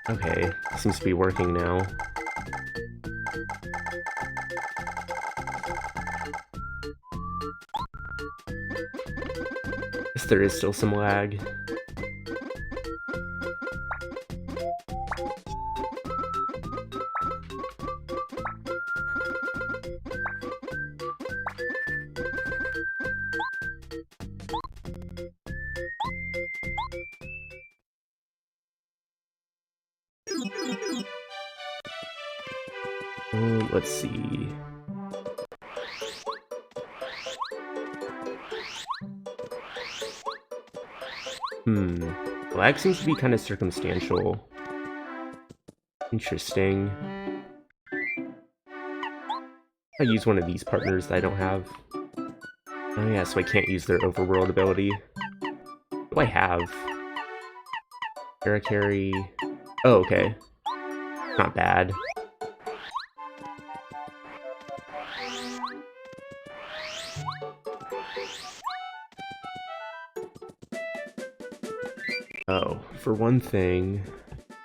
Okay, seems to be working now. Guess there is still some lag. Let's see. Lag seems to be kind of circumstantial. Interesting. I use one of these partners that I don't have. Oh yeah, so I can't use their overworld ability. What do I have? Carry. Oh, okay. Not bad. Oh, for one thing,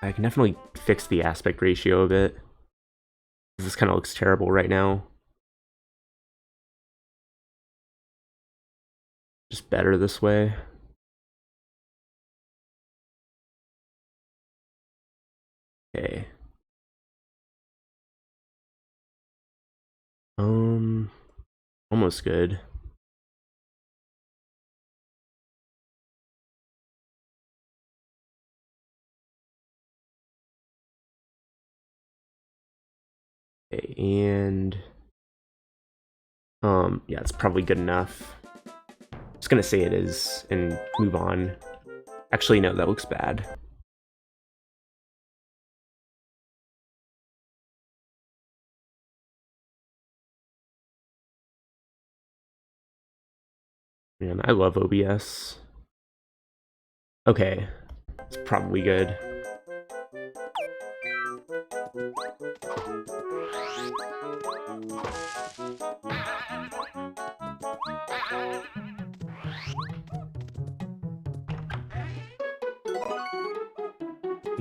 I can definitely fix the aspect ratio a bit. This kind of looks terrible right now. Just better this way. Okay. Almost good. Okay, and yeah, it's probably good enough. Just gonna say it is and move on. Actually, no, that looks bad. Man, I love OBS. Okay, it's probably good.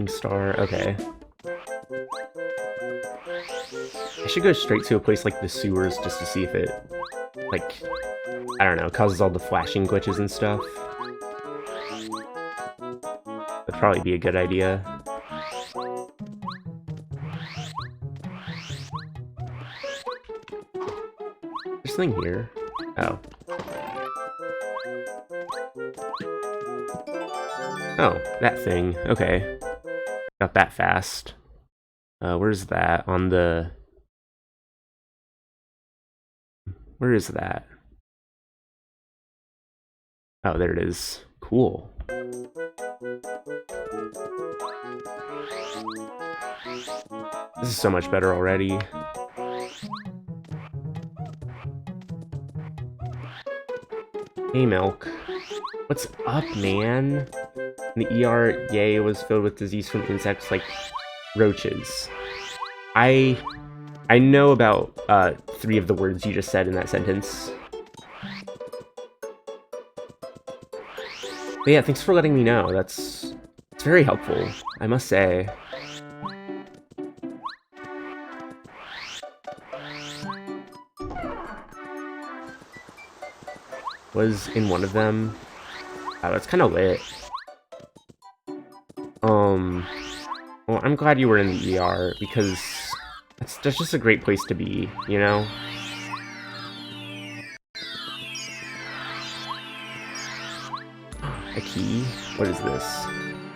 Star, okay. I should go straight to a place like the sewers just to see if it, like, I don't know, causes all the flashing glitches and stuff. That'd probably be a good idea. There's something here. Oh. Oh, that thing. Okay. Got that fast. Where's that? On the... Where is that? Oh, there it is. Cool. This is so much better already. Hey, Milk. What's up, man? The ER, yay, was filled with disease from insects like roaches. I know about 3 of the words you just said in that sentence. But yeah, thanks for letting me know. It's very helpful, I must say. Was in one of them. Oh, that's kind of lit. Well, I'm glad you were in the ER, because that's just a great place to be, you know? A key? What is this?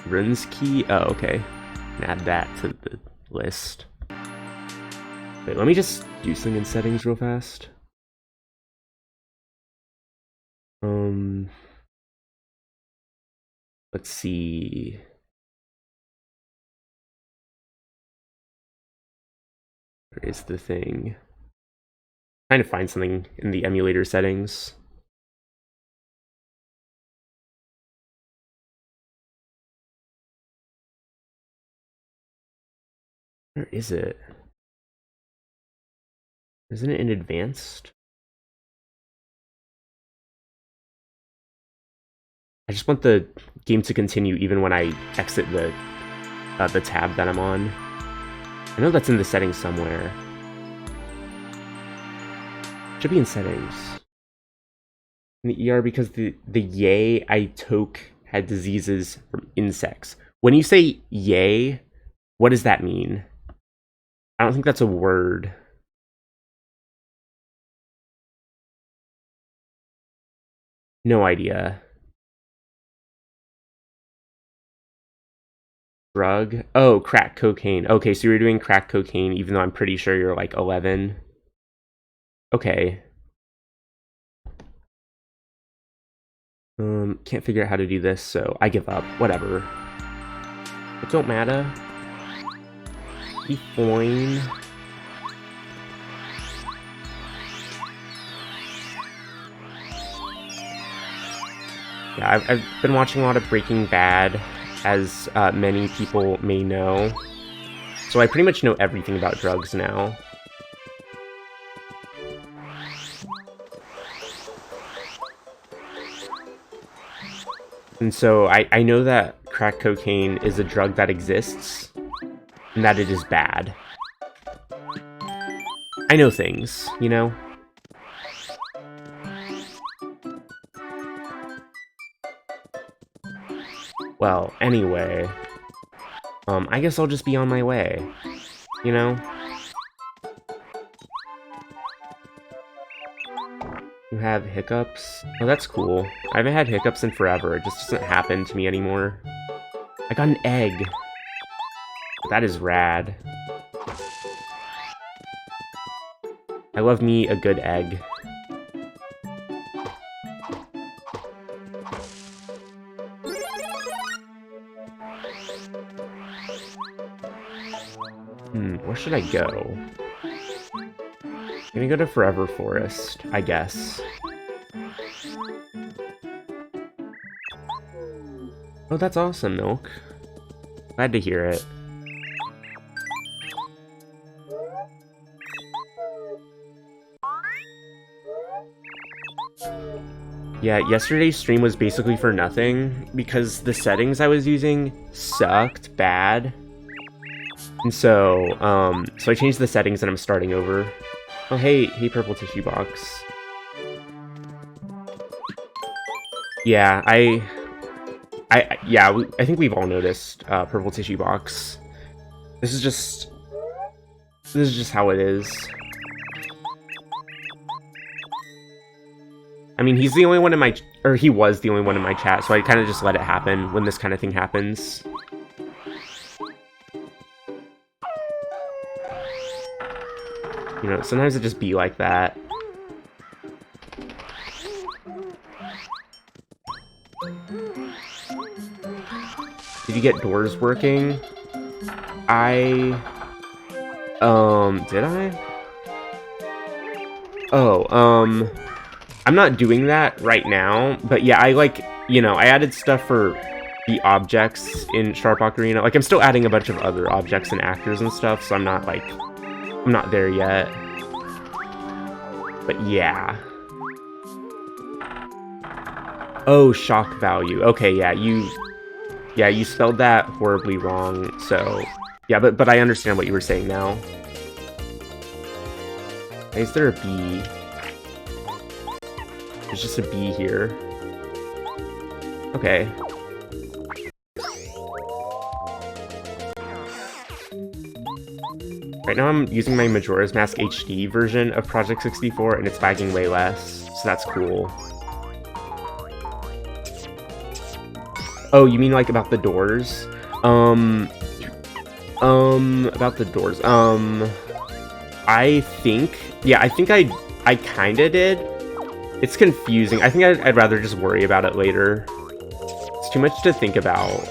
Runes key? Oh, okay. Add that to the list. Wait, let me just do something in settings real fast. Let's see. Where is the thing? Trying to find something in the emulator settings. Where is it? Isn't it in advanced? I just want the game to continue even when I exit the the tab that I'm on. I know that's in the settings somewhere. Should be in settings. In the ER because the yay I took had diseases from insects. When you say yay, what does that mean? I don't think that's a word. No idea. Drug? Oh, crack cocaine. Okay, so you're doing crack cocaine even though I'm pretty sure you're like 11. Okay. Can't figure out how to do this, so I give up. Whatever. It don't matter. Be fine. Yeah, I've been watching a lot of Breaking Bad, as many people may know. So I pretty much know everything about drugs now. And so I know that crack cocaine is a drug that exists, and that it is bad. I know things, you know? Well, anyway, I guess I'll just be on my way, you know? You have hiccups? Oh, that's cool. I haven't had hiccups in forever, it just doesn't happen to me anymore. I got an egg! That is rad. I love me a good egg. Where should I go? I'm gonna go to Forever Forest, I guess. Oh, that's awesome, Milk. Glad to hear it. Yeah, yesterday's stream was basically for nothing because the settings I was using sucked bad. And so, so I changed the settings and I'm starting over. Oh, hey, purple tissue box. Yeah, I think we've all noticed purple tissue box. This is just how it is. I mean, he's the only one in my, or he was the only one in my chat, so I kind of just let it happen when this kind of thing happens. You know, sometimes it just be like that. Did you get doors working? Did I? Oh, I'm not doing that right now, but yeah, I added stuff for the objects in Sharp Ocarina. Like, I'm still adding a bunch of other objects and actors and stuff, so I'm not there yet. But yeah. Oh, shock value. Okay, yeah, you spelled that horribly wrong, so yeah, but I understand what you were saying now. Is there a bee? There's just a bee here. Okay. Right now I'm using my Majora's Mask HD version of Project 64, and it's lagging way less, so that's cool. Oh, you mean like about the doors? About the doors. I think I kinda did. It's confusing. I think I'd rather just worry about it later. It's too much to think about.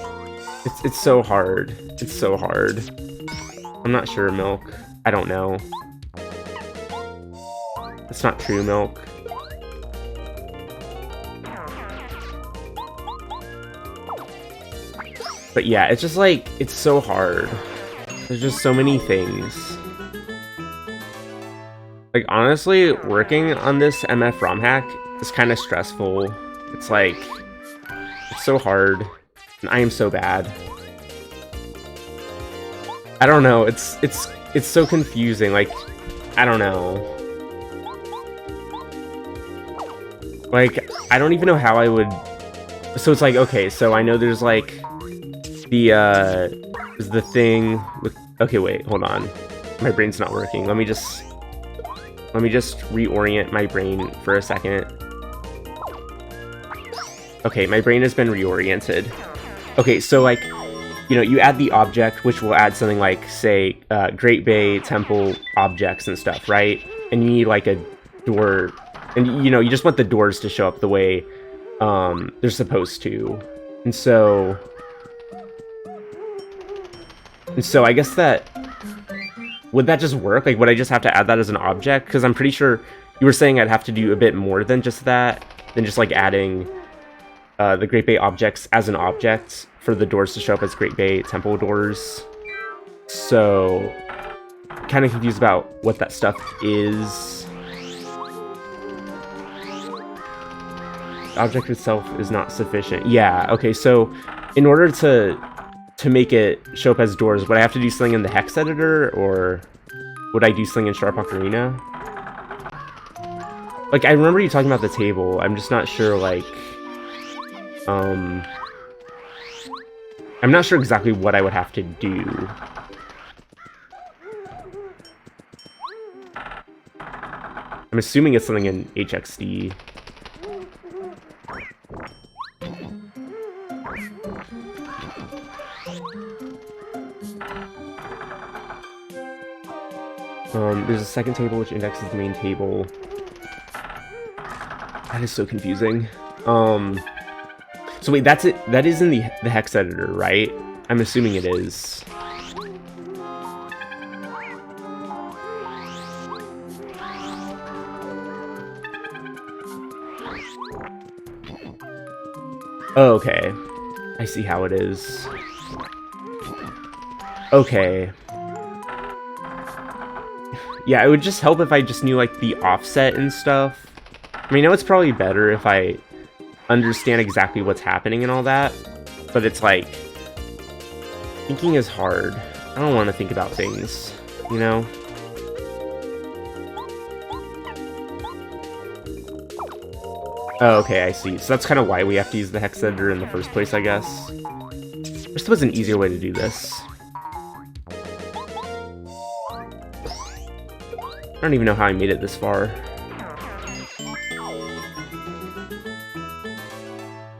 It's so hard. It's so hard. I'm not sure, Milk. I don't know. It's not true, Milk. But yeah, it's just like, it's so hard. There's just so many things. Like, honestly, working on this MF ROM hack is kind of stressful. It's like, it's so hard, and I am so bad. I don't know. It's so confusing. Like, I don't know. Like, I don't even know how I would. So it's like, okay, so I know there's like the thing with. Okay, wait, hold on. My brain's not working. Let me just reorient my brain for a second. Okay, my brain has been reoriented. Okay, so like, you know, you add the object, which will add something like, say, Great Bay Temple objects and stuff, right? And you need like a door, and you know, you just want the doors to show up the way they're supposed to. And so I guess that, would that just work? Like, would I just have to add that as an object? Because I'm pretty sure you were saying I'd have to do a bit more than just that, than just like adding the Great Bay objects as an object for the doors to show up as Great Bay Temple doors. So, kind of confused about what that stuff is. The object itself is not sufficient. Yeah, okay, so in order to make it show up as doors, would I have to do something in the hex editor, or would I do something in Sharp Ocarina? Like, I remember you talking about the table. I'm just not sure, like, I'm not sure exactly what I would have to do. I'm assuming it's something in HXD. There's a second table which indexes the main table. That is so confusing. So wait, that's it. That is in the hex editor, right? I'm assuming it is. Oh, okay. I see how it is. Okay. Yeah, it would just help if I just knew, like, the offset and stuff. I mean, I know it's probably better if I understand exactly what's happening and all that, but it's like, thinking is hard. I don't want to think about things, you know? Oh, okay, I see. So that's kind of why we have to use the hex editor in the first place, I guess. There still was an easier way to do this. I don't even know how I made it this far.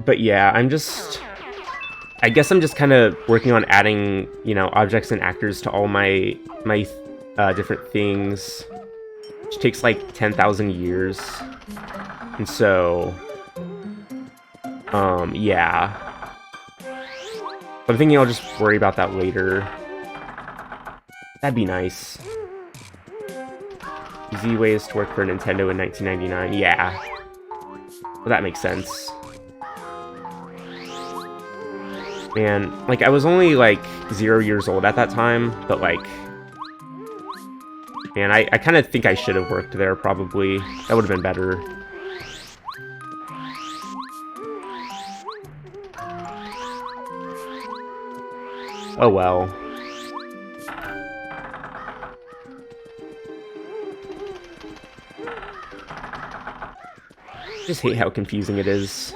But yeah, I guess I'm just kind of working on adding, you know, objects and actors to all my different things, which takes like 10,000 years. And so, yeah. But I'm thinking I'll just worry about that later. That'd be nice. Easy ways to work for Nintendo in 1999. Yeah. Well, that makes sense. Man, like, I was only, like, 0 years old at that time, but, like, man, I kind of think I should have worked there, probably. That would have been better. Oh, well. I just hate how confusing it is.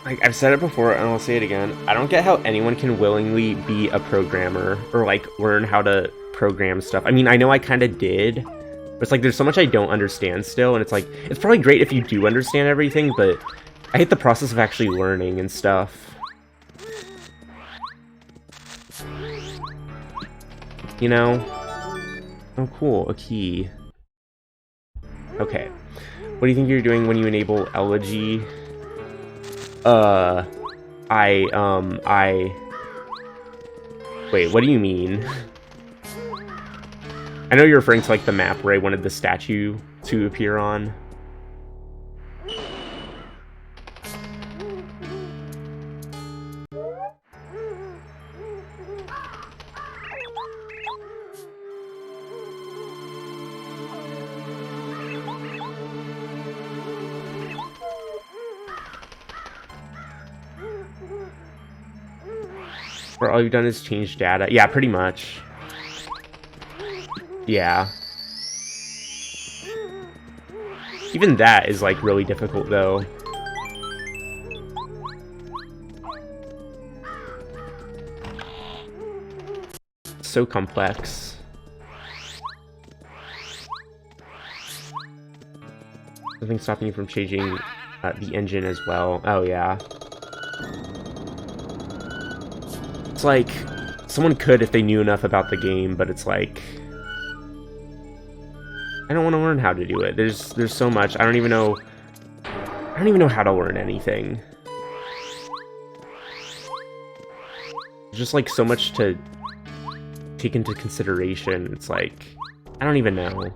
Like, I've said it before, and I'll say it again. I don't get how anyone can willingly be a programmer, or, like, learn how to program stuff. I mean, I know I kind of did, but it's like, there's so much I don't understand still, and it's like, it's probably great if you do understand everything, but I hate the process of actually learning and stuff. You know? Oh, cool, a key. Okay. What do you think you're doing when you enable Elegy? Wait, what do you mean? I know you're referring to, like, the map where I wanted the statue to appear on. Where all you've done is change data. Yeah, pretty much. Yeah. Even that is, like, really difficult, though. So complex. Something stopping you from changing the engine as well. Oh, yeah. It's like, someone could if they knew enough about the game, but it's like... I don't want to learn how to do it. There's so much. I don't even know how to learn anything. There's just, like, so much to take into consideration. It's like, I don't even know.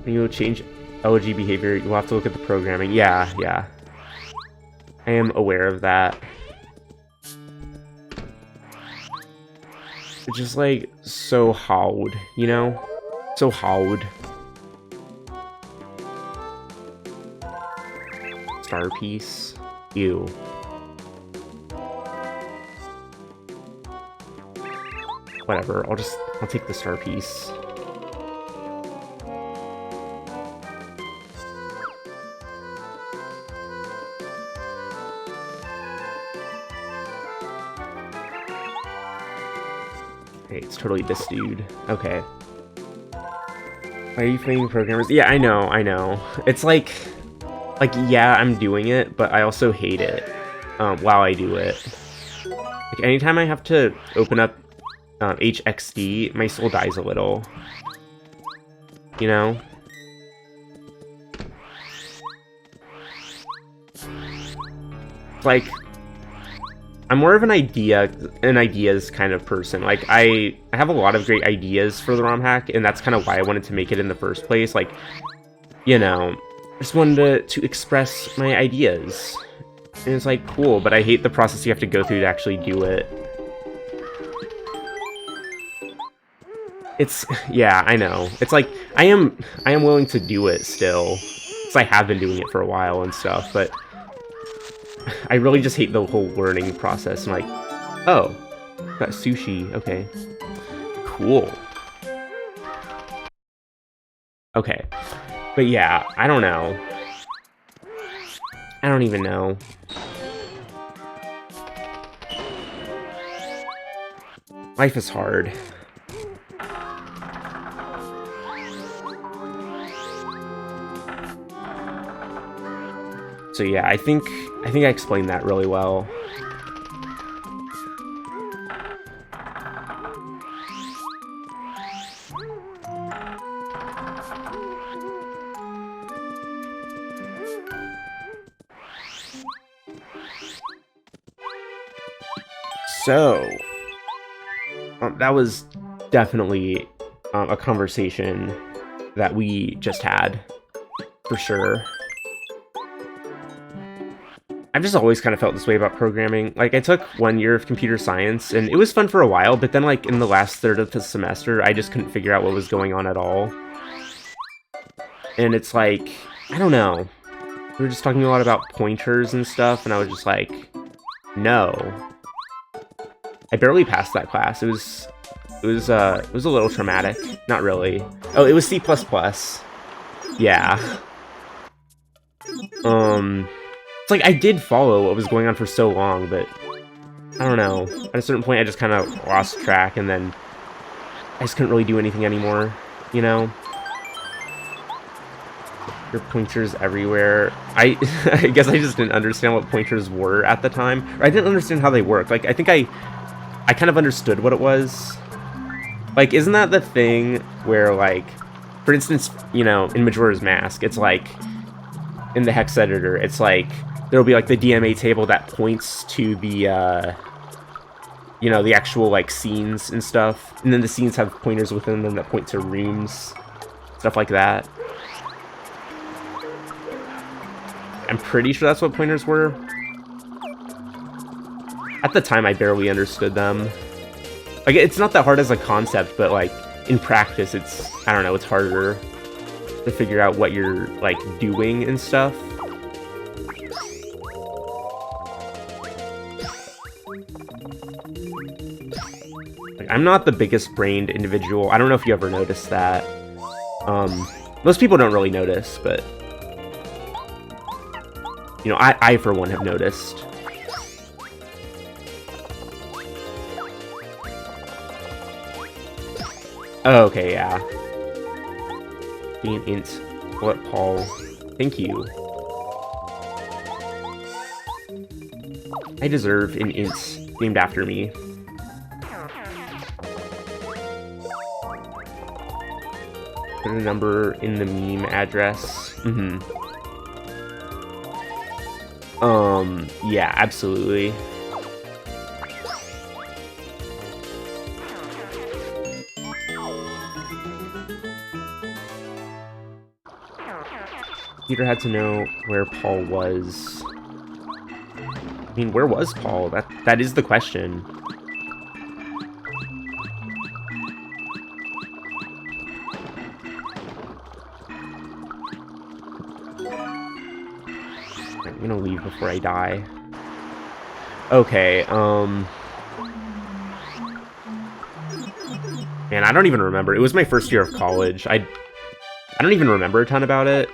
When you change LG behavior, you'll have to look at the programming. Yeah, yeah. I am aware of that. It's just, like, so hard, you know? So hard. Star piece. Ew. Whatever, I'll take the star piece. Okay, it's totally this dude. Okay. Why are you fighting programmers? Yeah, I know. It's like, yeah, I'm doing it, but I also hate it while I do it. Like, anytime I have to open up HXD, my soul dies a little. You know? Like, I'm more of an ideas kind of person. Like, I have a lot of great ideas for the ROM hack, and that's kind of why I wanted to make it in the first place. Like, you know, I just wanted to express my ideas. And it's like, cool, but I hate the process you have to go through to actually do it. It's, yeah, I know. It's like, I am willing to do it still. Because I have been doing it for a while and stuff, but I really just hate the whole learning process. I'm like, oh, got sushi, okay. Cool. Okay. But yeah, I don't know. I don't even know. Life is hard. So yeah, I think I explained that really well. So, that was definitely a conversation that we just had, for sure. I've just always kind of felt this way about programming. Like, I took 1 year of computer science, and it was fun for a while, but then, like, in the last third of the semester, I just couldn't figure out what was going on at all. And it's like, I don't know. We were just talking a lot about pointers and stuff, and I was just like, no. I barely passed that class. It was a little traumatic. Not really. Oh, it was C++. Yeah. It's like, I did follow what was going on for so long, but I don't know. At a certain point, I just kind of lost track, and then I just couldn't really do anything anymore, you know? There are pointers everywhere. I guess I just didn't understand what pointers were at the time. Or I didn't understand how they work. Like, I think I kind of understood what it was. Like, isn't that the thing where, like, for instance, you know, in Majora's Mask, it's like, in the hex editor, it's like, there'll be, like, the DMA table that points to the, you know, the actual, like, scenes and stuff. And then the scenes have pointers within them that point to rooms. Stuff like that. I'm pretty sure that's what pointers were. At the time, I barely understood them. Like, it's not that hard as a concept, but, like, in practice, it's, I don't know, it's harder to figure out what you're, like, doing and stuff. Like, I'm not the biggest-brained individual. I don't know if you ever noticed that. Most people don't really notice, but... You know, I for one, have noticed. Oh, okay, yeah. Being an int. What, Paul? Thank you. I deserve an int named after me. Put a number in the meme address. Yeah, absolutely. Peter had to know where Paul was. I mean, where was Paul? That is the question. I'm gonna leave before I die. Okay, man, I don't even remember. It was my first year of college. I don't even remember a ton about it.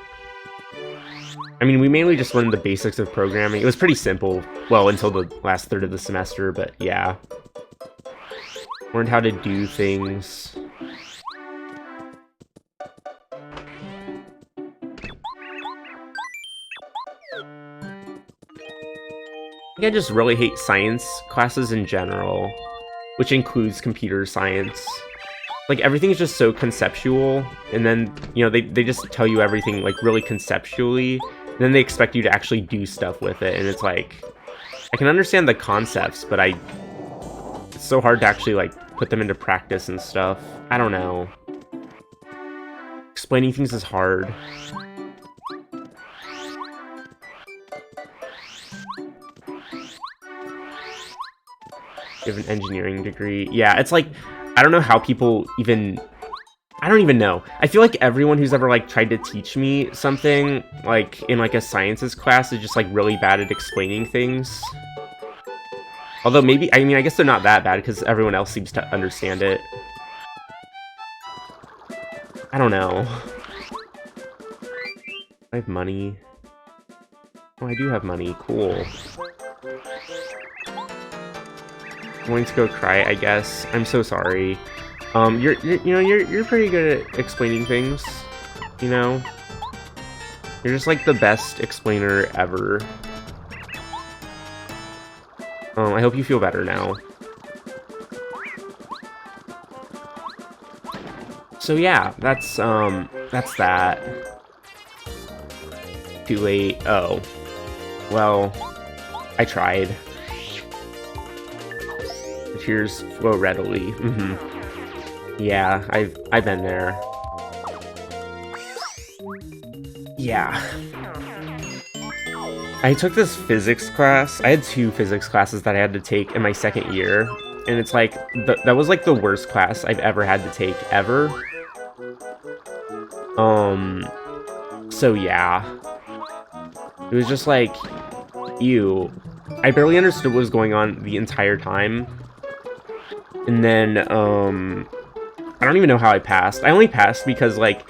I mean, we mainly just learned the basics of programming. It was pretty simple, well, until the last third of the semester, but yeah. Learned how to do things. I think I just really hate science classes in general, which includes computer science. Like, everything is just so conceptual, and then, you know, they just tell you everything, like, really conceptually, and then they expect you to actually do stuff with it, and it's like, I can understand the concepts, but it's so hard to actually, like, put them into practice and stuff. I don't know. Explaining things is hard. You have an engineering degree. Yeah, it's like, I don't know how people even... I don't even know. I feel like everyone who's ever, like, tried to teach me something, like, in, like, a sciences class is just, like, really bad at explaining things. Although maybe, I mean, I guess they're not that bad, because everyone else seems to understand it. I don't know. I have money. Oh, I do have money. Cool. I'm going to go cry, I guess. I'm so sorry. You're pretty good at explaining things, you know? You're just, like, the best explainer ever. I hope you feel better now. So yeah, that's that. Too late. Oh. Well, I tried. The tears flow readily. Yeah, I've been there. Yeah. I took this physics class. I had 2 physics classes that I had to take in my second year, and it's like that was like the worst class I've ever had to take ever. So yeah. It was just like, ew. I barely understood what was going on the entire time. And then, I don't even know how I passed. I only passed because, like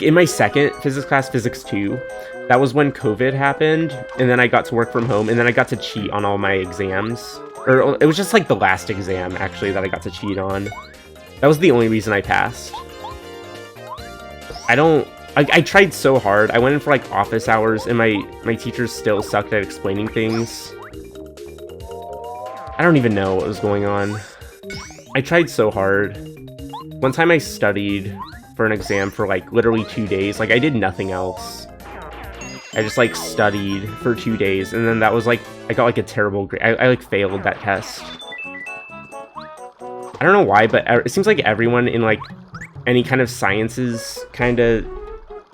in my second physics class, Physics 2, that was when COVID happened, and then I got to work from home, and then I got to cheat on all my exams. Or, it was just, like, the last exam, actually, that I got to cheat on. That was the only reason I passed. I tried so hard. I went in for, like, office hours, and my teachers still sucked at explaining things. I don't even know what was going on. I tried so hard. One time I studied for an exam for, like, literally 2 days. Like, I did nothing else. I just, like, studied for 2 days, and then that was, like, I got, like, a terrible grade. I like, failed that test. I don't know why, but it seems like everyone in, like, any kind of sciences kind of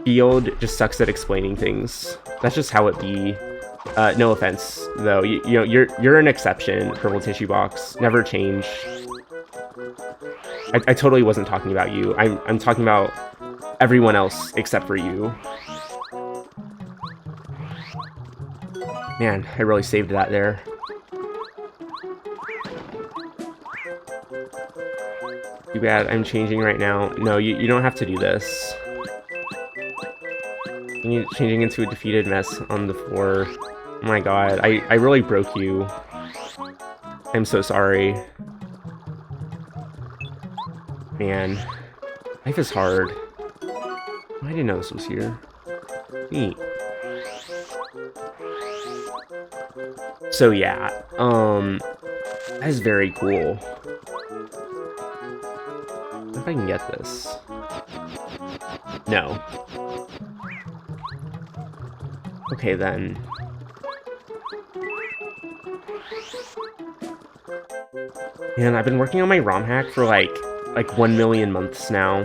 field just sucks at explaining things. That's just how it be. No offense, though. You know, you're an exception, Purple Tissue Box. Never change. I totally wasn't talking about you. I'm talking about everyone else except for you. Man, I really saved that there. Too bad I'm changing right now. No, you don't have to do this. You're changing into a defeated mess on the floor. Oh my god, I really broke you. I'm so sorry. Man, life is hard. I didn't know this was here. Neat. So yeah, that is very cool. I wonder if I can get this. No. Okay then. Man, I've been working on my ROM hack for like 1 million months now.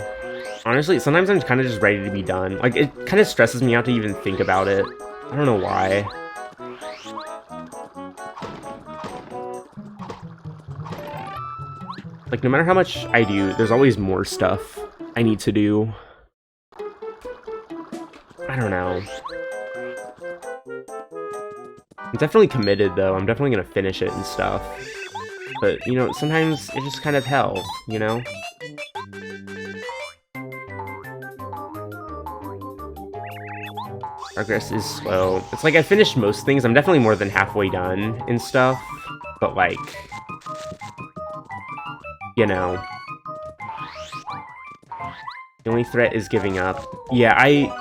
Honestly, sometimes I'm kind of just ready to be done. Like, it kind of stresses me out to even think about it. I don't know why. Like, no matter how much I do, there's always more stuff I need to do. I don't know. I'm definitely committed, though. I'm definitely gonna finish it and stuff. But, you know, sometimes it's just kind of hell, you know? Progress is slow. It's like I finished most things. I'm definitely more than halfway done and stuff. But, like... you know. The only threat is giving up. Yeah, I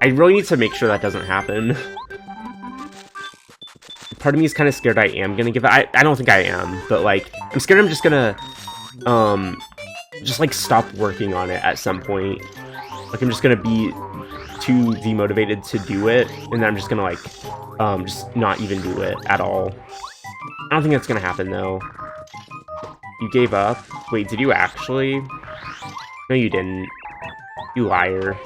really need to make sure that doesn't happen. Part of me is kind of scared I am gonna give up. I don't think I am, but, like, I'm scared I'm just gonna, just, like, stop working on it at some point. Like, I'm just gonna be too demotivated to do it, and then I'm just gonna, like, just not even do it at all. I don't think that's gonna happen, though. You gave up? Wait, did you actually? No, you didn't. You liar.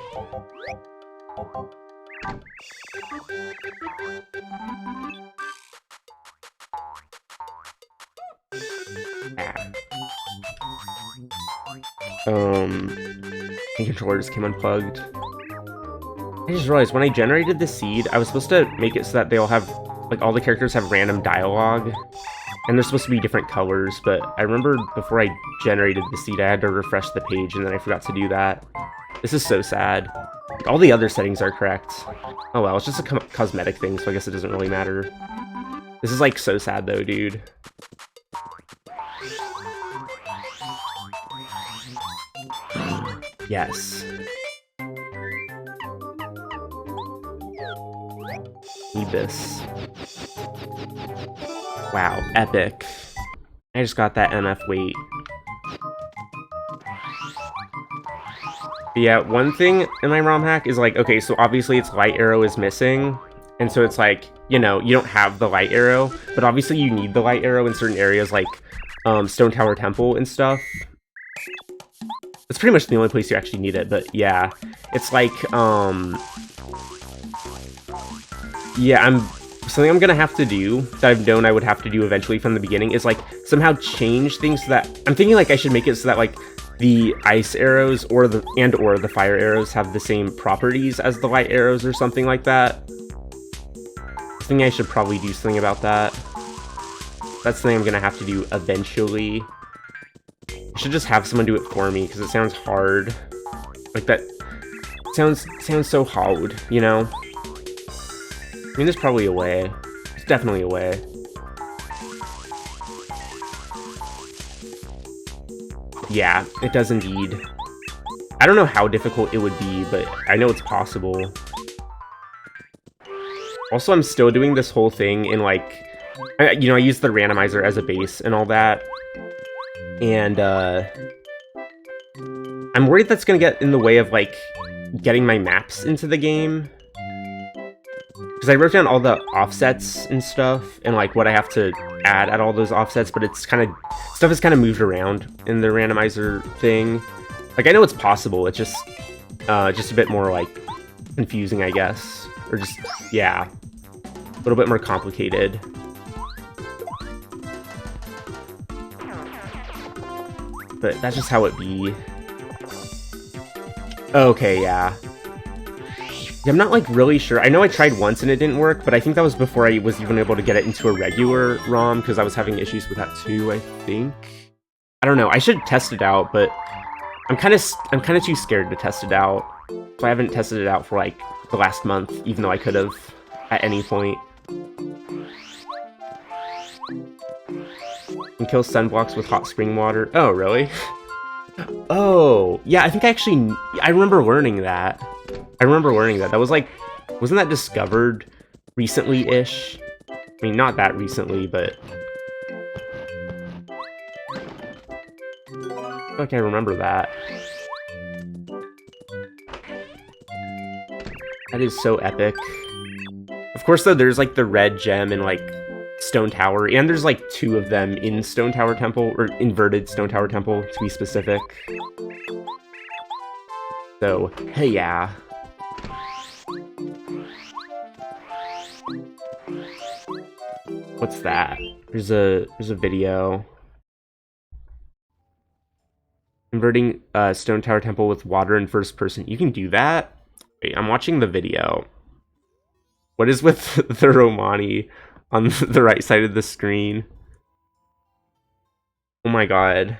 My controller just came unplugged. I just realized when I generated the seed, I was supposed to make it so that they all have, like, all the characters have random dialogue, and they're supposed to be different colors, but I remember before I generated the seed, I had to refresh the page, and then I forgot to do that. This is so sad. Like, all the other settings are correct. Oh well, it's just a cosmetic thing, so I guess it doesn't really matter. This is, like, so sad, though, dude. Yes. Need this. Wow, epic. I just got that MF weight. But yeah, one thing in my ROM hack is, like, okay, so obviously its light arrow is missing, and so it's like, you know, you don't have the light arrow, but obviously you need the light arrow in certain areas, like, Stone Tower Temple and stuff. It's pretty much the only place you actually need it, but yeah. It's like, yeah, something I'm gonna have to do, that I've known I would have to do eventually from the beginning, is, like, somehow change things so that... I'm thinking, like, I should make it so that, like, the ice arrows or the fire arrows have the same properties as the light arrows or something like that. I think I should probably do something about that. That's something I'm gonna have to do eventually. I should just have someone do it for me, because it sounds hard. Like, that sounds so hard, you know? I mean, there's probably a way. There's definitely a way. Yeah, it does indeed. I don't know how difficult it would be, but I know it's possible. Also, I'm still doing this whole thing in, like... you know, I use the randomizer as a base and all that. And, I'm worried that's gonna get in the way of, like, getting my maps into the game. Because I wrote down all the offsets and stuff, and, like, what I have to add at all those offsets, but it's kind of... stuff is kind of moved around in the randomizer thing. Like, I know it's possible, it's just a bit more, like, confusing, I guess. Or just... yeah. little bit more complicated. But that's just how it be. Okay, yeah. I'm not, like, really sure. I know I tried once and it didn't work, but I think that was before I was even able to get it into a regular ROM, because I was having issues with that too, I think. I don't know. I should test it out, but I'm kind of too scared to test it out. So I haven't tested it out for, like, the last month, even though I could have at any point. And kill sunblocks with hot spring water. Oh, really? Oh, yeah, I think I remember learning that. That was like, wasn't that discovered recently-ish? I mean, not that recently, but I feel like I remember that. That is so epic. Of course, though, there's like the red gem and like Stone Tower, and there's like 2 of them in Stone Tower Temple, or inverted Stone Tower Temple, to be specific. So, hey, yeah. What's that? There's a video. Inverting Stone Tower Temple with water in first person. You can do that? Wait, I'm watching the video. What is with the Romani on the right side of the screen? Oh my god.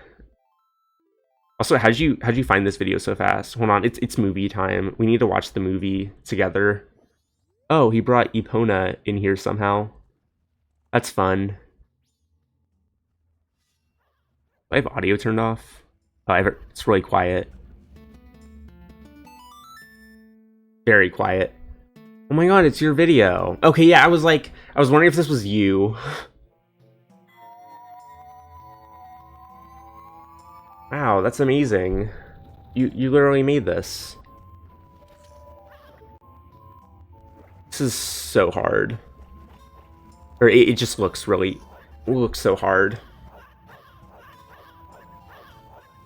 Also, how'd you find this video so fast? Hold on, it's movie time. We need to watch the movie together. Oh, he brought Epona in here somehow. That's fun. Do I have audio turned off? Oh, it's really quiet. Very quiet. Oh my god, it's your video. Okay, yeah, I was wondering if this was you. Wow, that's amazing. You literally made this. This is so hard. Or it just looks so hard.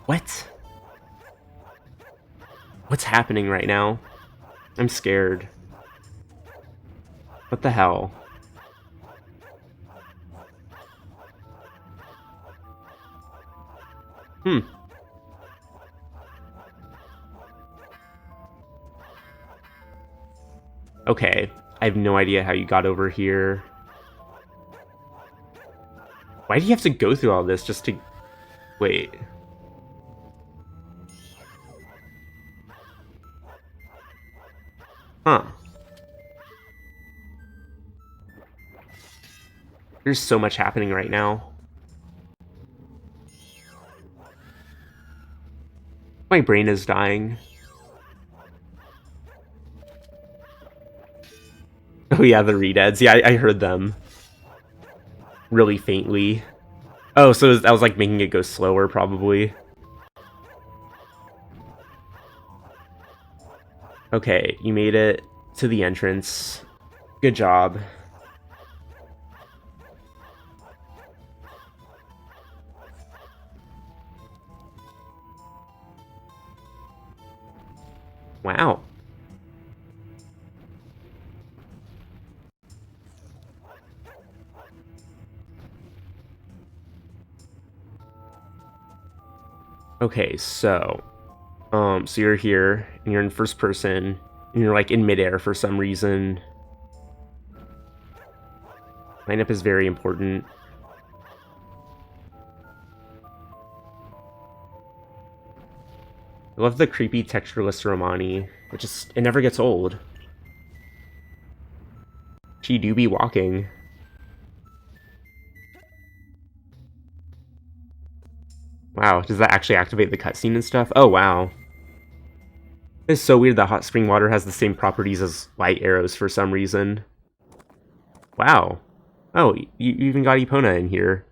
What? What's happening right now? I'm scared. What the hell? Okay, I have no idea how you got over here. Why do you have to go through all this just to... Wait. Huh. There's so much happening right now. My brain is dying. Oh yeah, the redeads. Yeah, I heard them. Really faintly. Oh, so I was like making it go slower, probably. Okay, you made it to the entrance. Good job. Wow. Okay, so you're here, and you're in first person, and you're like in midair for some reason. Lineup is very important. I love the creepy textureless Romani. It never gets old. She do be walking. Wow, does that actually activate the cutscene and stuff? Oh, wow. It's so weird that hot spring water has the same properties as light arrows for some reason. Wow. Oh, you even got Epona in here.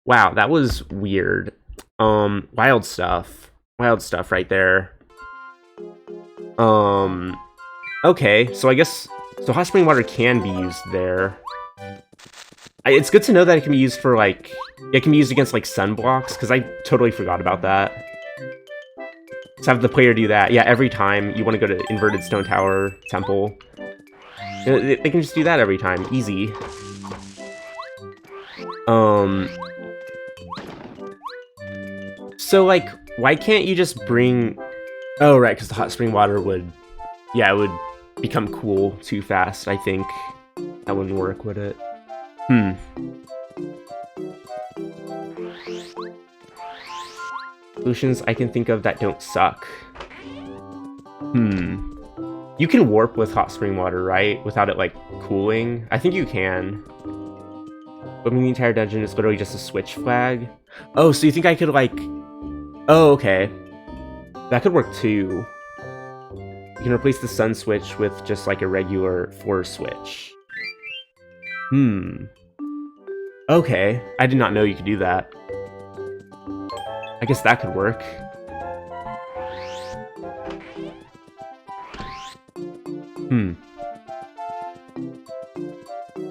Wow, that was weird. Wild stuff. Wild stuff right there. Okay, so I guess... So hot spring water can be used there. It's good to know that it can be used for, like... It can be used against, like, sunblocks, because I totally forgot about that. So have the player do that. Yeah, every time you want to go to Inverted Stone Tower Temple. They can just do that every time. Easy. So, like, why can't you just bring... Oh, right, because the hot spring water would... Yeah, it would become cool too fast, I think. That wouldn't work, would it? Solutions I can think of that don't suck. You can warp with hot spring water, right? Without it, like, cooling? I think you can. Opening the entire dungeon is literally just a switch flag. Oh, so you think I could, like... Oh, okay. That could work, too. You can replace the sun switch with just, like, a regular force switch. Okay. I did not know you could do that. I guess that could work.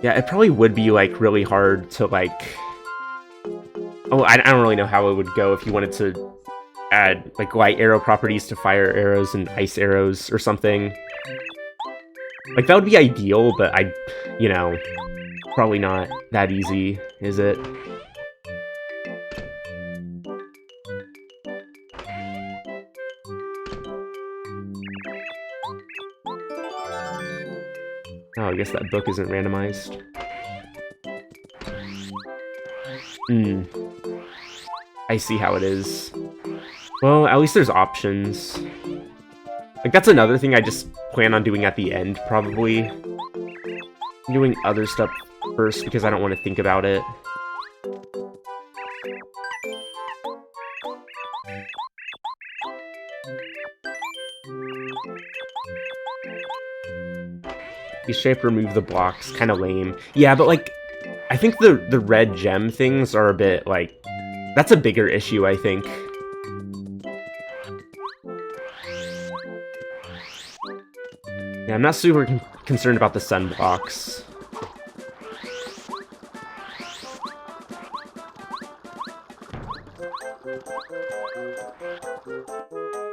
Yeah, it probably would be, like, really hard to, like... Oh, I don't really know how it would go if you wanted to add, like, light arrow properties to fire arrows and ice arrows or something. Like, that would be ideal, but you know, probably not that easy, is it? Oh, I guess that book isn't randomized. I see how it is. Well, at least there's options. Like, that's another thing I just plan on doing at the end, probably. I'm doing other stuff first because I don't want to think about it. You shape remove the blocks, kind of lame. Yeah, but, like, I think the red gem things are a bit, like... That's a bigger issue, I think. Yeah, I'm not super concerned about the sun blocks.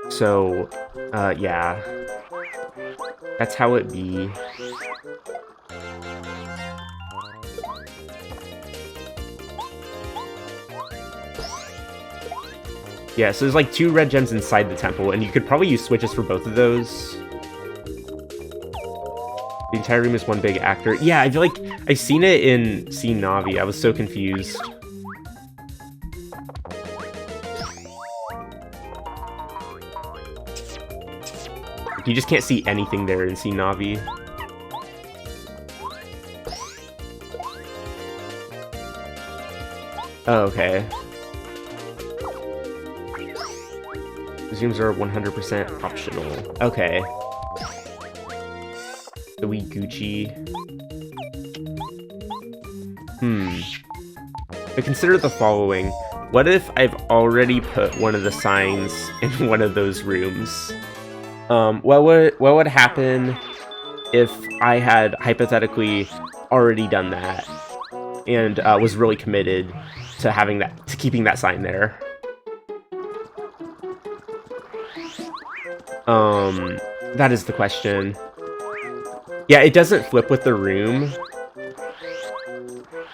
So, yeah. That's how it be. Yeah, so there's like 2 red gems inside the temple, and you could probably use switches for both of those. The entire room is one big actor. Yeah, I feel like I've seen it in Scene Navi. I was so confused. You just can't see anything there in Scene Navi. Oh, okay. Zooms are 100% optional. Okay. The wee Gucci. But consider the following. What if I've already put one of the signs in one of those rooms? What would happen if I had hypothetically already done that and was really committed to keeping that sign there? That is the question. Yeah, it doesn't flip with the room,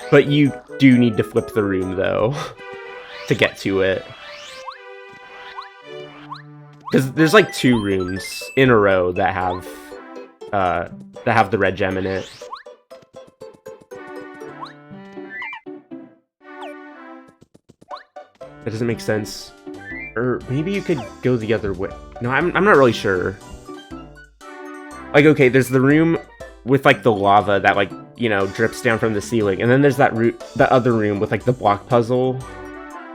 but you do need to flip the room though to get to it. Because there's like 2 rooms in a row that have the red gem in it. That doesn't make sense. Or maybe you could go the other way. No, I'm not really sure. Like, okay, there's the room with like the lava that, like, you know, drips down from the ceiling, and then there's that other room with like the block puzzle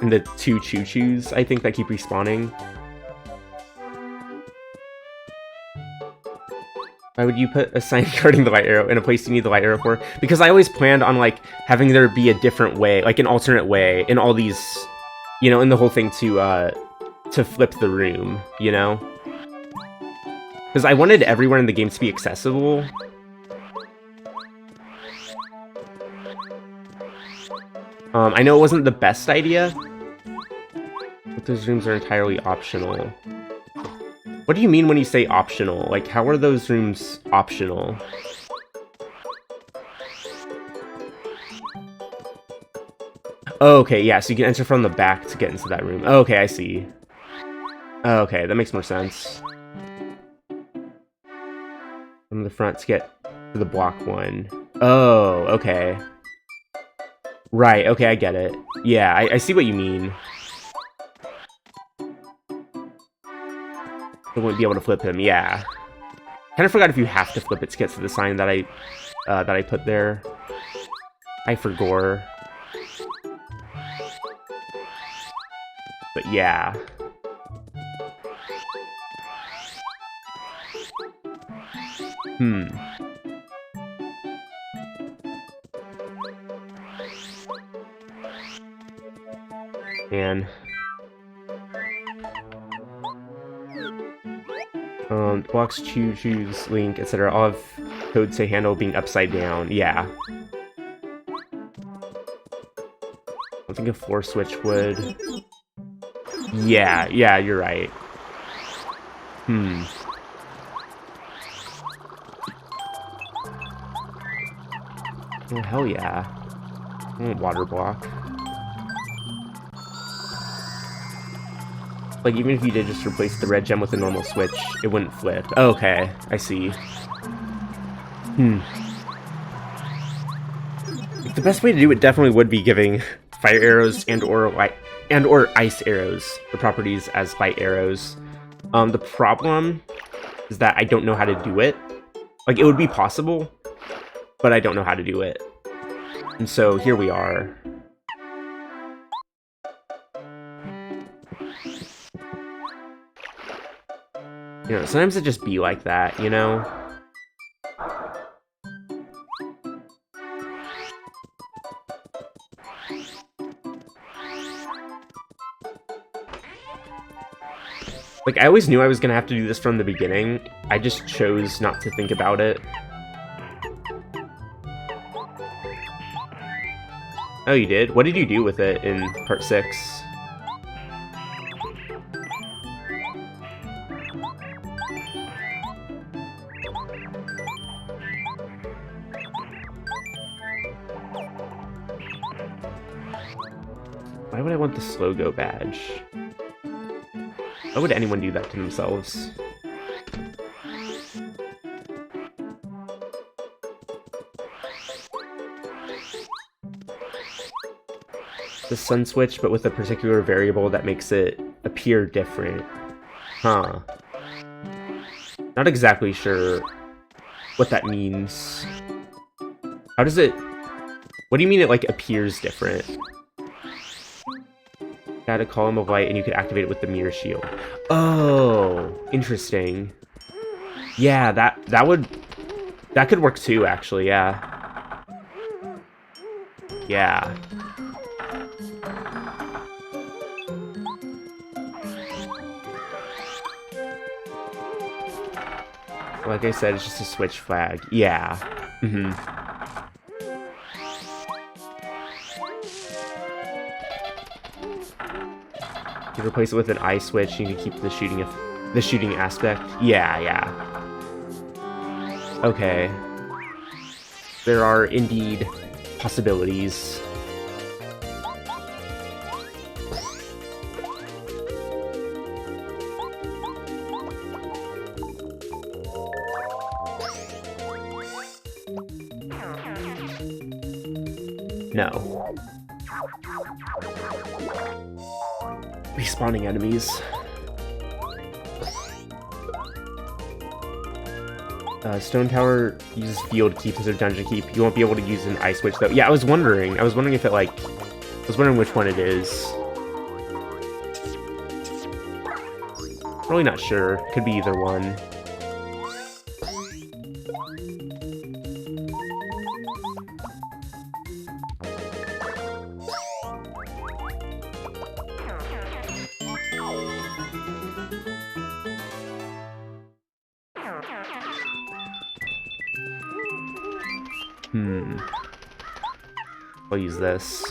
and the 2 choo-choos, I think, that keep respawning. Why would you put a sign guarding the light arrow in a place you need the light arrow for? Because I always planned on, like, having there be a different way, like an alternate way in all these, you know, in the whole thing to flip the room, you know? Because I wanted everywhere in the game to be accessible. I know it wasn't the best idea, but those rooms are entirely optional. What do you mean when you say optional? Like, how are those rooms optional? Oh, okay, yeah, so you can enter from the back to get into that room. Oh, okay, I see. Oh, okay, that makes more sense. From the front to get to the block one. Oh, okay. Right, okay, I get it. Yeah, I see what you mean. I wouldn't be able to flip him, yeah. Kind of forgot if you have to flip it to get to the sign that I put there. I forgot. But yeah. And blocks, choose, link, etc. All have codes to handle being upside down. Yeah. I think a floor switch would. Yeah, you're right. Oh, hell yeah. Water block. Like, even if you did just replace the red gem with a normal switch, it wouldn't flip. Oh, okay, I see. The best way to do it definitely would be giving fire arrows and/or ice arrows the properties as light arrows. The problem is that I don't know how to do it. Like, it would be possible, but I don't know how to do it. And so here we are. You know, sometimes it just be like that, you know? Like, I always knew I was gonna have to do this from the beginning. I just chose not to think about it. Oh, you did? What did you do with it in part 6? Why would I want the slow go badge? Why would anyone do that to themselves? The sun switch, but with a particular variable that makes it appear different. Huh. Not exactly sure what that means. How does it... What do you mean it, like, appears different? Add a column of light and you could activate it with the mirror shield. Oh, interesting. Yeah, that could work too, actually, yeah. Yeah. Like I said, it's just a switch flag. Yeah. You can replace it with an eye switch, you can keep the shooting aspect. Yeah. Okay. There are indeed possibilities. No. Respawning enemies. Stone Tower uses field keep instead of dungeon keep. You won't be able to use an ice switch though. Yeah, I was wondering if it like... I was wondering which one it is. Really not sure. Could be either one. I'll use this.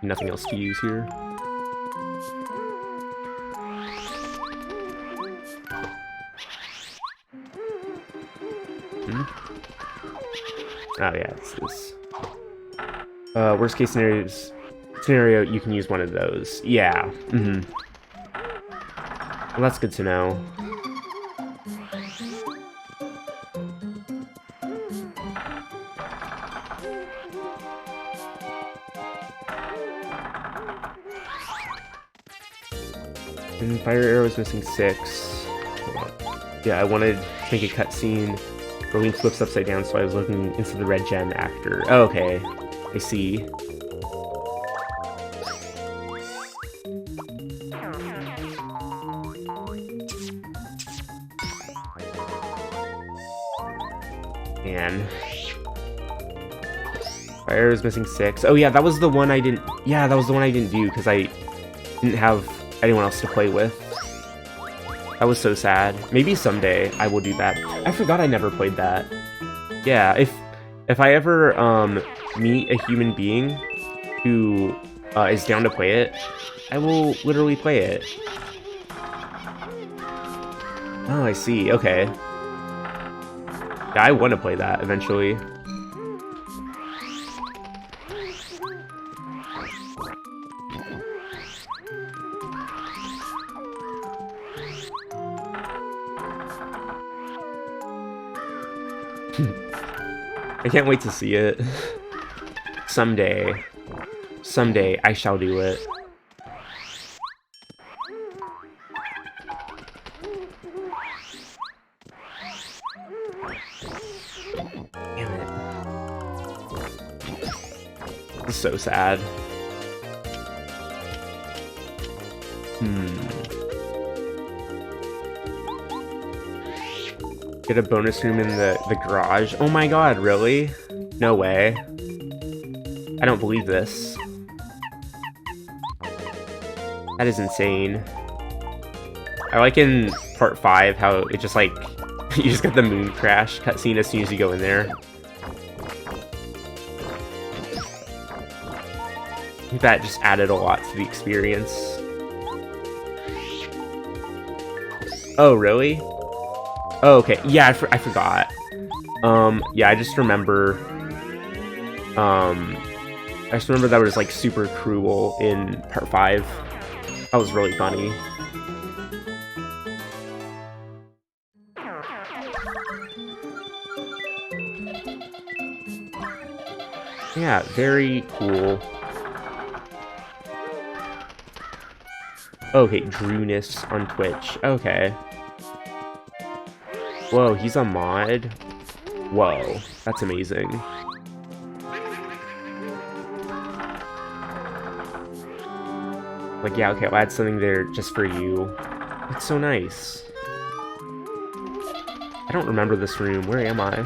Nothing else to use here. Oh yeah, it's this. Worst case scenario is scenario, you can use one of those. Yeah. Well, that's good to know. And Fire Arrow is missing 6. Yeah, I wanted to make a cutscene where Link flips upside down, so I was looking into the red gem actor. Oh, okay. I see. Man. Fire Arrow is missing 6. Oh yeah, that was the one I didn't... Yeah, that was the one I didn't do, because I didn't have anyone else to play with. That was so sad. Maybe someday I will do that. I forgot I never played that. Yeah, if I ever meet a human being who is down to play it, I will literally play it. Oh, I see. Okay. Yeah, I want to play that eventually. I can't wait to see it. Someday. Someday, I shall do it. Damn it. This is so sad. Get a bonus room in the garage. Oh my god, really? No way. I don't believe this. That is insane. I like in part 5 how it just like, you just get the moon crash cutscene as soon as you go in there. I think that just added a lot to the experience. Oh, really? Oh, okay. Yeah, I forgot. Yeah, I just remember... I just remember that was, like, super cruel in part 5. That was really funny. Yeah, very cool. Okay, Drewness on Twitch. Okay. Whoa, he's a mod? Whoa, that's amazing. Like, yeah, okay, I'll add something there just for you. That's so nice. I don't remember this room. Where am I?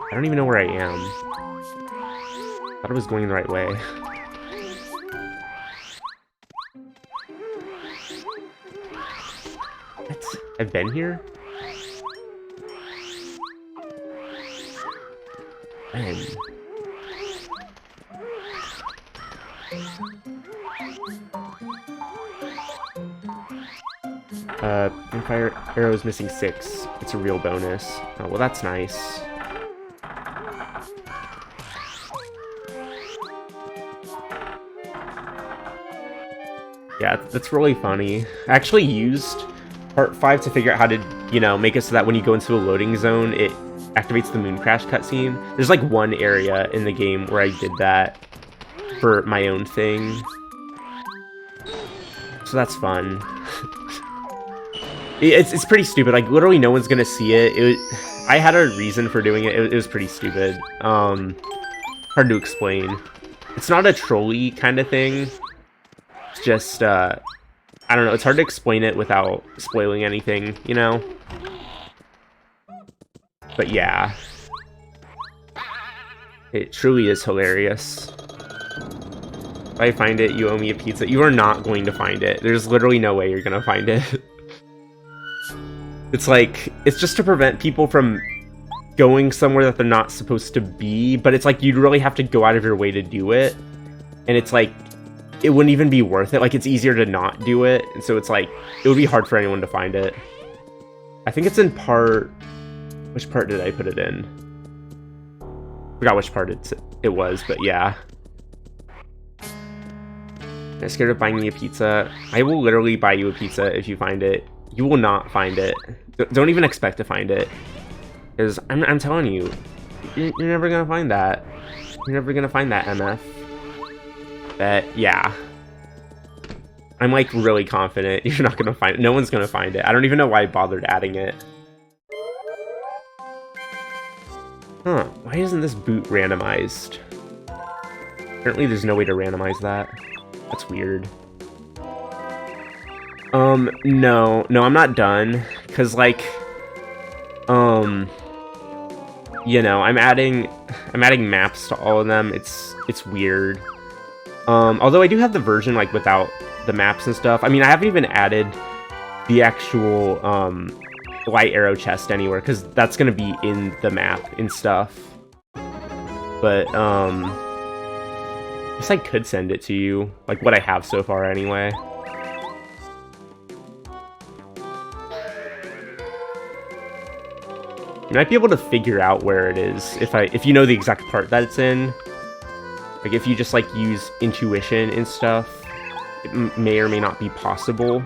I don't even know where I am. I thought I was going the right way. What? I've been here? When? Fire Arrow is missing 6. It's a real bonus. Oh, well, that's nice. Yeah, that's really funny. I actually used part 5 to figure out how to, you know, make it so that when you go into a loading zone, it activates the moon crash cutscene. There's like one area in the game where I did that for my own thing. So that's fun. It's pretty stupid. Like, literally no one's gonna see it. I had a reason for doing it. It was pretty stupid. Hard to explain. It's not a trolley kind of thing. It's just, I don't know. It's hard to explain it without spoiling anything, you know? But yeah. It truly is hilarious. If I find it, you owe me a pizza. You are not going to find it. There's literally no way you're gonna find it. It's like, it's just to prevent people from going somewhere that they're not supposed to be, but it's like, you'd really have to go out of your way to do it. And it's like, it wouldn't even be worth it. Like, it's easier to not do it. And so it's like, it would be hard for anyone to find it. I think it's in part... Which part did I put it in? Forgot which part it was, but yeah. I'm scared of buying me a pizza. I will literally buy you a pizza if you find it. You will not find it. Don't even expect to find it. Because I'm telling you, you're never gonna find that. You're never gonna find that, MF. Yeah. I'm like really confident you're not gonna find it. No one's gonna find it. I don't even know why I bothered adding it. Huh, why isn't this boot randomized? Apparently there's no way to randomize that. That's weird. No, I'm not done. Cause like, you know, I'm adding maps to all of them. It's weird. Although I do have the version like without the maps and stuff. I mean, I haven't even added the actual light arrow chest anywhere because that's gonna be in the map and stuff. But I guess I could send it to you, like what I have so far anyway. You might be able to figure out where it is if you know the exact part that it's in. Like if you just like use intuition and stuff, it may or may not be possible.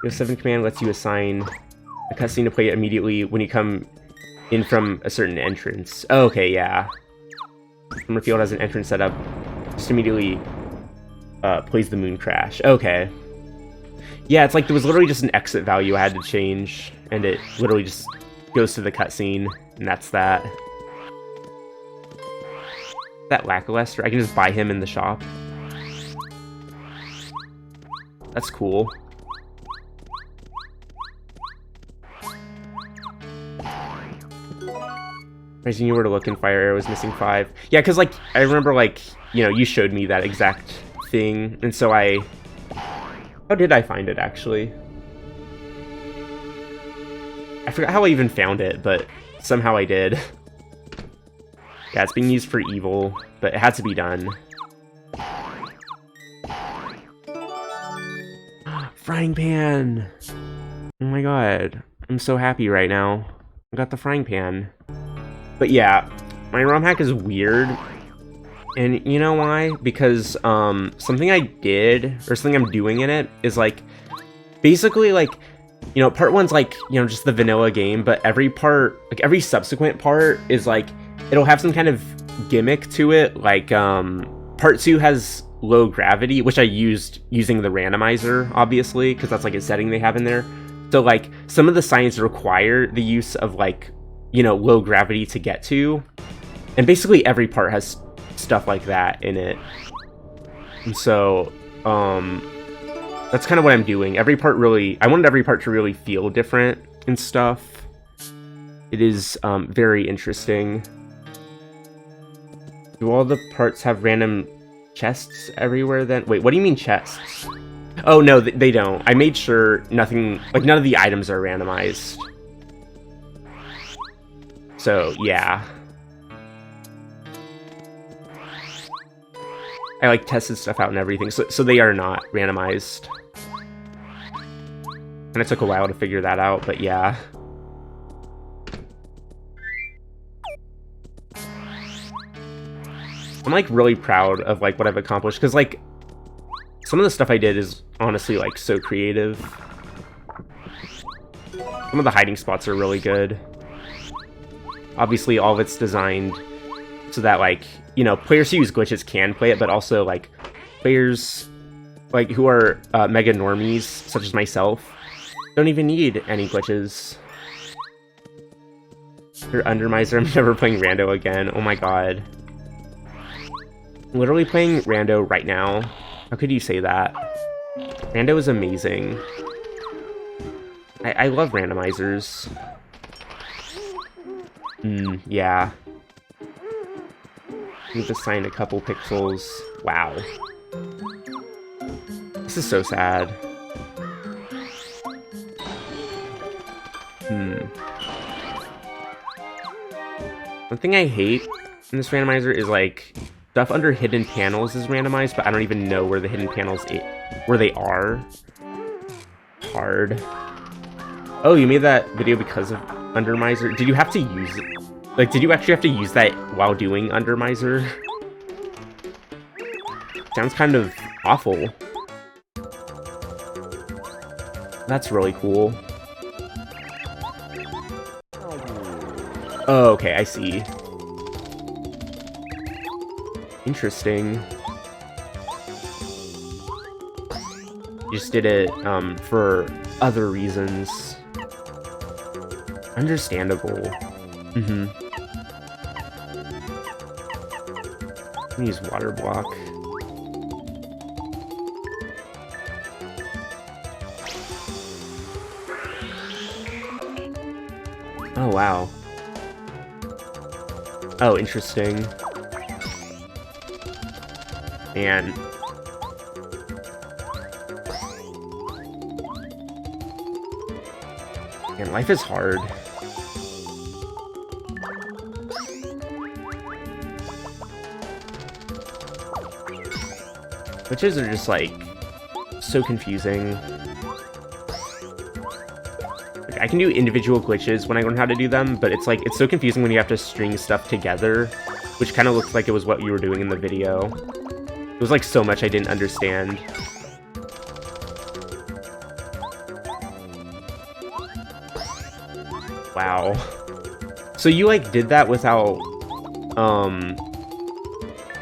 Your 7th command lets you assign a cutscene to play immediately when you come in from a certain entrance. Oh, okay, yeah. Summer Field has an entrance set up. Just immediately plays the moon crash. Okay. Yeah, it's like there was literally just an exit value I had to change, and it literally just goes to the cutscene, and that's that. That lackluster, I can just buy him in the shop. That's cool. Raising you were to look and fire arrow was missing 5. Yeah, because like I remember like, you know, you showed me that exact thing, and so how did I find it actually? I forgot how I even found it, but somehow I did. Yeah, it's being used for evil, but it had to be done. Frying pan! Oh my god, I'm so happy right now. I got the frying pan. But yeah, my ROM hack is weird. And you know why? Because something I did, or something I'm doing in it, is like, basically like, you know, part 1's like, you know, just the vanilla game, but every part, like every subsequent part is like, it'll have some kind of gimmick to it. Like, part 2 has low gravity, which I used using the randomizer, obviously, because that's like a setting they have in there. So like, some of the signs require the use of like, you know, low gravity to get to. And basically every part has stuff like that in it. And so, that's kind of what I'm doing. Every part really, I wanted every part to really feel different and stuff. It is very interesting. Do all the parts have random chests everywhere then? Wait, what do you mean chests? Oh no, they don't. I made sure nothing, like none of the items are randomized. So yeah. I like tested stuff out and everything, so they are not randomized. And it took a while to figure that out, but yeah. I'm like really proud of like what I've accomplished, because like some of the stuff I did is honestly like so creative. Some of the hiding spots are really good. Obviously all of it's designed so that like, you know, players who use glitches can play it, but also like players like who are mega normies such as myself don't even need any glitches. You're Undermiser. I'm never playing Rando again. Oh my god. I'm literally playing Rando right now. How could you say that? Rando is amazing. I love randomizers. Yeah. Need to sign a couple pixels. Wow. This is so sad. One thing I hate in this randomizer is like stuff under hidden panels is randomized, but I don't even know where the hidden panels where they are. Hard. Oh, you made that video because of Undermiser? Did you have to use Like, did you actually have to use that while doing Under Miser? Sounds kind of awful. That's really cool. Oh, okay, I see. Interesting. You just did it, for other reasons. Understandable. Mm-hmm. Let me use water block. Oh, wow. Oh, interesting. Man. Man, life is hard. Glitches are just, like, so confusing. Like, I can do individual glitches when I learn how to do them, but it's, like, it's so confusing when you have to string stuff together, which kind of looks like it was what you were doing in the video. It was, like, so much I didn't understand. Wow. So you, like, did that without,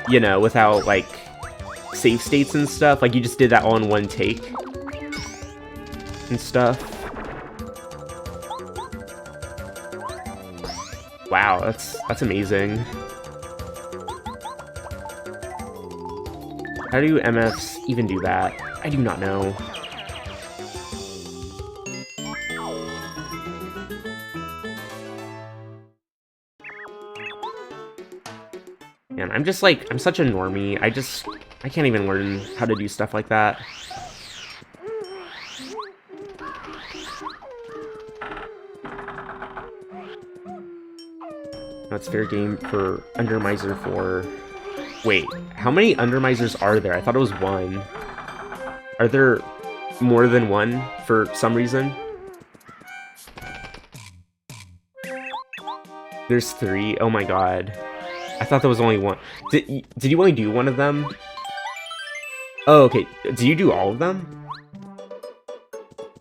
you know, without, like, save states and stuff? Like, you just did that all in one take? And stuff? Wow, that's amazing. How do MFs even do that? I do not know. Man, I'm just like, I'm such a normie. I can't even learn how to do stuff like that. That's fair game for Under Miser 4. Wait, how many Under Misers are there? I thought it was one. Are there more than one for some reason? There's 3? Oh my god. I thought there was only one. Did you only do one of them? Oh, okay. Did you do all of them?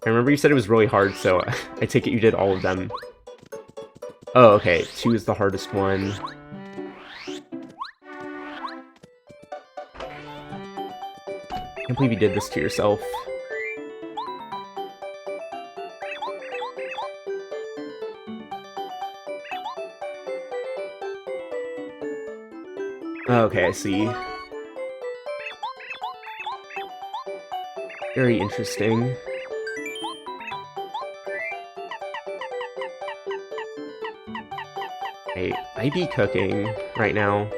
I remember you said it was really hard, so I take it you did all of them. Oh, okay. 2 is the hardest one. I can't believe you did this to yourself. Okay, I see. Very interesting. Hey, I be cooking right now.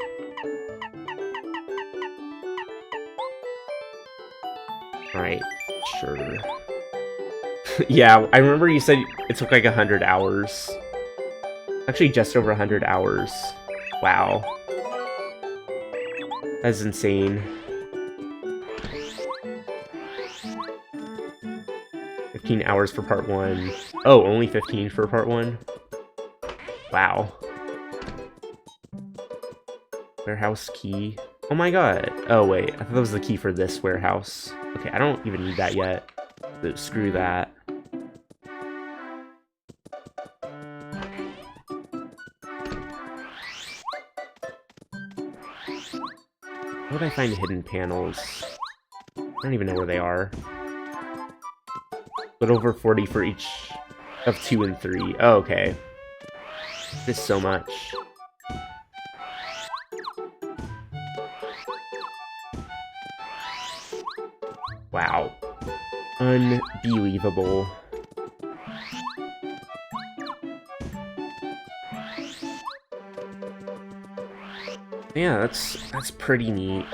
Alright, sure. Yeah, I remember you said it took like 100 hours. Actually, just over 100 hours. Wow. That's insane. 15 hours for part 1. Oh, only 15 for part 1? Wow. Warehouse key. Oh my god. Oh wait, I thought that was the key for this warehouse. Okay, I don't even need that yet. So screw that. Where would I find hidden panels? I don't even know where they are. But over 40 for each of 2 and 3. Oh, okay. This is so much. Wow. Unbelievable. Yeah, that's pretty neat.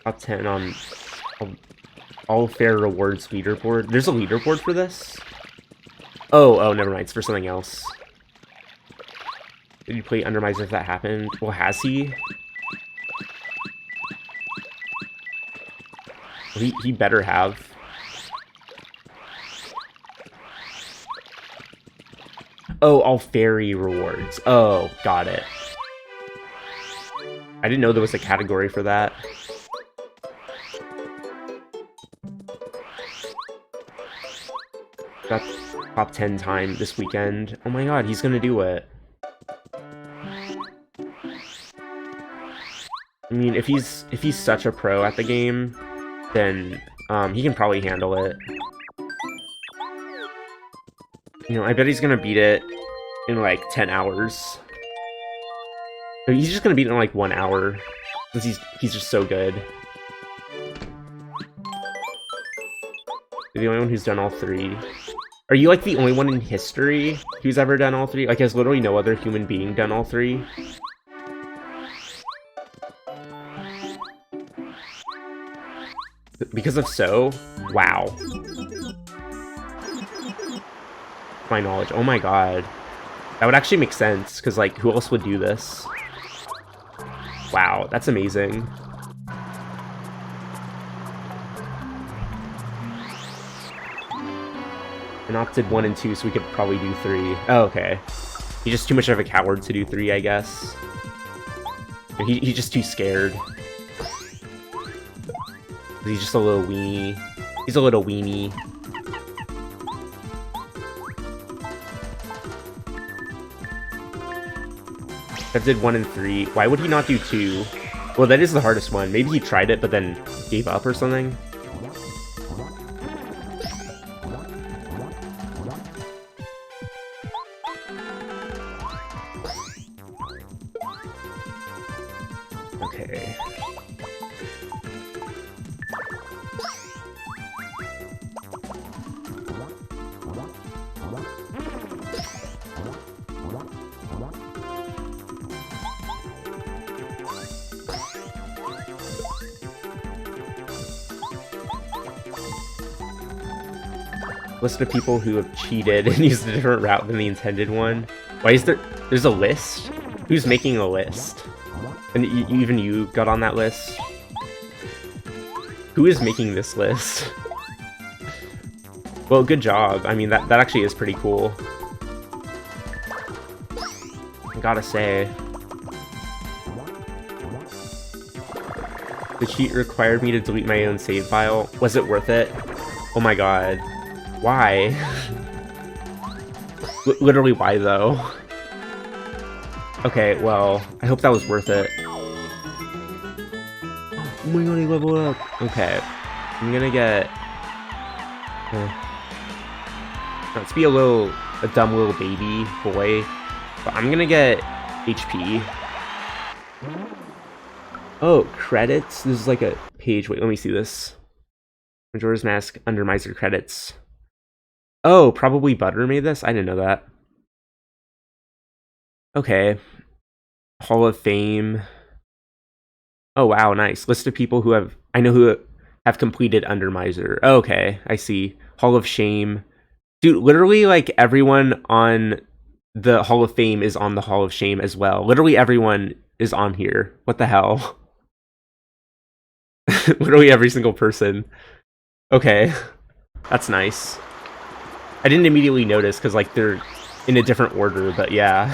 Top 10 on all fair rewards leaderboard. There's a leaderboard for this? Oh, never mind. It's for something else. Did you play Under Miser if that happened? Well, has he? He better have. Oh, all fairy rewards. Oh, got it. I didn't know there was a category for that. Got top 10 time this weekend. Oh my god, he's gonna do it. I mean, if he's such a pro at the game, then he can probably handle it. You know, I bet he's gonna beat it in like 10 hours. He's just gonna beat it in like 1 hour, since he's just so good. You're the only one who's done all 3. Are you like the only one in history who's ever done all 3? Like, has literally no other human being done all 3? Because if so, wow. My knowledge. Oh my god. That would actually make sense, because, like, who else would do this? Wow, that's amazing. And opted 1 and 2, so we could probably do 3. Oh, okay. He's just too much of a coward to do 3, I guess. He's just too scared. He's just a little weenie. He's a little weenie. That did 1 and 3. Why would he not do 2? Well, that is the hardest one. Maybe he tried it, but then gave up or something. Okay. List of people who have cheated and used a different route than the intended one. Why is there's a list? Who's making a list? And even you got on that list? Who is making this list? Well, good job. I mean, that actually is pretty cool. I gotta say. The cheat required me to delete my own save file. Was it worth it? Oh my god. Why? Literally, why though? Okay, well, I hope that was worth it. Oh my god, he leveled up! Okay, I'm gonna get... not to be a dumb little baby boy, but I'm gonna get HP. Oh, credits? This is like a page. Wait, let me see this. Majora's Mask under Miser credits. Oh, probably Butter made this? I didn't know that. Okay. Hall of Fame. Oh, wow, nice. List of people who have... I know who have completed Under Miser. Oh, okay, I see. Hall of Shame. Dude, literally, like, everyone on the Hall of Fame is on the Hall of Shame as well. Literally everyone is on here. What the hell? Literally every single person. Okay. That's nice. I didn't immediately notice because, like, they're in a different order, but yeah.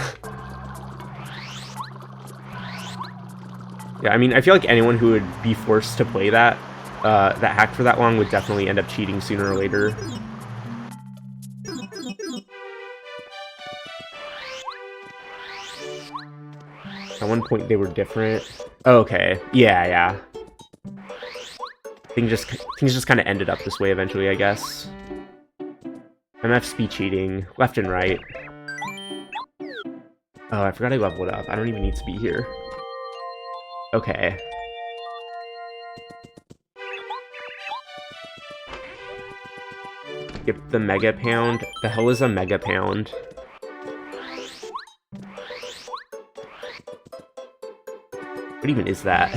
Yeah, I mean, I feel like anyone who would be forced to play that hack for that long would definitely end up cheating sooner or later. At one point they were different. Oh, okay. Yeah. Things just kind of ended up this way eventually, I guess. MF speed cheating, left and right. Oh, I forgot I leveled up. I don't even need to be here. Okay. Skip the Mega Pound. The hell is a Mega Pound? What even is that?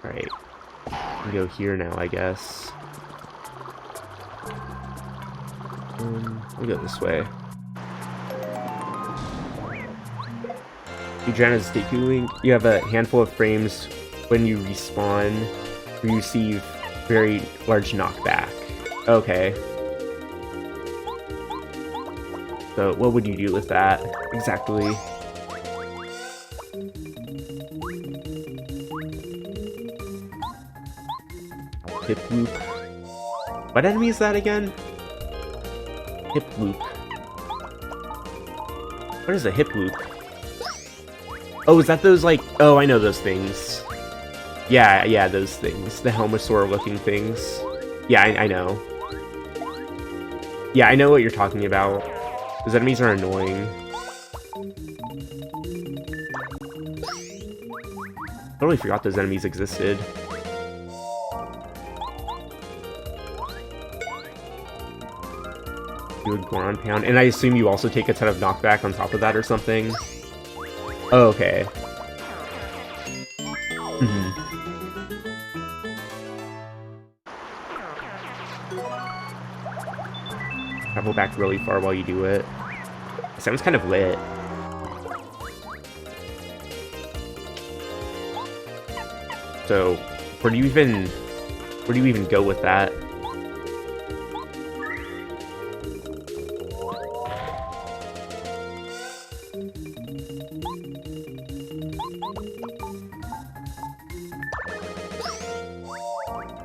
Alright. Go here now, I guess. We'll go this way. You drown as Deku. You have a handful of frames when you respawn. You receive very large knockback. Okay. So what would you do with that exactly? Hip loop. What enemy is that again? Hip loop. What is a hip loop? Oh, is that those like... Oh, I know those things. Yeah, those things. The Helmasaur looking things. Yeah, I know. Yeah, I know what you're talking about. Those enemies are annoying. Totally forgot those enemies existed. Do a ground pound. And I assume you also take a ton of knockback on top of that or something? Oh, okay. Travel back really far while you do it. It sounds kind of lit. So, where do you even go with that?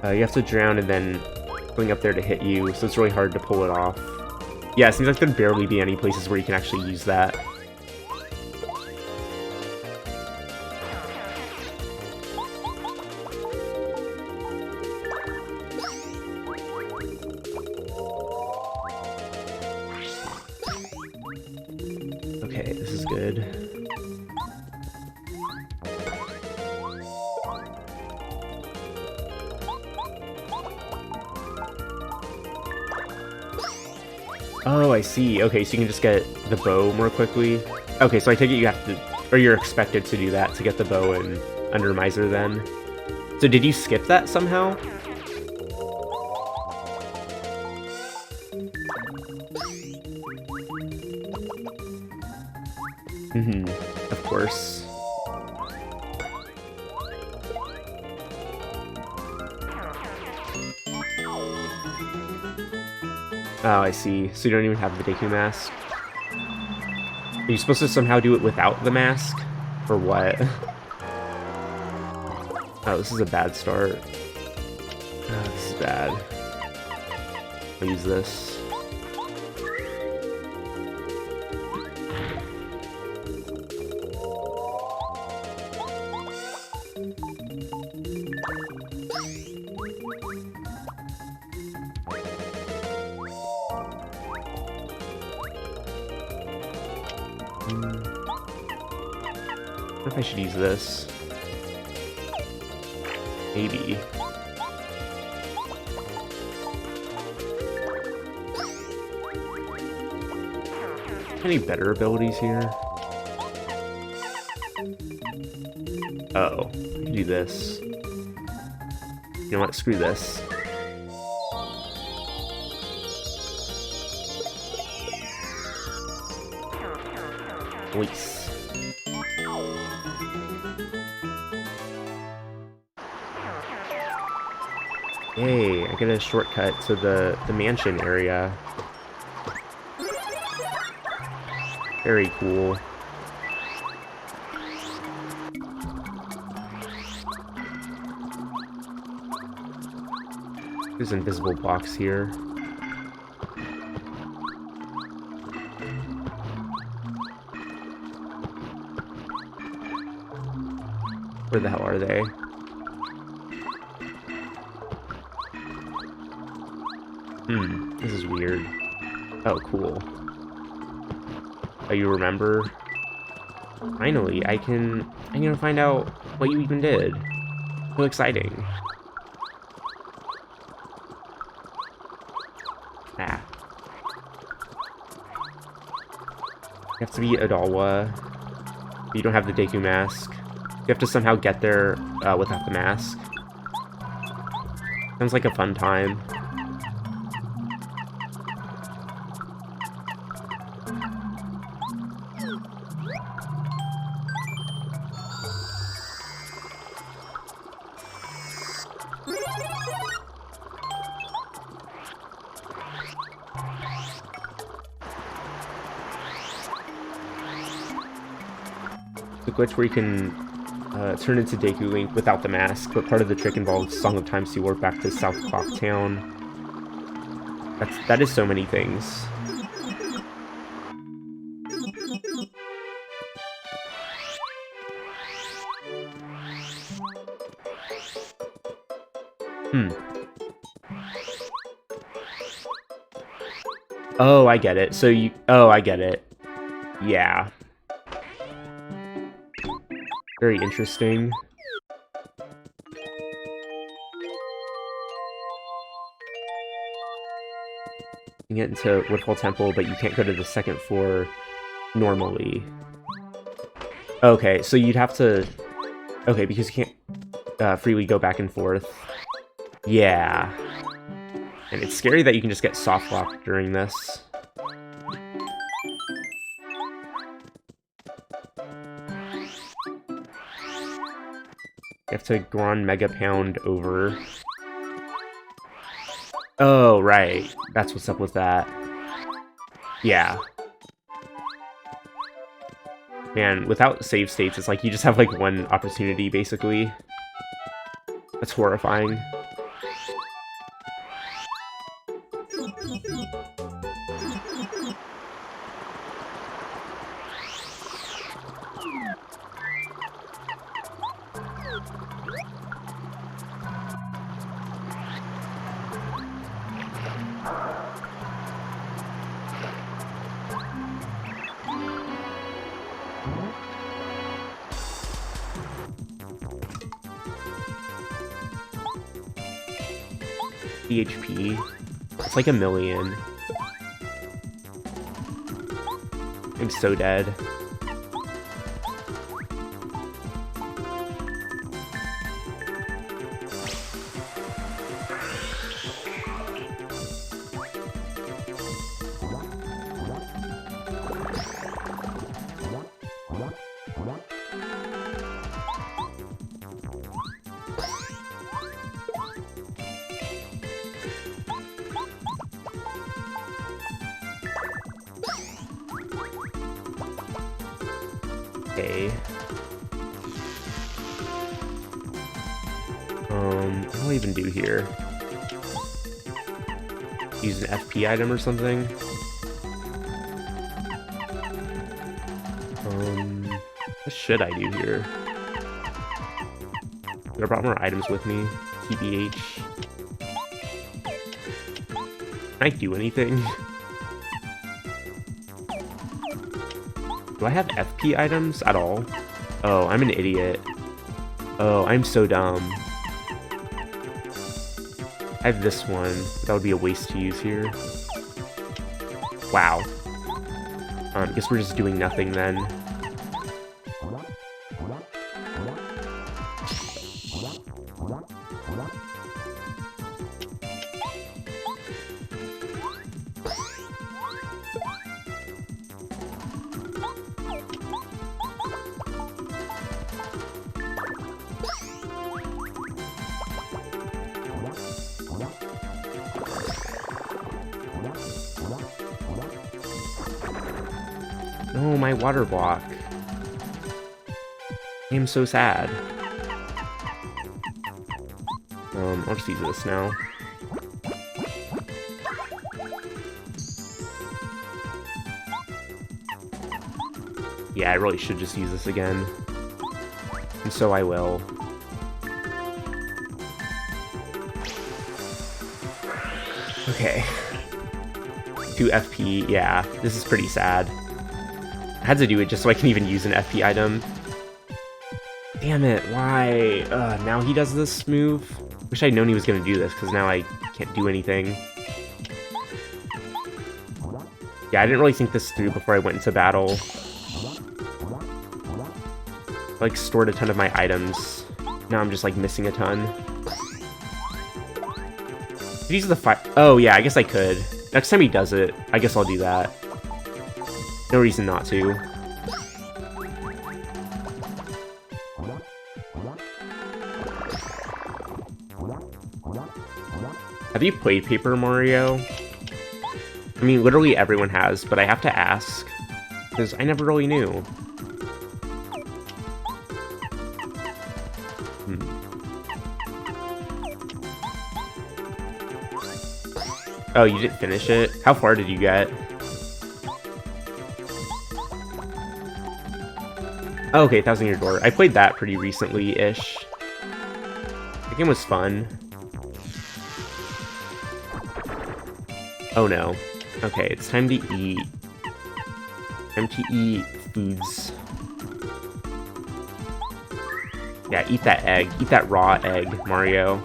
You have to drown and then going up there to hit you, so it's really hard to pull it off. Yeah, it seems like there'd barely be any places where you can actually use that. Okay, this is good. Oh, I see. Okay, so you can just get the bow more quickly. Okay, so I take it you have to, or you're expected to do that to get the bow and Under Miser then. So did you skip that somehow? Of course. Oh, I see. So you don't even have the Deku mask? Are you supposed to somehow do it without the mask? Or what? Oh, this is a bad start. Oh, this is bad. I'll use this. I wonder if I should use this. Maybe. Any better abilities here? Uh-oh. I can do this. You know what? Screw this. Voice. Yay, I get a shortcut to the mansion area. Very cool. There's an invisible box here. Where the hell are they? This is weird. Oh, cool. Oh, you remember? Finally, I'm gonna find out what you even did. So exciting. Ah. You have to be Adalwa. You don't have the Deku mask. You have to somehow get there without the mask. Sounds like a fun time. the glitch where you can turn into Deku Link without the mask, but part of the trick involves Song of Time, so you warp back to South Clock Town. That is so many things. Oh, I get it. So you... Oh, I get it. Yeah. Very interesting. You get into Woodfall Temple, but you can't go to the second floor normally. Okay, so you'd have to... Okay, because you can't freely go back and forth. Yeah. And it's scary that you can just get soft locked during this. You have to Grand Mega Pound over. Oh, right. That's what's up with that. Yeah. Man, without save states, it's like you just have like one opportunity, basically. That's horrifying. HP. It's like 1,000,000. I'm so dead. Okay. What do I even do here? Use an FP item or something? What should I do here? I brought more items with me. TBH. Can I do anything? Do I have FP items at all? Oh, I'm an idiot. Oh, I'm so dumb. I have this one. That would be a waste to use here. Wow. I guess we're just doing nothing then. No, my water block. I am so sad. I'll just use this now. Yeah, I really should just use this again. And so I will. Okay. 2 FP, yeah, this is pretty sad. I had to do it just so I can even use an FP item. Damn it, why? Now he does this move? Wish I'd known he was gonna do this, because now I can't do anything. Yeah, I didn't really think this through before I went into battle. I, like, stored a ton of my items. Now I'm just, like, missing a ton. Could use the fire... Oh, yeah, I guess I could. Next time he does it, I guess I'll do that. No reason not to. Have you played Paper Mario? I mean, literally everyone has, but I have to ask, because I never really knew. Oh, you didn't finish it? How far did you get? Oh, okay, Thousand Year Door. I played that pretty recently-ish. The game was fun. Oh no. Okay, it's time to eat. Time to eat foods. Yeah, eat that egg. Eat that raw egg, Mario.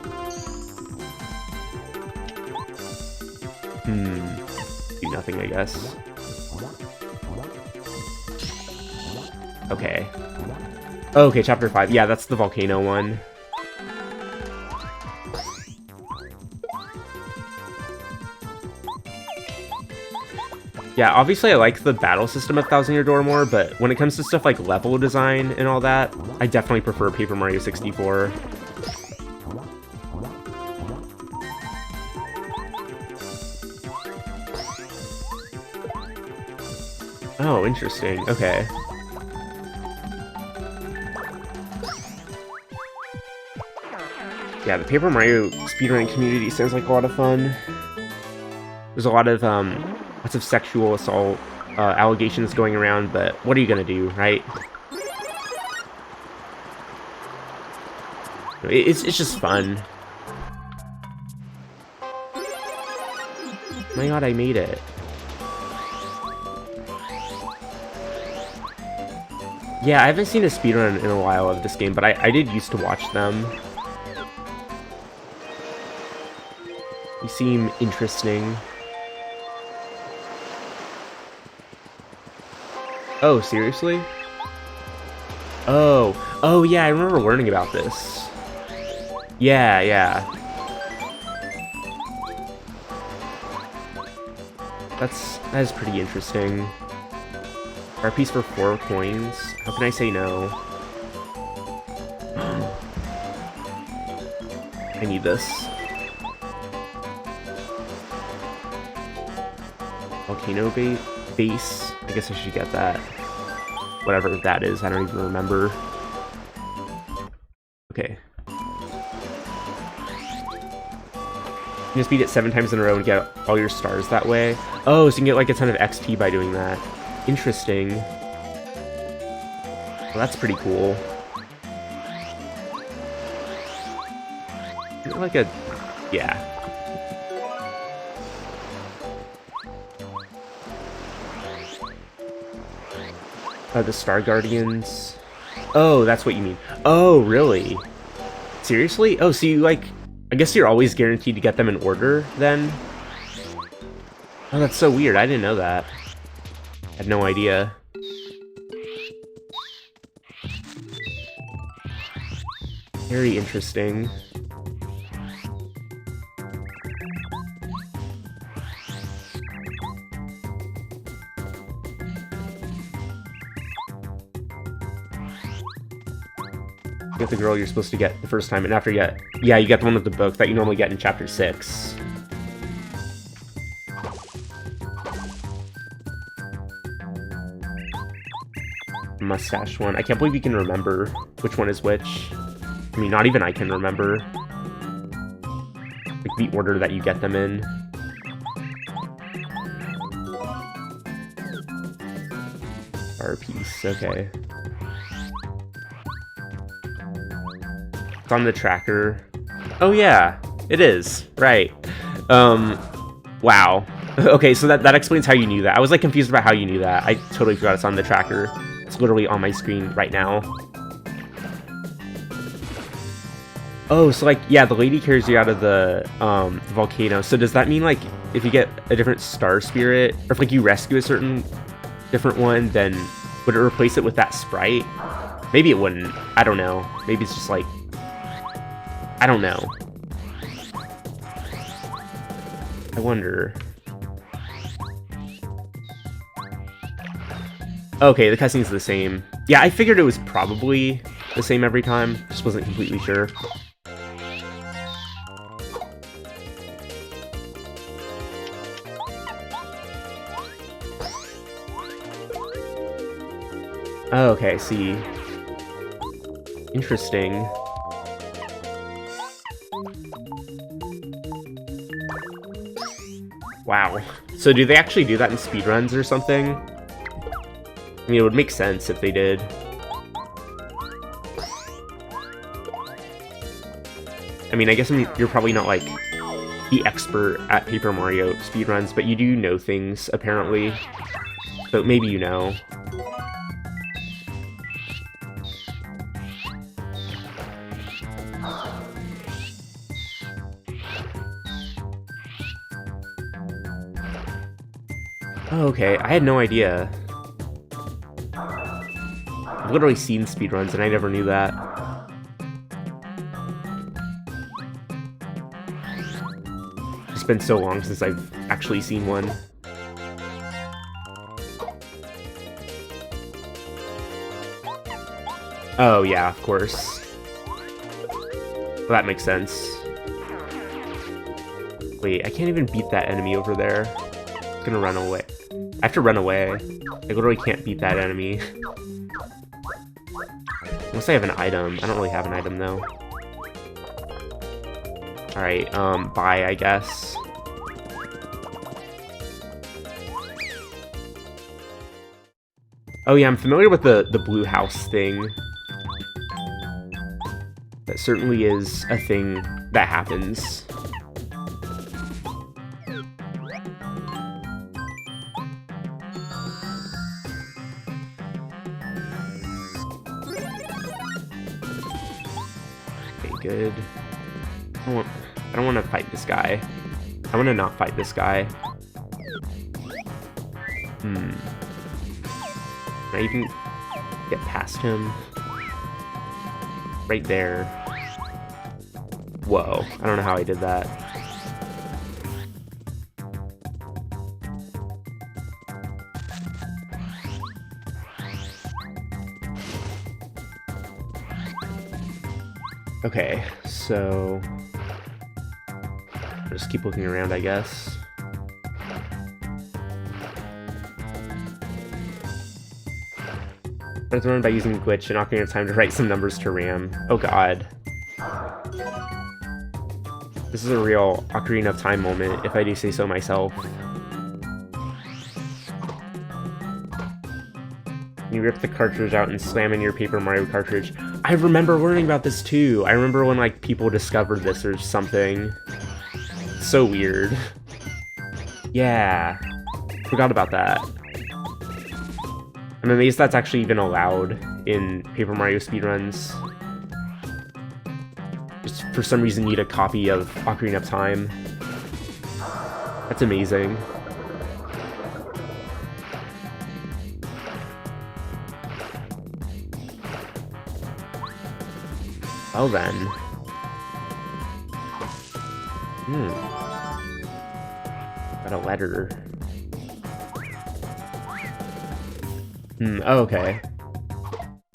Do nothing, I guess. Okay. Okay, chapter 5. Yeah, that's the volcano one. Yeah, obviously I like the battle system of Thousand Year Door more, but when it comes to stuff like level design and all that, I definitely prefer Paper Mario 64. Oh, interesting. Okay. Yeah, the Paper Mario speedrunning community sounds like a lot of fun. There's a lot of, lots of sexual assault allegations going around, but what are you gonna do, right? It's just fun. My god, I made it. Yeah, I haven't seen a speedrun in a while of this game, but I did used to watch them. They seem interesting. Oh, seriously? Oh yeah, I remember learning about this. Yeah. That is pretty interesting. Our piece for 4 coins. How can I say no? I need this. Volcano base. I guess I should get that. Whatever that is, I don't even remember. Okay. You just beat it 7 times in a row and get all your stars that way. Oh, so you can get like a ton of XP by doing that. Interesting. Well, that's pretty cool. Like a... yeah. The Star Guardians. Oh, that's what you mean. Oh, really? Seriously? Oh, so you, like... I guess you're always guaranteed to get them in order, then? Oh, that's so weird. I didn't know that. I had no idea. Very interesting. You get the girl you're supposed to get the first time, and after you get... yeah, you get the one with the book that you normally get in Chapter 6. Mustache one. I can't believe you can remember which one is which. I mean, not even I can remember. Like, the order that you get them in. Star piece, okay. It's on the tracker. Oh yeah, it is. Right. Wow. Okay, so that explains how you knew that. I was like confused about how you knew that. I totally forgot it's on the tracker. It's literally on my screen right now. Oh, so like, yeah, the lady carries you out of the volcano. So does that mean like if you get a different star spirit, or if like you rescue a certain different one, then would it replace it with that sprite? Maybe it wouldn't. I don't know. Maybe it's just like, I don't know. I wonder. Okay, the cutscene's the same. Yeah, I figured it was probably the same every time. Just wasn't completely sure. Oh, okay, see. Interesting. Wow. So do they actually do that in speedruns or something? I mean, it would make sense if they did. I mean, I guess you're probably not, like, the expert at Paper Mario speedruns, but you do know things, apparently. So maybe you know. Oh, okay, I had no idea. I've literally seen speedruns and I never knew that. It's been so long since I've actually seen one. Oh yeah, of course. Well, that makes sense. Wait, I can't even beat that enemy over there. It's gonna run away. I have to run away. I literally can't beat that enemy. Unless I have an item. I don't really have an item, though. Alright, bye, I guess. Oh yeah, I'm familiar with the blue house thing. That certainly is a thing that happens. Good. I don't want to fight this guy. I want to not fight this guy. Can I even get past him? Right there. Whoa. I don't know how I did that. Okay, so I'll just keep looking around, I guess. Let's learn by using glitch and Ocarina of Time to write some numbers to RAM. Oh god. This is a real Ocarina of Time moment, if I do say so myself. You rip the cartridge out and slam in your Paper Mario cartridge. I remember learning about this too. I remember when, like, people discovered this or something. So weird. Yeah. Forgot about that. I'm amazed that's actually even allowed in Paper Mario speedruns. Just for some reason need a copy of Ocarina of Time. That's amazing. Well then. Got a letter. Oh, okay.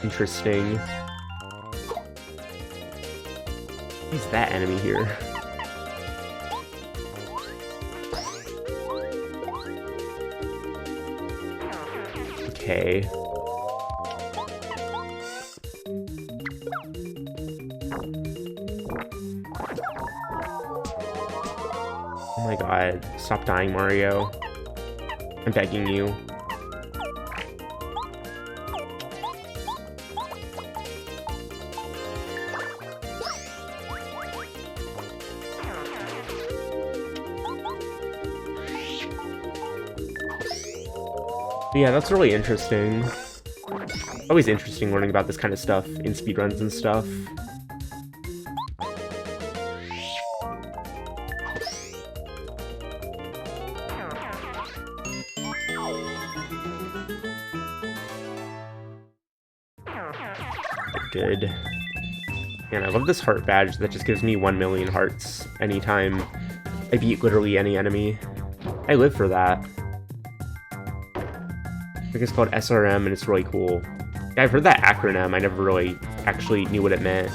Interesting. Who's that enemy here? Okay. Oh my god, stop dying, Mario. I'm begging you. Yeah, that's really interesting. Always interesting learning about this kind of stuff in speedruns and stuff. Good. And I love this heart badge that just gives me 1 million hearts anytime I beat literally any enemy. I live for that. I think it's called SRM and it's really cool. Yeah, I've heard that acronym, I never really actually knew what it meant.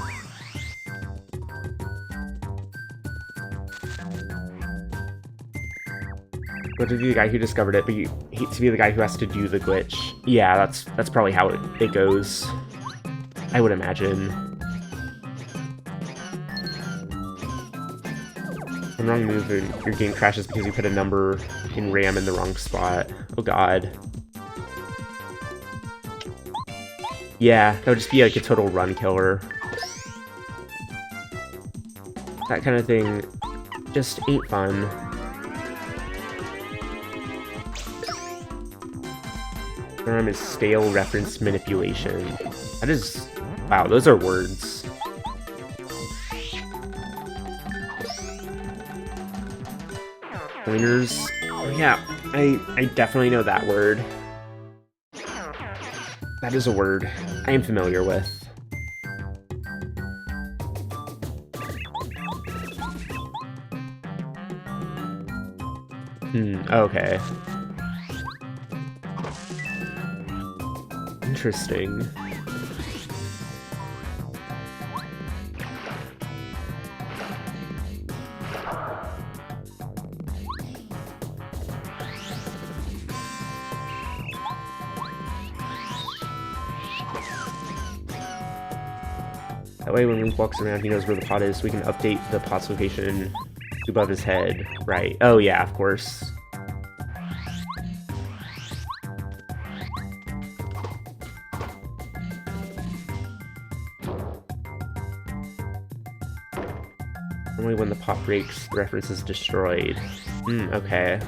But to be the guy who discovered it, but you hate to be the guy who has to do the glitch. Yeah, that's probably how it goes. I would imagine. One wrong move and your game crashes because you put a number in RAM in the wrong spot. Oh god. Yeah, that would just be like a total run killer. That kind of thing just ain't fun. Term is stale reference manipulation. That is... Wow, those are words. Pointers. Oh yeah, I definitely know that word. That is a word I am familiar with. Okay. Interesting. That way when Link walks around, he knows where the pot is, so we can update the pot's location above his head. Right. Oh yeah, of course. Only when the pot breaks, the reference is destroyed. Okay.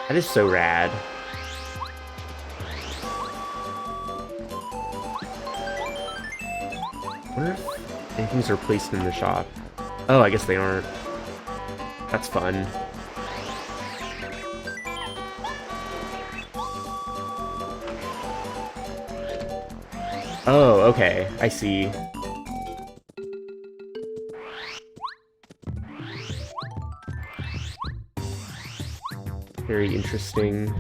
That is so rad. I wonder if anything's replaced in the shop. Oh, I guess they aren't. That's fun. Oh, okay. I see. Very interesting.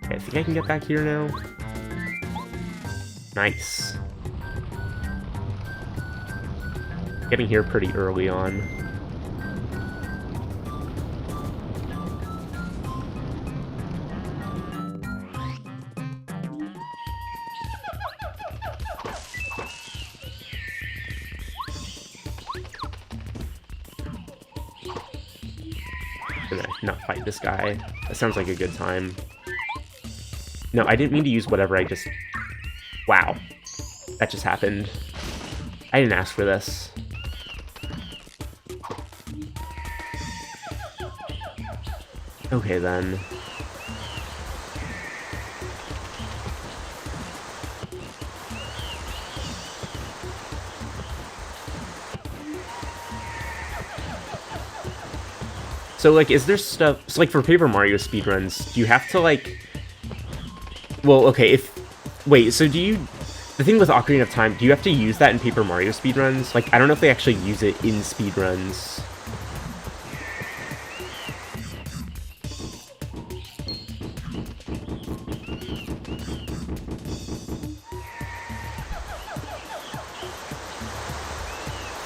Okay, I think I can get back here now. Nice. Getting here pretty early on. Gonna not fight this guy. That sounds like a good time. No, I didn't mean to use whatever I just... Wow. That just happened. I didn't ask for this. Okay, then. So, like, is there stuff... So, like, for Paper Mario speedruns, do you have to, like... Well, okay, if... Wait, so do you... The thing with Ocarina of Time, do you have to use that in Paper Mario speedruns? Like, I don't know if they actually use it in speedruns.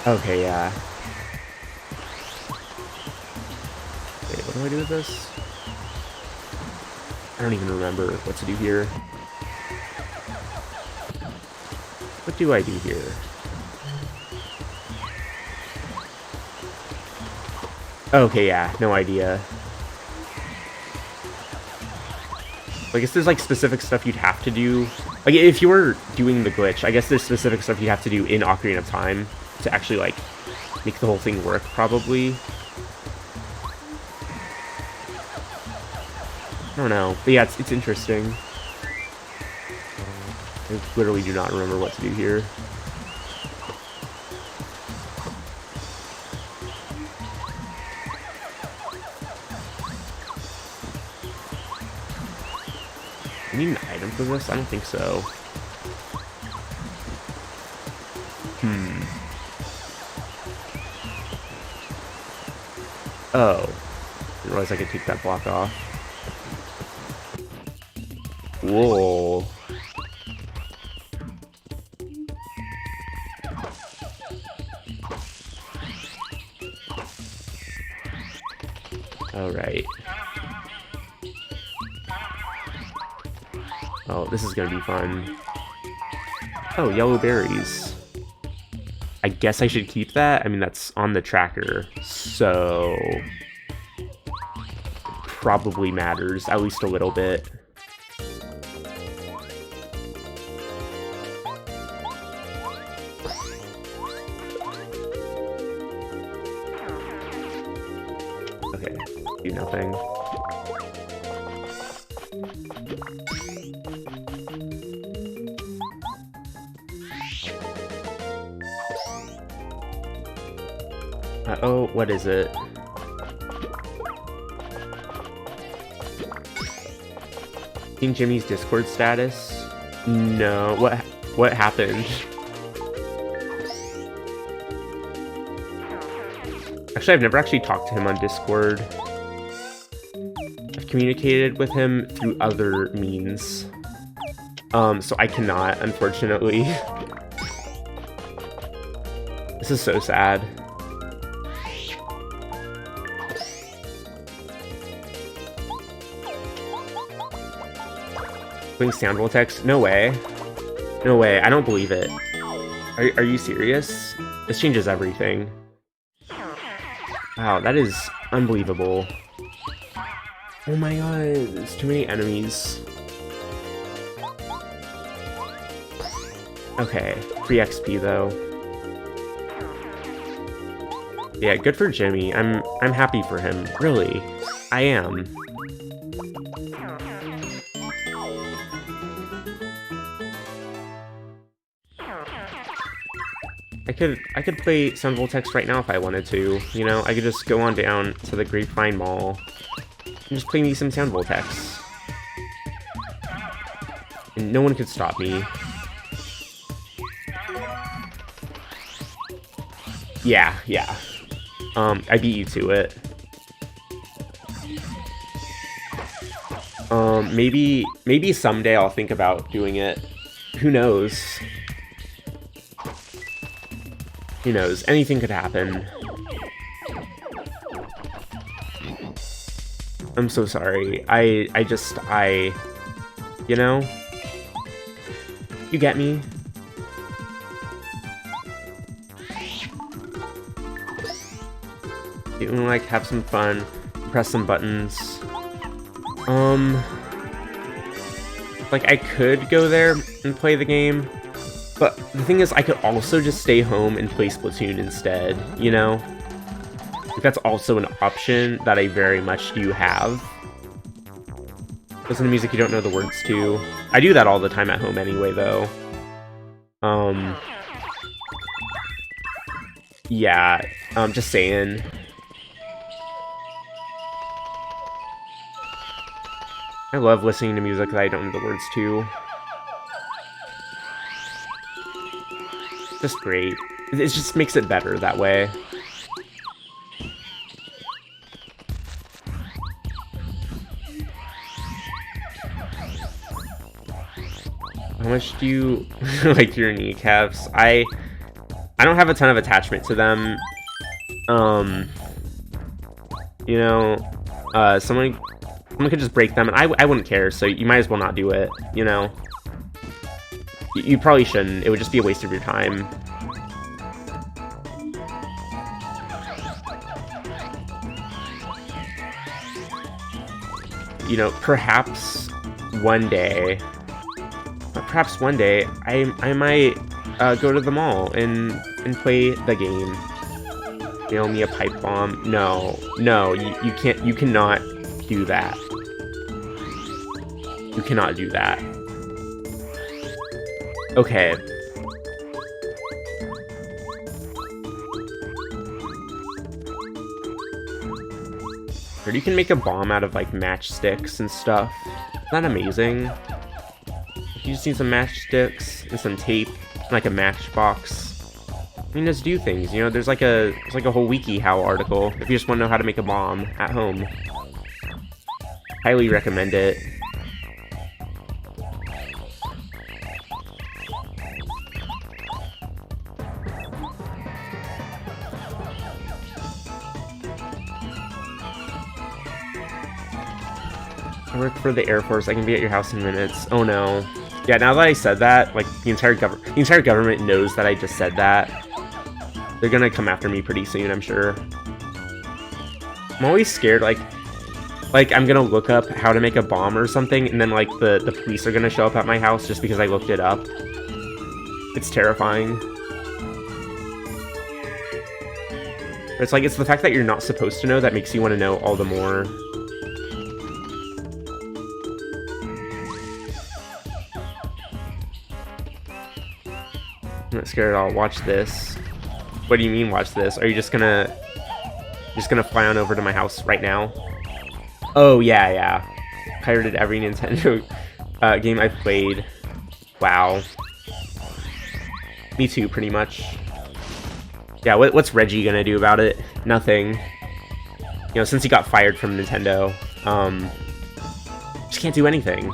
Okay, yeah. Wait, what do I do with this? I don't even remember what to do here. What do I do here? Okay, yeah, no idea. I guess there's, like, specific stuff you'd have to do. Like, if you were doing the glitch, I guess there's specific stuff you'd have to do in Ocarina of Time to actually, like, make the whole thing work, probably. I don't know. But yeah, it's interesting. I literally do not remember what to do here. Do you need an item for this? I don't think so. Oh. Didn't realize I could take that block off. Whoa. Alright. Oh, this is gonna be fun. Oh, yellow berries. I guess I should keep that? I mean, that's on the tracker, so... probably matters, at least a little bit. Okay, do nothing. Oh, what is it? Seen Jimmy's Discord status? No. What happened? Actually, I've never actually talked to him on Discord. I've communicated with him through other means. So I cannot, unfortunately. This is so sad. Playing sound vortex? No way. No way. I don't believe it. Are you serious? This changes everything. Wow, that is unbelievable. Oh my god, there's too many enemies. Okay, free XP though. Yeah, good for Jimmy. I'm happy for him. Really. I am. I could play Sound Voltex right now if I wanted to. You know, I could just go on down to the Grapevine Mall and just play me some Sound Voltex. And no one could stop me. Yeah. I beat you to it. Maybe someday I'll think about doing it. Who knows? Who knows? Anything could happen. I'm so sorry. You know? You get me? You wanna, like, have some fun, press some buttons. Like, I could go there and play the game, but the thing is, I could also just stay home and play Splatoon instead, you know? Like, that's also an option that I very much do have. Listen to music you don't know the words to. I do that all the time at home anyway, though. Yeah, just saying. I love listening to music that I don't know the words to. Just great. It just makes it better that way. How much do you like your kneecaps? I don't have a ton of attachment to them. You know, someone could just break them, and I wouldn't care, so you might as well not do it, you know? You probably shouldn't. It would just be a waste of your time. You know, perhaps one day, I might go to the mall and play the game. Nail me a pipe bomb. No, you can't. You cannot do that. You cannot do that. Okay. Or you can make a bomb out of, like, matchsticks and stuff. Isn't that amazing? You just need some matchsticks and some tape, and, like, a matchbox. I mean, just do things, you know? There's like a whole WikiHow article if you just want to know how to make a bomb at home. Highly recommend it. I work for the Air Force. I can be at your house in minutes. Oh no. Yeah, now that I said that, like, the entire government knows that I just said that. They're gonna come after me pretty soon, I'm sure. I'm always scared, like I'm gonna look up how to make a bomb or something, and then, like, the police are gonna show up at my house just because I looked it up. It's terrifying. It's like, it's the fact that you're not supposed to know that makes you want to know all the more. I'm not scared at all. Watch this. What do you mean, watch this? Are you just gonna fly on over to my house right now? Oh, yeah. Pirated every Nintendo game I've played. Wow. Me too, pretty much. Yeah, what's Reggie gonna do about it? Nothing. You know, since he got fired from Nintendo, just can't do anything.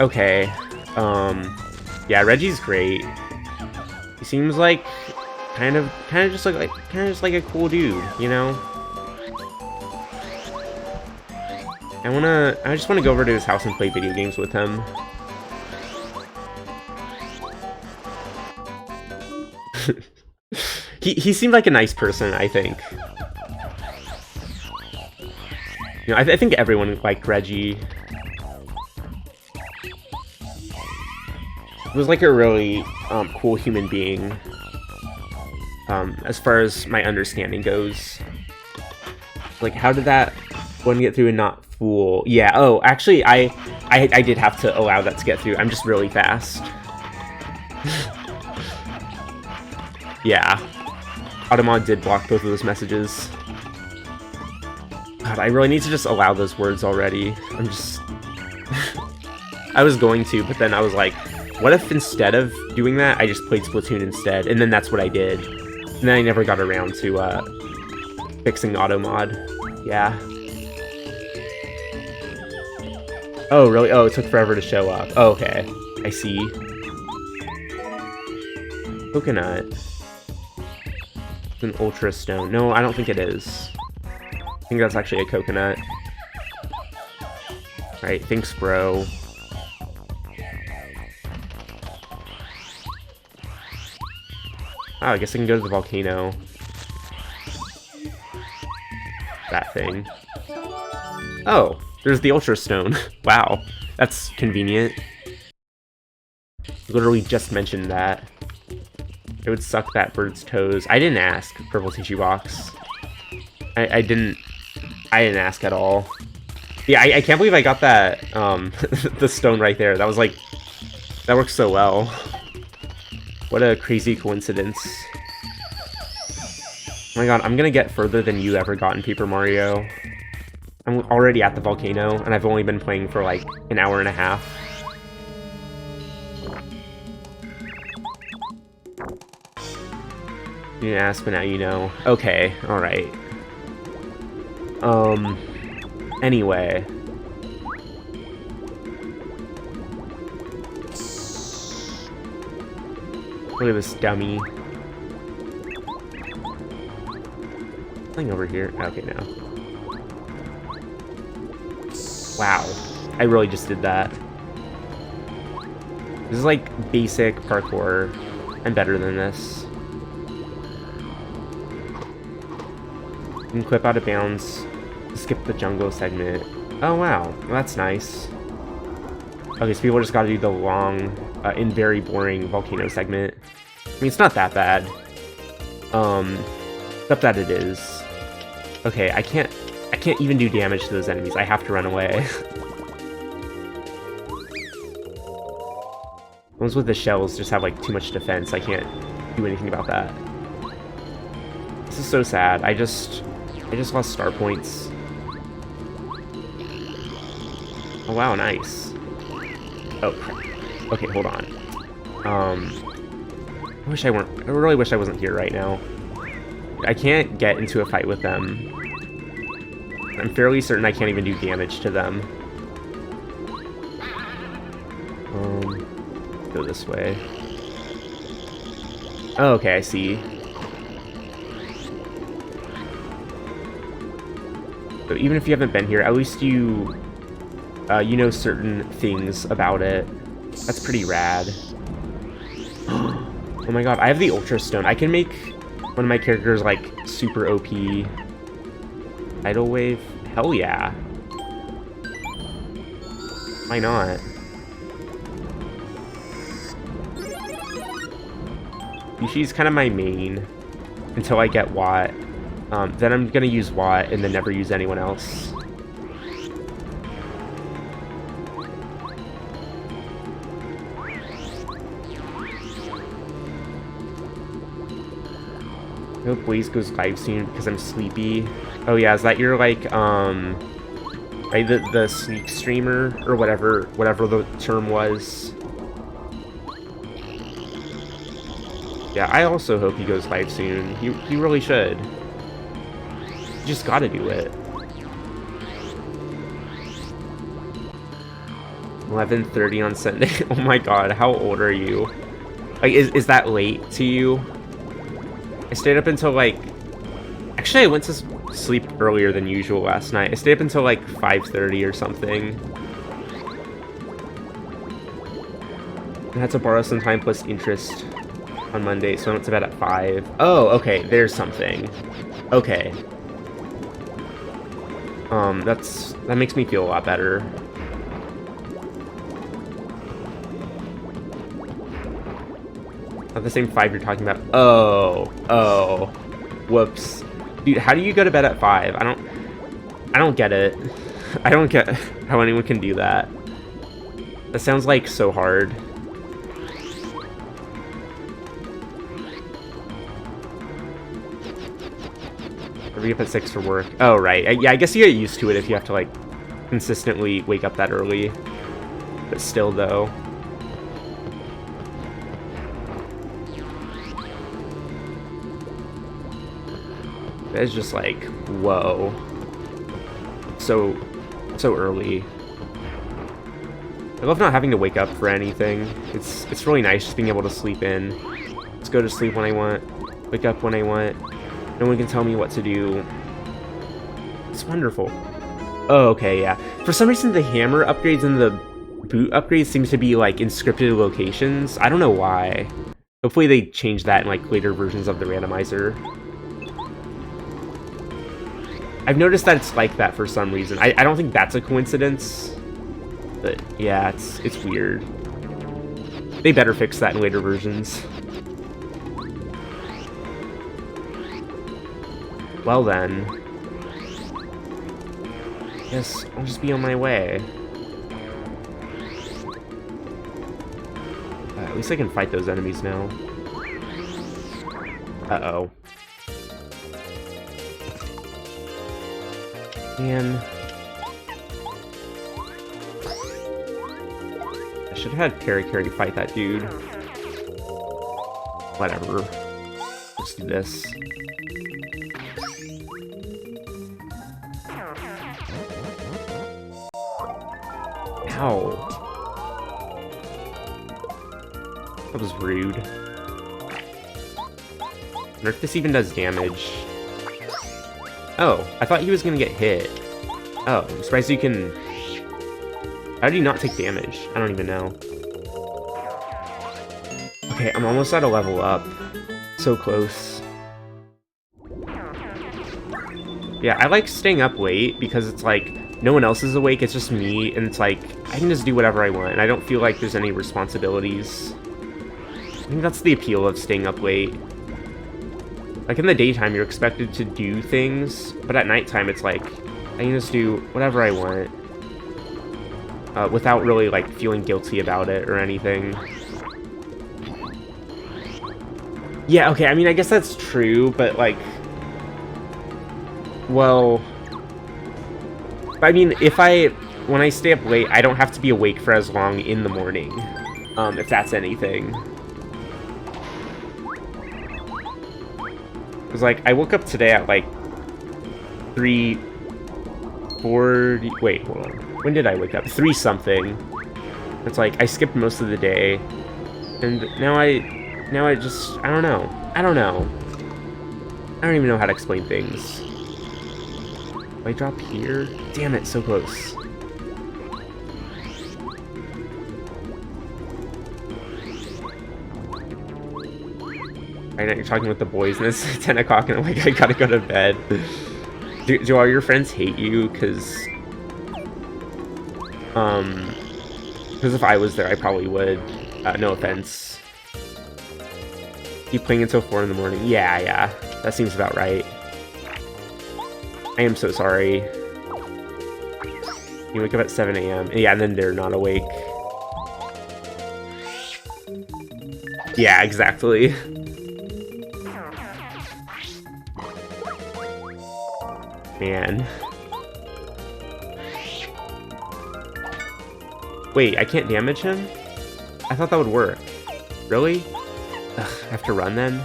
Okay. Yeah, Reggie's great. He seems like kind of just like a cool dude, you know? I just wanna go over to his house and play video games with him. He seemed like a nice person, I think. You know, I think everyone liked Reggie. He was like a really cool human being, as far as my understanding goes. Like, how did that one get through and not fool? Yeah. Oh, actually, I did have to allow that to get through. I'm just really fast. Yeah. Automod did block both of those messages. God, I really need to just allow those words already. I'm just... I was going to, but then I was like, what if instead of doing that, I just played Splatoon instead? And then that's what I did. And then I never got around to fixing Automod. Yeah. Oh, really? Oh, it took forever to show up. Oh, okay. I see. Coconut. It's an Ultra Stone. No, I don't think it is. I think that's actually a coconut. Alright, thanks, bro. Oh, I guess I can go to the volcano. That thing. Oh, there's the Ultra Stone. Wow, that's convenient. Literally just mentioned that. It would suck that bird's toes. I didn't ask, Purple Tissue Box. I didn't ask at all. Yeah, I can't believe I got that, the stone right there. That was like, that works so well. What a crazy coincidence. Oh my god, I'm gonna get further than you ever got in Paper Mario. I'm already at the volcano, and I've only been playing for like an hour and a half. You didn't ask, but now you know. Okay, alright. Anyway. Look at this dummy. Something over here. Okay, no. Wow. I really just did that. This is like basic parkour. I'm better than this. You can clip out of bounds. Skip the jungle segment. Oh wow, well, that's nice. Okay, so people just gotta do the long and very boring volcano segment. I mean, it's not that bad. Except that it is. Okay, I can't even do damage to those enemies. I have to run away. Ones with the shells just have like too much defense. I can't do anything about that. This is so sad. I just lost star points. Oh wow, nice. Oh crap. Okay, hold on. I really wish I wasn't here right now. I can't get into a fight with them. I'm fairly certain I can't even do damage to them. Go this way. Oh, okay, I see. So even if you haven't been here, at least you know certain things about it. That's pretty rad. Oh my god, I have the Ultra Stone. I can make one of my characters, like, super OP. Tidal Wave? Hell yeah. Why not? Yushi's kind of my main until I get Watt. Then I'm gonna use Watt and then never use anyone else. I hope Blaze goes live soon because I'm sleepy. Oh yeah, is that your, like, right, the sleep streamer or whatever the term was? Yeah, I also hope he goes live soon. He really should. You just gotta do it. 11:30 on Sunday. Oh my god, how old are you? Like, is that late to you? I stayed up until, like... Actually, I went to sleep earlier than usual last night. I stayed up until, like, 5:30 or something. I had to borrow some time plus interest on Monday, so I went to bed at 5. Oh, okay, there's something. Okay. That makes me feel a lot better. Not the same 5 you're talking about. Oh. Whoops. Dude, how do you go to bed at 5? I don't get it. I don't get how anyone can do that. That sounds like so hard. Or up at 6 for work. Oh, right. Yeah, I guess you get used to it if you have to, like, consistently wake up that early. But still, though. That is just like, whoa. So early. I love not having to wake up for anything. It's really nice just being able to sleep in. Just go to sleep when I want, wake up when I want. No one can tell me what to do. It's wonderful. Oh, okay, yeah. For some reason, the hammer upgrades and the boot upgrades seems to be, like, in scripted locations. I don't know why. Hopefully they change that in, like, later versions of the randomizer. I've noticed that it's like that for some reason. I don't think that's a coincidence. But, yeah, it's weird. They better fix that in later versions. Well then. Guess I'll just be on my way. At least I can fight those enemies now. Uh-oh. Man. I should have had Carry fight that dude. Whatever. Let's do this. Ow. That was rude. I wonder if this even does damage. Oh, I thought he was gonna get hit. Oh, I'm surprised you can... How do you not take damage? I don't even know. Okay, I'm almost at a level up. So close. Yeah, I like staying up late because it's like, no one else is awake, it's just me, and it's like, I can just do whatever I want, and I don't feel like there's any responsibilities. I think that's the appeal of staying up late. Like, in the daytime, you're expected to do things, but at nighttime, it's like, I can just do whatever I want. Without really, like, feeling guilty about it or anything. Yeah, okay, I mean, I guess that's true, but, like... Well... I mean, when I stay up late, I don't have to be awake for as long in the morning. If that's anything. Because, like, I woke up today at, like, 3:40... Wait, hold on. When did I wake up? 3 something. It's like, I skipped most of the day. And now I just... I don't know. I don't even know how to explain things. Do I drop here? Damn it, so close. I know you're talking with the boys and it's 10 o'clock and I'm like, I gotta go to bed. Do all your friends hate you? Because if I was there, I probably would. No offense. Keep playing until 4 in the morning. Yeah, that seems about right. I am so sorry. You wake up at 7 a.m. Yeah, and then they're not awake. Yeah, exactly. Man. Wait, I can't damage him? I thought that would work. Really? Ugh, I have to run then?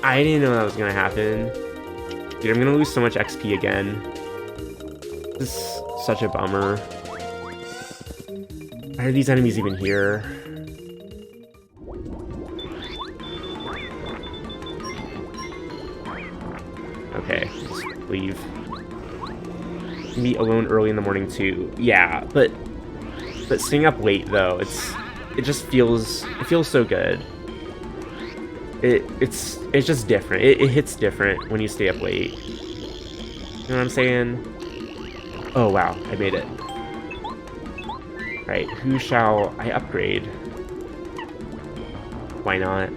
I didn't know that was gonna happen. Dude, I'm gonna lose so much XP again. This is such a bummer. Why are these enemies even here? Okay, just leave. Meet alone early in the morning too. Yeah, but staying up late though, it just feels so good. It's just different. It hits different when you stay up late. You know what I'm saying? Oh wow, I made it. Right, who shall I upgrade? Why not?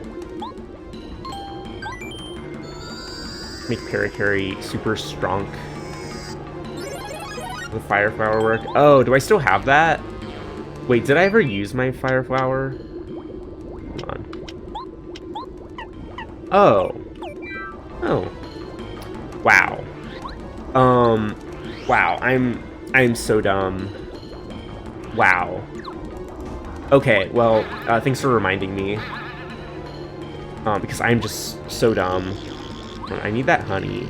Make Parakarry super strong. The Fire Flower work. Oh, do I still have that? Wait, did I ever use my Fire Flower? Hold on. Oh. Oh. Wow. Wow. I'm so dumb. Wow. Okay, well, thanks for reminding me. Because I'm just so dumb. I need that honey.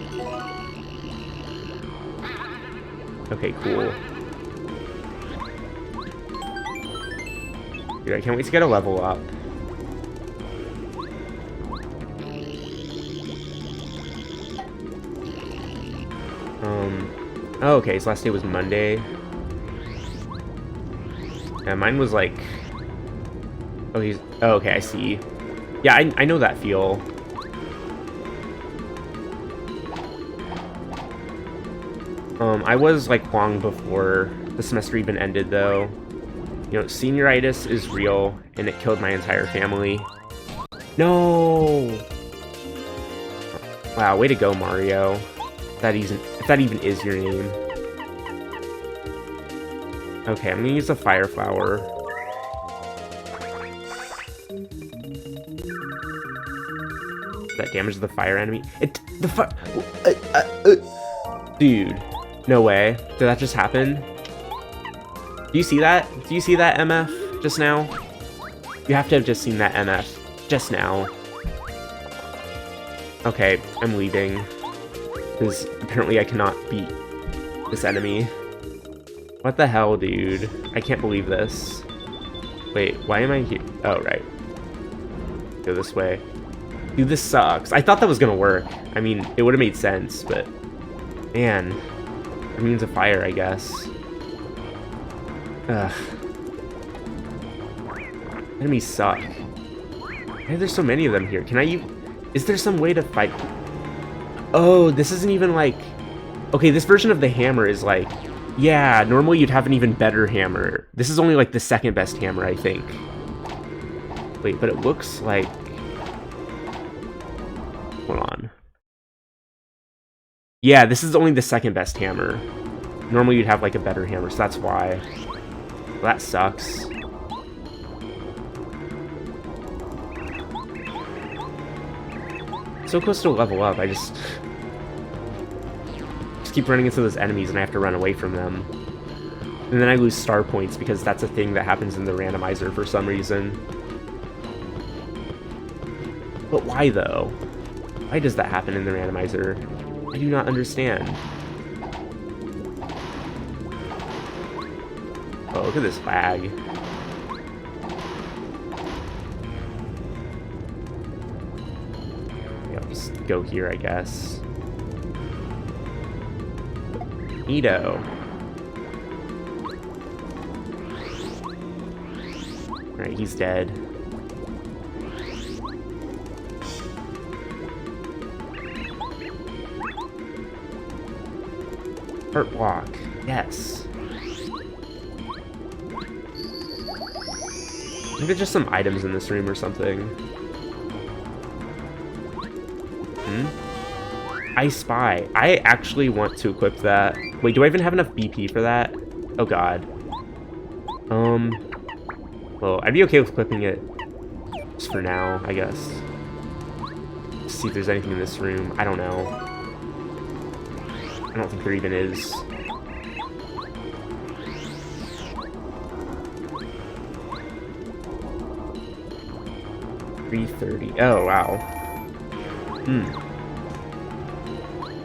Okay, cool. Dude, I can't wait to get a level up. Oh, okay, his last day was Monday. Yeah, mine was like... Oh, he's... Oh, okay, I see. Yeah, I know that feel. I was like long before the semester even ended though. You know, senioritis is real and it killed my entire family. No! Wow, way to go, Mario. If that even is your name. Okay, I'm gonna use the Fire Flower. That damages the fire enemy. Dude. No way. Did that just happen? Do you see that? Do you see that, MF, just now? You have to have just seen that, MF, just now. Okay, I'm leaving. Because apparently I cannot beat this enemy. What the hell, dude? I can't believe this. Wait, why am I here? Oh, right. Go this way. Dude, this sucks. I thought that was gonna work. I mean, it would have made sense, but... Man... Means of fire, I guess. Ugh. Enemies suck. Why are there so many of them here? Can I is there some way to fight? Oh, this isn't even like... Okay, this version of the hammer is like... Yeah, normally you'd have an even better hammer. This is only like the second best hammer, I think. Wait, but it looks like... Hold on. Yeah, this is only the second best hammer. Normally you'd have like a better hammer, so that's why. Well, that sucks. So close to a level up, I just keep running into those enemies and I have to run away from them. And then I lose star points because that's a thing that happens in the randomizer for some reason. But why though? Why does that happen in the randomizer? I do not understand. Oh, look at this lag. Yeah, I'll just go here, I guess. Neato. Alright, he's dead. Art block. Yes. Maybe there's just some items in this room or something. I Spy. I actually want to equip that. Wait, do I even have enough BP for that? Oh god. Well, I'd be okay with equipping it just for now, I guess. Let's see if there's anything in this room. I don't know. I don't think there even is. $330. Oh, wow.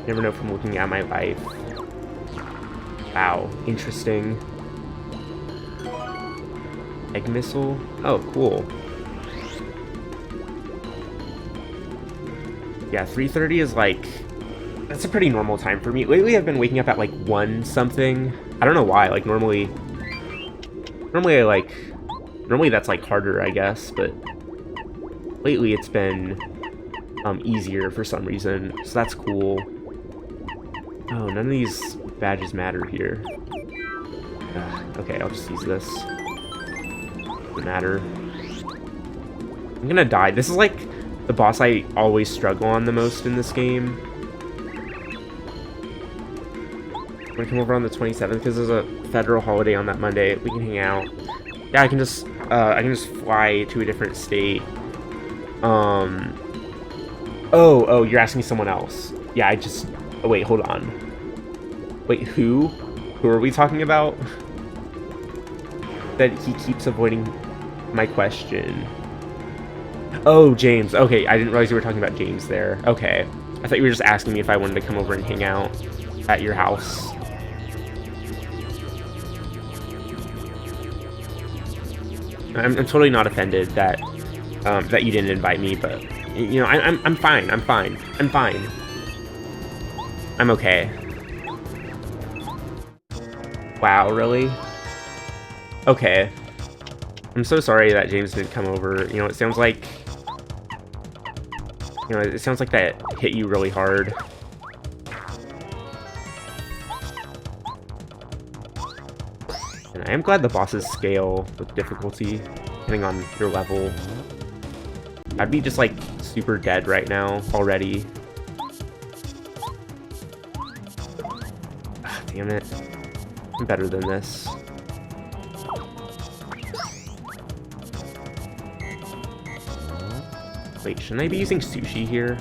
Never know from looking at my life. Wow, interesting. Egg missile? Oh, cool. Yeah, 3:30 is like... That's a pretty normal time for me. Lately, I've been waking up at like 1 something. I don't know why. Like, normally that's like harder, I guess, but lately it's been easier for some reason, so that's cool. Oh, none of these badges matter here. Okay, I'll just use this. Doesn't matter. I'm gonna die. This is like the boss I always struggle on the most in this game. I'm gonna come over on the 27th because there's a federal holiday on that Monday. We can hang out. Yeah, I can just fly to a different state. Oh, you're asking someone else. Yeah, oh, wait, hold on. Wait, who? Who are we talking about? That he keeps avoiding my question. Oh, James. Okay, I didn't realize you were talking about James there. Okay. I thought you were just asking me if I wanted to come over and hang out at your house. I'm totally not offended that that you didn't invite me, but you know, I'm fine. I'm fine. I'm fine. I'm okay. Wow, really? Okay. I'm so sorry that James didn't come over. You know, it sounds like that hit you really hard. And I am glad the bosses scale with difficulty, depending on your level. I'd be just, like, super dead right now already. Ah, damn it. I'm better than this. Wait, shouldn't I be using sushi here?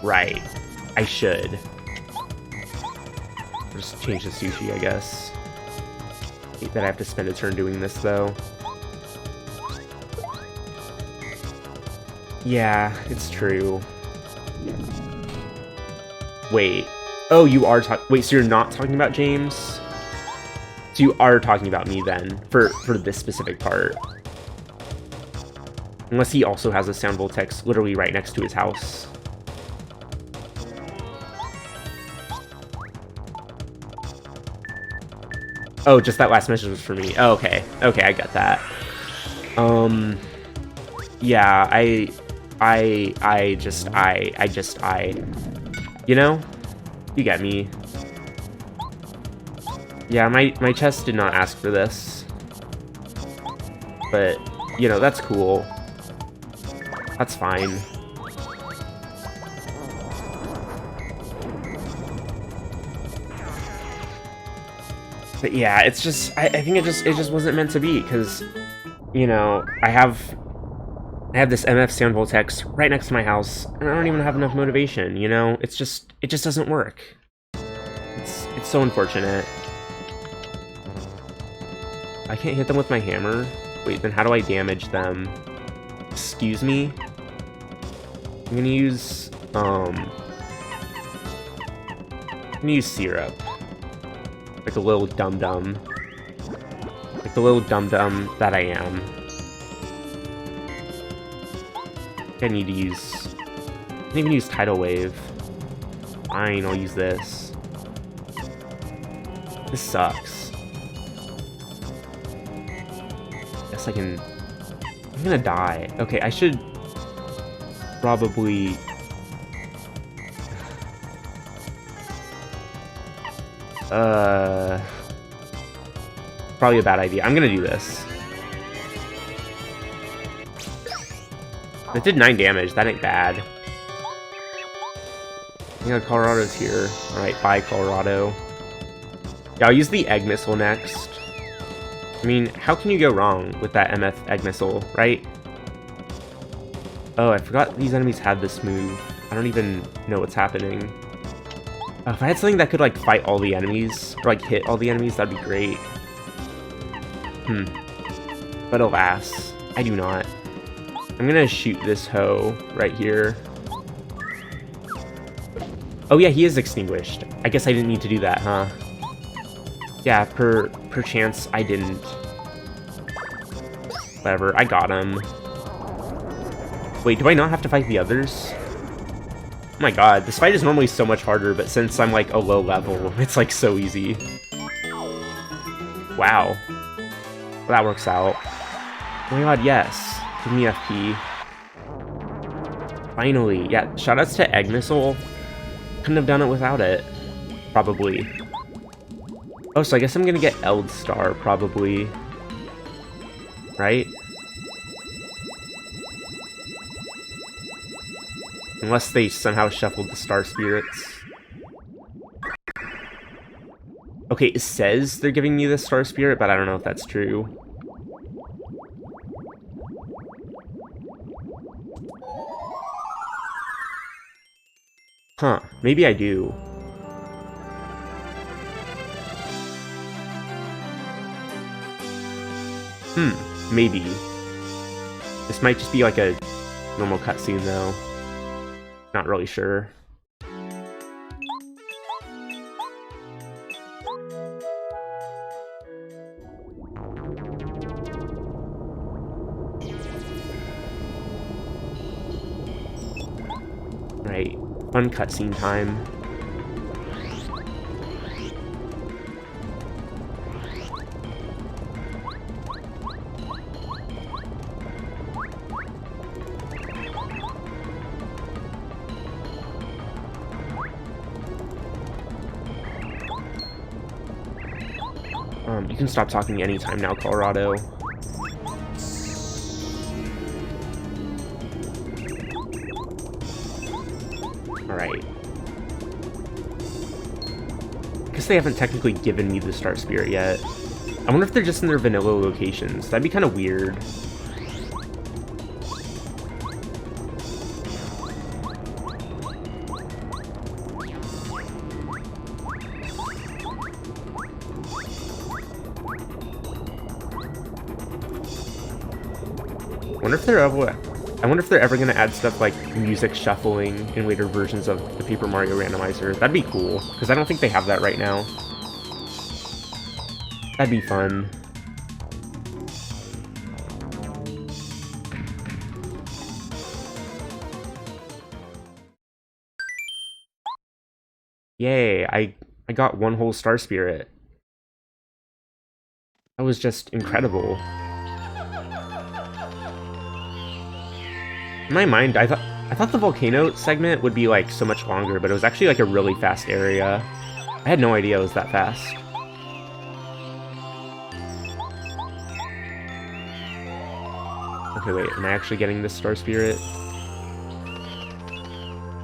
Right. I should. I'll just change the sushi, I guess. Hate that I have to spend a turn doing this, though. Yeah, it's true. Wait. Oh, you are talking... Wait, so you're not talking about James? So you are talking about me, then, for this specific part. Unless he also has a sound vortex literally right next to his house. Oh, just that last message was for me. Oh, okay. Okay, I got that. Yeah, you know? You get me. Yeah, my chest did not ask for this. But, you know, that's cool. That's fine. But yeah, it's just, I think it just wasn't meant to be, because, you know, I have this MF sound vortex right next to my house, and I don't even have enough motivation, you know? It just doesn't work. It's so unfortunate. I can't hit them with my hammer? Wait, then how do I damage them? Excuse me? I'm gonna use, syrup. Like a little dum-dum. Like the little dum-dum that I am. I need to use... I can even use Tidal Wave. Fine, I'll use this. This sucks. Guess I can... I'm gonna die. Okay, I should... probably... Probably a bad idea. I'm gonna do this. It did 9 damage. That ain't bad. Yeah, Colorado's here. Alright, bye, Colorado. Yeah, I'll use the Egg Missile next. I mean, how can you go wrong with that MF Egg Missile, right? Oh, I forgot these enemies had this move. I don't even know what's happening. If I had something that could, like, fight all the enemies, or, like, hit all the enemies, that'd be great. But alas, I do not. I'm gonna shoot this hoe right here. Oh yeah, he is extinguished. I guess I didn't need to do that, huh? Yeah, per chance I didn't. Whatever, I got him. Wait, do I not have to fight the others? Oh my god, this fight is normally so much harder, but since I'm like a low level, it's like so easy. Wow. Well, that works out. Oh my god, yes. Give me FP. Finally. Yeah, shoutouts to Egg Missile. Couldn't have done it without it. Probably. Oh, so I guess I'm gonna get Eld Star, probably. Right? Unless they somehow shuffled the Star Spirits. Okay, it says they're giving me the Star Spirit, but I don't know if that's true. Huh, maybe I do. Maybe. This might just be like a normal cutscene though. Not really sure. Right, fun cutscene time. You can stop talking anytime now, Colorado. Alright. Guess they haven't technically given me the Star Spirit yet. I wonder if they're just in their vanilla locations. That'd be kind of weird. I wonder if they're ever gonna add stuff like music shuffling in later versions of the Paper Mario Randomizer. That'd be cool, because I don't think they have that right now. That'd be fun. Yay, I got one whole Star Spirit. That was just incredible. In my mind, I thought the volcano segment would be like so much longer, but it was actually like a really fast area. I had no idea it was that fast. Okay, wait, am I actually getting this Star Spirit?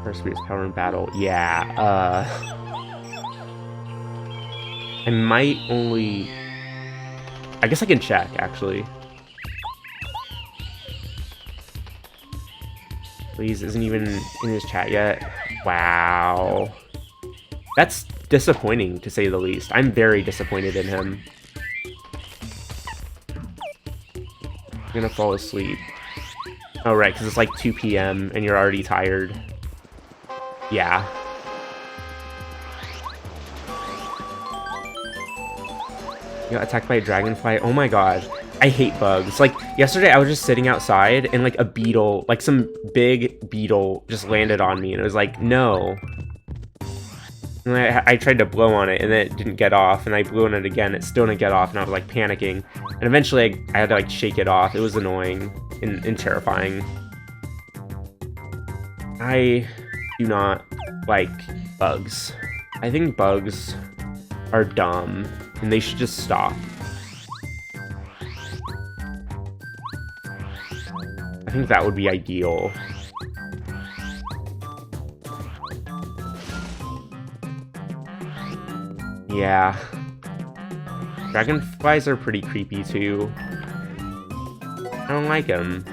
Star Spirit's power in battle. Yeah, I might only... I guess I can check, actually. Please isn't even in his chat yet. Wow. That's disappointing, to say the least. I'm very disappointed in him. I'm gonna fall asleep. Oh, right, because it's like 2 p.m. and you're already tired. Yeah. You got attacked by a dragonfly? Oh my god. I hate bugs. Like, yesterday I was just sitting outside and like a beetle, like some big beetle just landed on me and it was like, no. And I tried to blow on it, and then it didn't get off, and I blew on it again, it still didn't get off, and I was, like, panicking. And eventually, I had to, like, shake it off. It was annoying and terrifying. I do not like bugs. I think bugs are dumb, and they should just stop. I think that would be ideal. Yeah. Dragonflies are pretty creepy, too. I don't like them.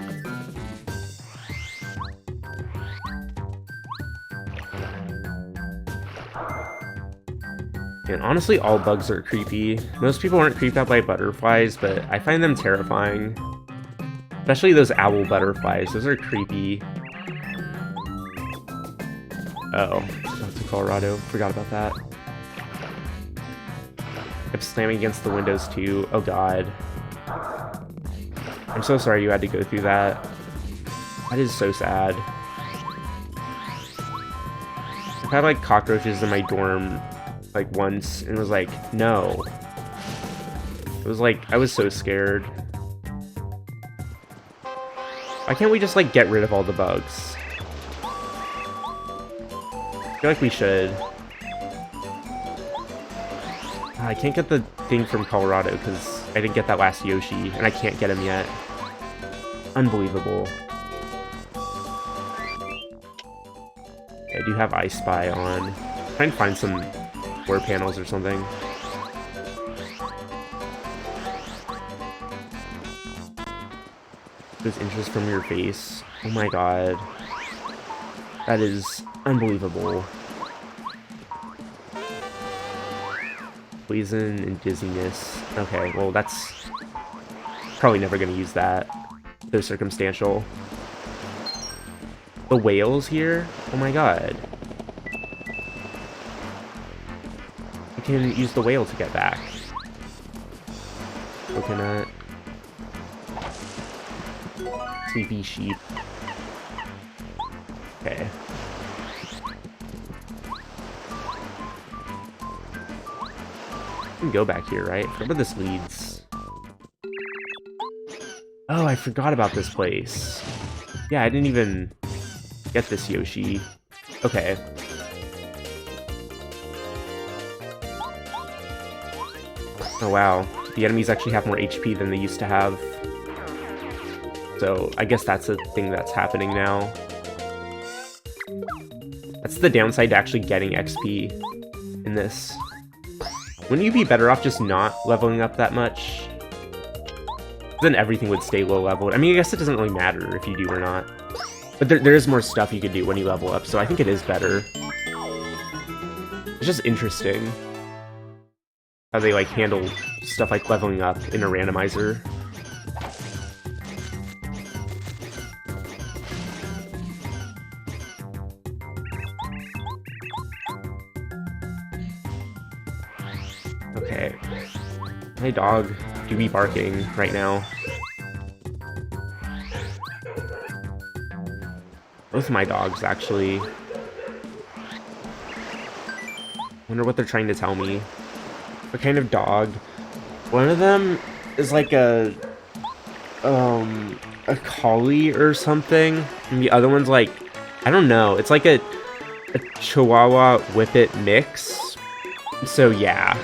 And honestly, all bugs are creepy. Most people aren't creeped out by butterflies, but I find them terrifying. Especially those owl butterflies. Those are creepy. Uh-oh. Back to Colorado. Forgot about that. Kept slamming against the windows, too. Oh, God. I'm so sorry you had to go through that. That is so sad. I've had, like, cockroaches in my dorm, like, once, and it was like, no. It was like, I was so scared. Why can't we just, like, get rid of all the bugs? I feel like we should. I can't get the thing from Colorado because I didn't get that last Yoshi, and I can't get him yet. Unbelievable. Okay, I do have I Spy on. Try and find some floor panels or something. There's interest from your face. Oh my god. That is unbelievable. Poison and dizziness. Okay, well that's probably never gonna use that. So circumstantial. The whales here? Oh my god. I can use the whale to get back. Coconut. Sleepy sheep. Okay. I can go back here, right? Where this leads. Oh, I forgot about this place. Yeah, I didn't even get this Yoshi. Okay. Oh wow, the enemies actually have more HP than they used to have. So, I guess that's a thing that's happening now. That's the downside to actually getting XP in this. Wouldn't you be better off just not leveling up that much? Then everything would stay low leveled. I mean, I guess it doesn't really matter if you do or not. But there is more stuff you could do when you level up, so I think it is better. It's just interesting how they, like, handle stuff like leveling up in a randomizer. Okay. My dog do be barking right now. Both my dogs, actually. Wonder what they're trying to tell me. What kind of dog? One of them is like a collie or something. And the other one's like, I don't know. It's like a Chihuahua Whippet mix. So yeah.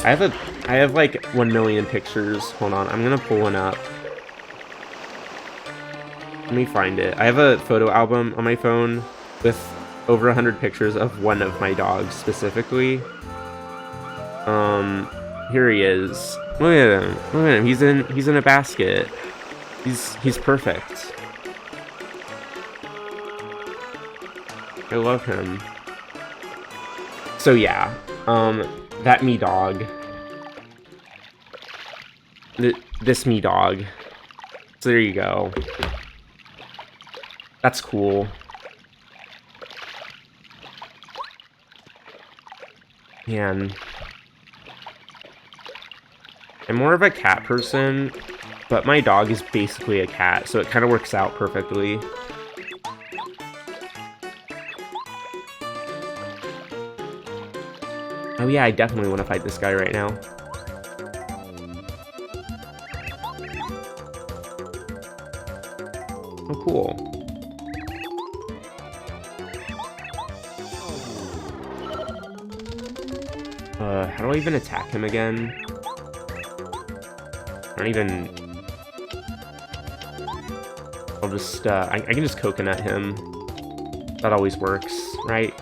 I have like 1 million pictures. Hold on, I'm gonna pull one up. Let me find it. I have a photo album on my phone with over 100 pictures of one of my dogs specifically. Here he is. Look at him. Look at him. He's in a basket. He's perfect. I love him. So yeah, that me dog. This me dog. So there you go. That's cool. Man. I'm more of a cat person, but my dog is basically a cat, so it kind of works out perfectly. Oh yeah, I definitely want to fight this guy right now. Oh, cool. How do I even attack him again? I don't even... I'll just, I can just coconut him. That always works, right?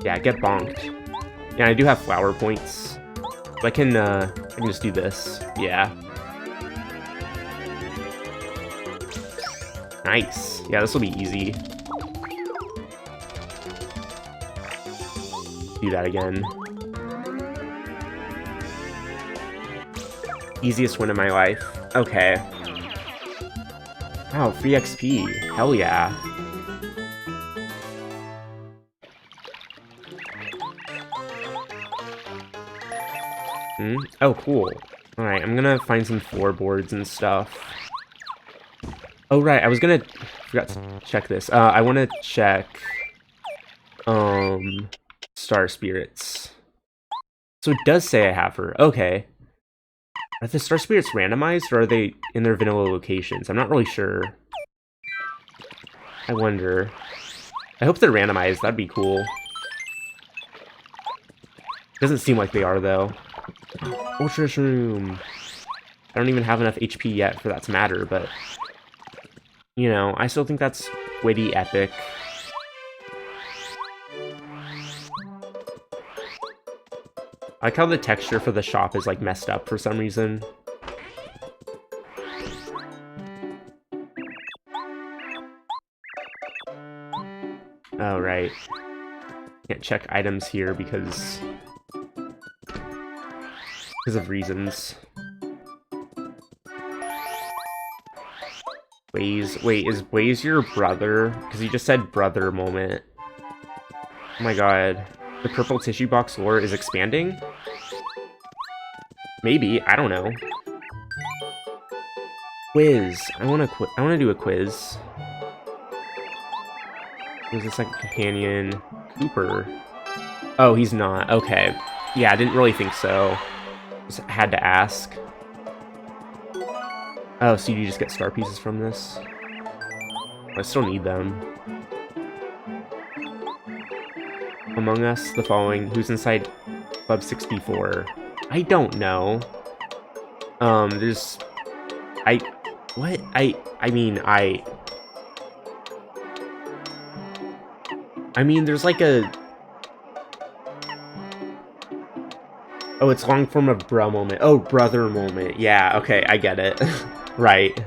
Yeah, get bonked. Yeah, I do have flower points. So I can just do this. Yeah. Nice. Yeah, this will be easy. Do that again. Easiest win of my life. Okay. Wow, free XP. Hell yeah. Oh, cool. Alright, I'm gonna find some floorboards and stuff. Oh, right, I was gonna... forgot to check this. I wanna check... Star Spirits. So it does say I have her. Okay. Are the Star Spirits randomized, or are they in their vanilla locations? I'm not really sure. I wonder. I hope they're randomized. That'd be cool. Doesn't seem like they are, though. Ultra Shroom. I don't even have enough HP yet for that to matter, but... You know, I still think that's witty epic. I like how the texture for the shop is, like, messed up for some reason. Oh, right. Can't check items here because of reasons. Blaze. Wait, is Blaze your brother? Because you just said brother moment. Oh my god. The purple tissue box lore is expanding? Maybe, I don't know. Quiz. I wanna do a quiz. Was this like a companion? Cooper. Oh, he's not. Okay. Yeah, I didn't really think so. Just had to ask. Oh, so you just get star pieces from this? I still need them. Among Us, the following. Who's inside Club 64? I don't know. There's... What? I mean, there's like a... Oh, it's long form of bro moment. Oh, brother moment. Yeah, okay, I get it. Right.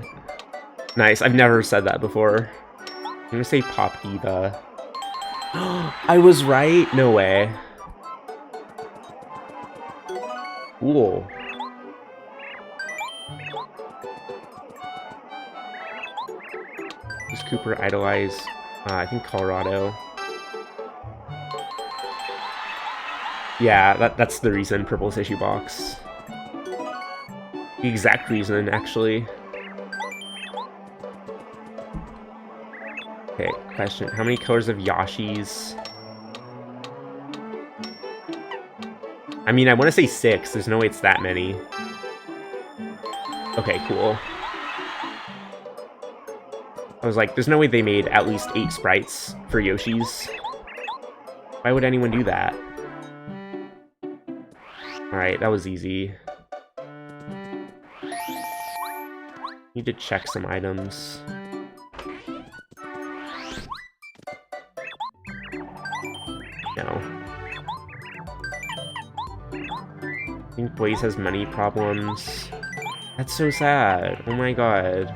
Nice, I've never said that before. I'm gonna say Pop Diva. I was right? No way. Cool. Does Cooper idolize, I think Colorado. Yeah, that's the reason, purple tissue box. The exact reason, actually. Okay, question. How many colors of Yoshi's? I mean, I want to say 6. There's no way it's that many. Okay, cool. I was like, there's no way they made at least 8 sprites for Yoshi's. Why would anyone do that? Alright, that was easy. Need to check some items. No. I think Blaze has money problems. That's so sad. Oh my god.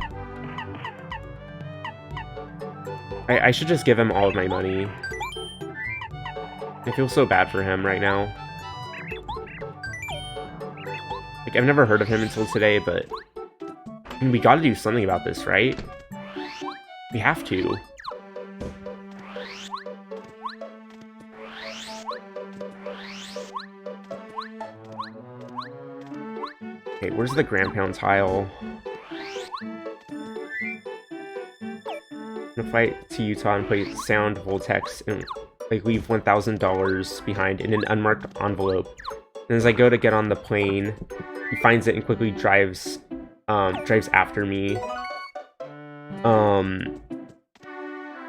I should just give him all of my money. I feel so bad for him right now. Like, I've never heard of him until today, but... I mean, we gotta do something about this, right? We have to. Okay, where's the Grandpound tile? I'm gonna fight to Utah and play sound, Voltex, and like leave $1,000 behind in an unmarked envelope. And as I go to get on the plane, he finds it and quickly drives after me.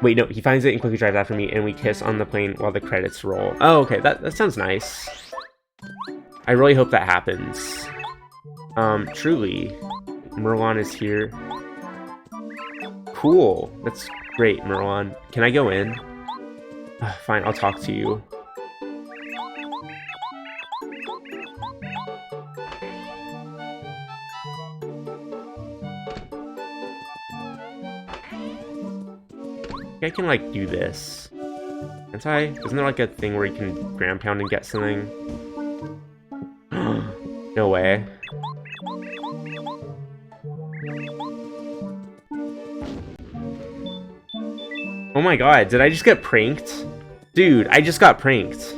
Wait, no, he finds it and quickly drives after me, and we kiss on the plane while the credits roll. Oh, okay, that sounds nice. I really hope that happens. Truly. Merlon is here. Cool. That's great, Merlon. Can I go in? Fine, I'll talk to you. I can, like, do this. Can't I? Isn't there, like, a thing where you can ground pound and get something? No way. Oh my god, did I just get pranked? Dude, I just got pranked.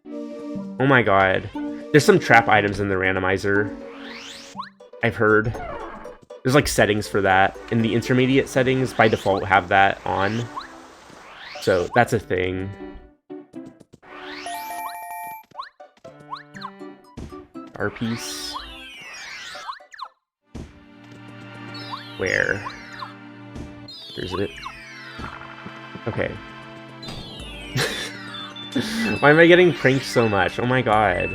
Oh my god. There's some trap items in the randomizer. I've heard. There's, like, settings for that. And the intermediate settings, by default, have that on. So, that's a thing. Our piece. Where? Where's it? Okay. Why am I getting pranked so much? Oh my god.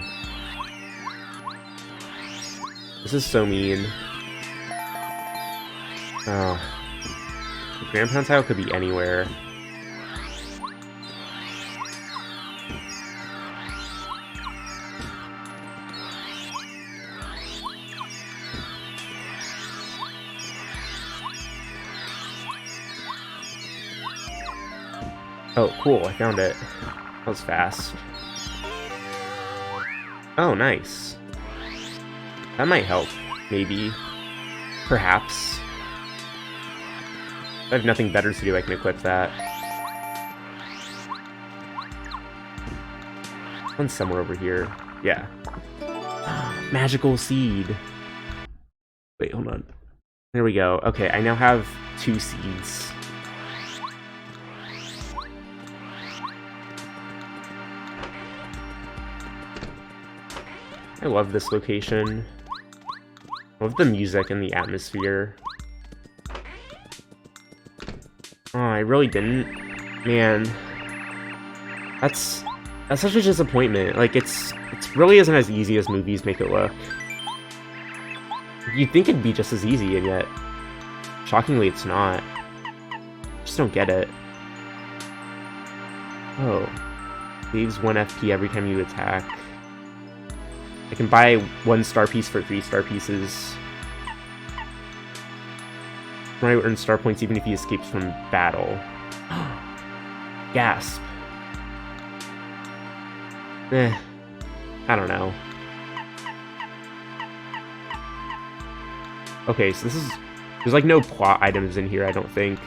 This is so mean. Oh. The ground pound tile could be anywhere. Oh, cool, I found it. That was fast. Oh, nice. That might help, maybe. Perhaps. If I have nothing better to do, I can equip that. One's somewhere over here. Yeah. Magical seed. Wait, hold on. There we go. Okay, I now have 2 seeds. I love this location. I love the music and the atmosphere. Oh, I really didn't. Man. That's such a disappointment. Like, it's really isn't as easy as movies make it look. You'd think it'd be just as easy, and yet, shockingly, it's not. Just don't get it. Oh. Saves 1 FP every time you attack. I can buy 1 star piece for 3 star pieces. Mario earns star points even if he escapes from battle. Gasp. I don't know. Okay, so there's like no plot items in here, I don't think.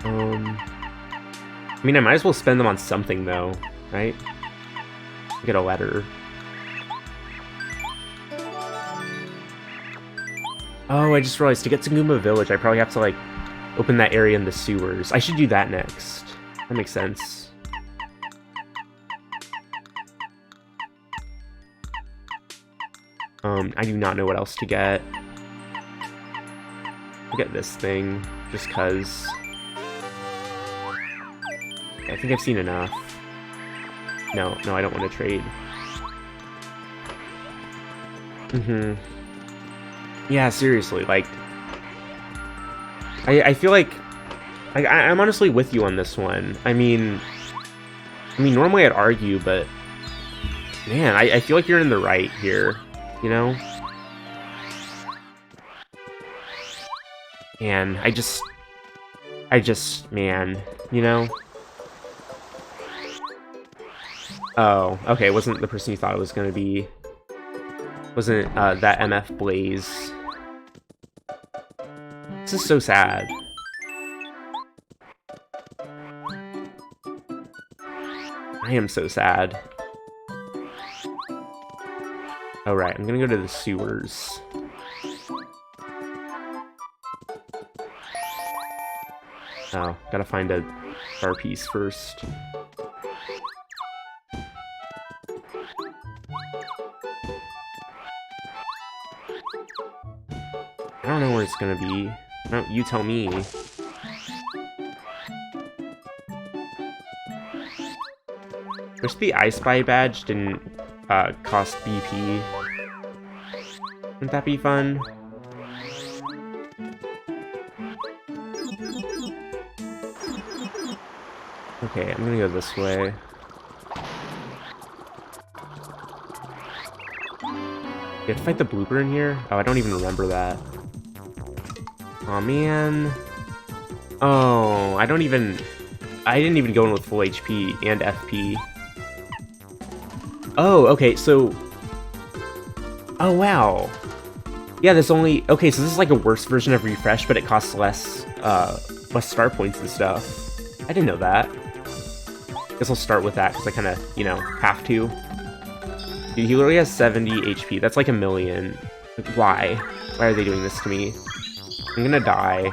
I mean, I might as well spend them on something though, right? Get a letter. Oh, I just realized to get to Goomba Village, I probably have to, like, open that area in the sewers. I should do that next. That makes sense. I do not know what else to get. I'll get this thing, just cause. I think I've seen enough. No, I don't want to trade. Yeah, seriously, like... I feel like... I'm honestly with you on this one. I mean, normally I'd argue, but... Man, I feel like you're in the right here, you know? And I just, man, you know? Oh, okay, it wasn't the person you thought it was gonna be. Wasn't that MF Blaze. This is so sad. I am so sad. Alright, I'm gonna go to the sewers. Oh, gotta find a star piece first. I don't know where it's gonna be. No, you tell me. Wish the I Spy badge didn't cost BP. Wouldn't that be fun? Okay, I'm gonna go this way. You have to fight the blooper in here? Oh, I don't even remember that. Aw, man. Oh, I didn't even go in with full HP and FP. Oh, okay, so... Oh, wow. Yeah, this only... Okay, so this is like a worse version of Refresh, but it costs less star points and stuff. I didn't know that. Guess I'll start with that, because I kind of, you know, have to. Dude, he literally has 70 HP. That's like 1,000,000. Like, why? Why are they doing this to me? I'm gonna die.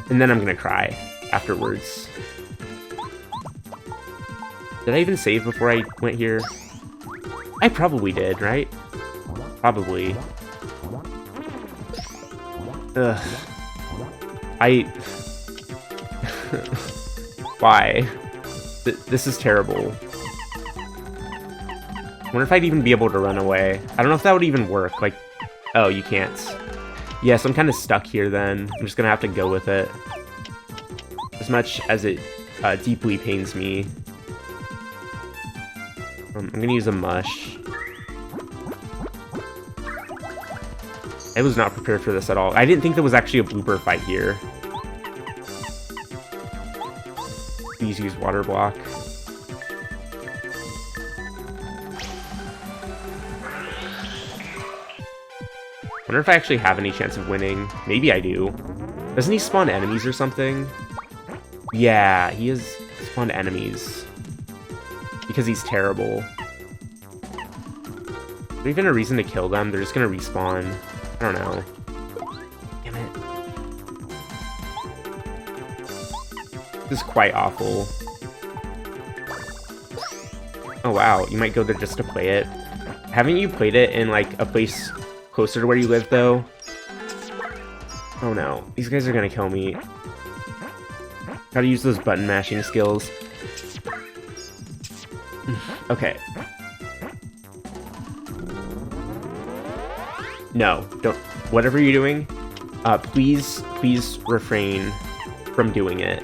And then I'm gonna cry afterwards. Did I even save before I went here? I probably did, right? Probably. Ugh. Why? This is terrible. I wonder if I'd even be able to run away. I don't know if that would even work. Like, oh, you can't. Yes, I'm kind of stuck here then. I'm just gonna have to go with it. As much as it deeply pains me. I'm gonna use a mush. I was not prepared for this at all. I didn't think there was actually a blooper fight here. Please use water block. Wonder if I actually have any chance of winning. Maybe I do. Doesn't he spawn enemies or something? Yeah, he has spawned enemies. Because he's terrible. Is there even a reason to kill them? They're just gonna respawn. I don't know. Damn it. This is quite awful. Oh wow, you might go there just to play it. Haven't you played it in like a place closer to where you live though? Oh no, these guys are gonna kill me. Gotta use those button mashing skills. Okay. No, don't. Whatever you're doing, please refrain from doing it.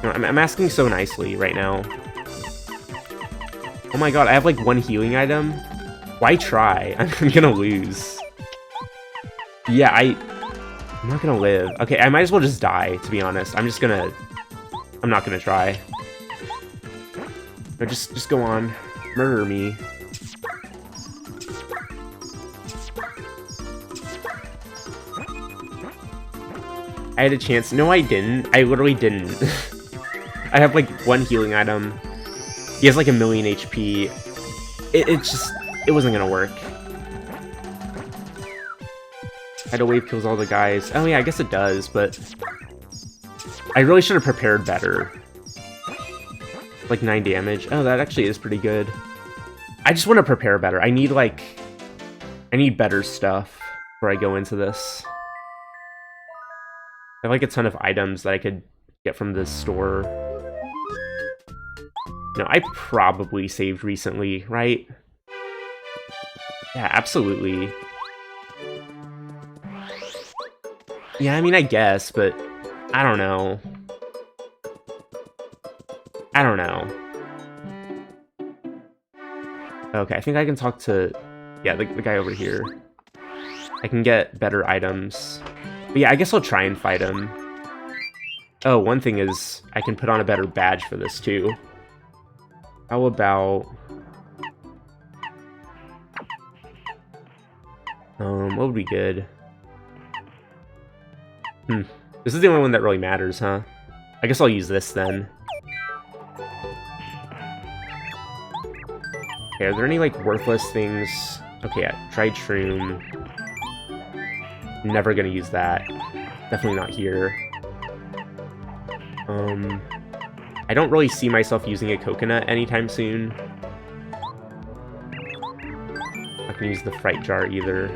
No, I'm asking so nicely right now. Oh my god, I have like one healing item. Why try? I'm gonna lose. Yeah, I'm not gonna live. Okay, I might as well just die, to be honest. I'm not gonna try. No, just go on. Murder me. I had a chance. No, I didn't. I literally didn't. I have like one healing item. He has like 1,000,000 HP. It wasn't gonna work. Tidal Wave kills all the guys. Oh yeah, I guess it does, but I really should have prepared better. Like 9 damage. Oh, that actually is pretty good. I just want to prepare better. I need better stuff before I go into this. I have like a ton of items that I could get from this store. No, I probably saved recently, right? Yeah, absolutely. Yeah, I mean, I guess, but I don't know. I don't know. Okay, I think I can talk to... Yeah, the guy over here. I can get better items. But yeah, I guess I'll try and fight him. Oh, one thing is, I can put on a better badge for this, too. How about... what would be good? This is the only one that really matters, huh? I guess I'll use this, then. Okay, are there any, like, worthless things? Okay, yeah, dried shroom. Never gonna use that. Definitely not here. I don't really see myself using a coconut anytime soon. Not gonna use the fright jar either.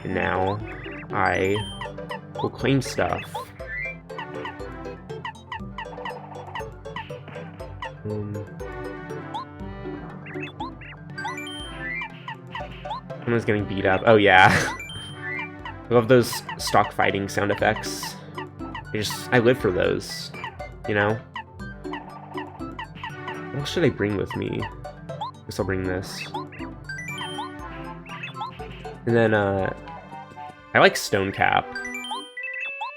And now I will claim stuff. Someone's getting beat up. Oh yeah. I love those stock fighting sound effects. I live for those, you know? What else should I bring with me? I guess I'll bring this. And then, I like Stone Cap.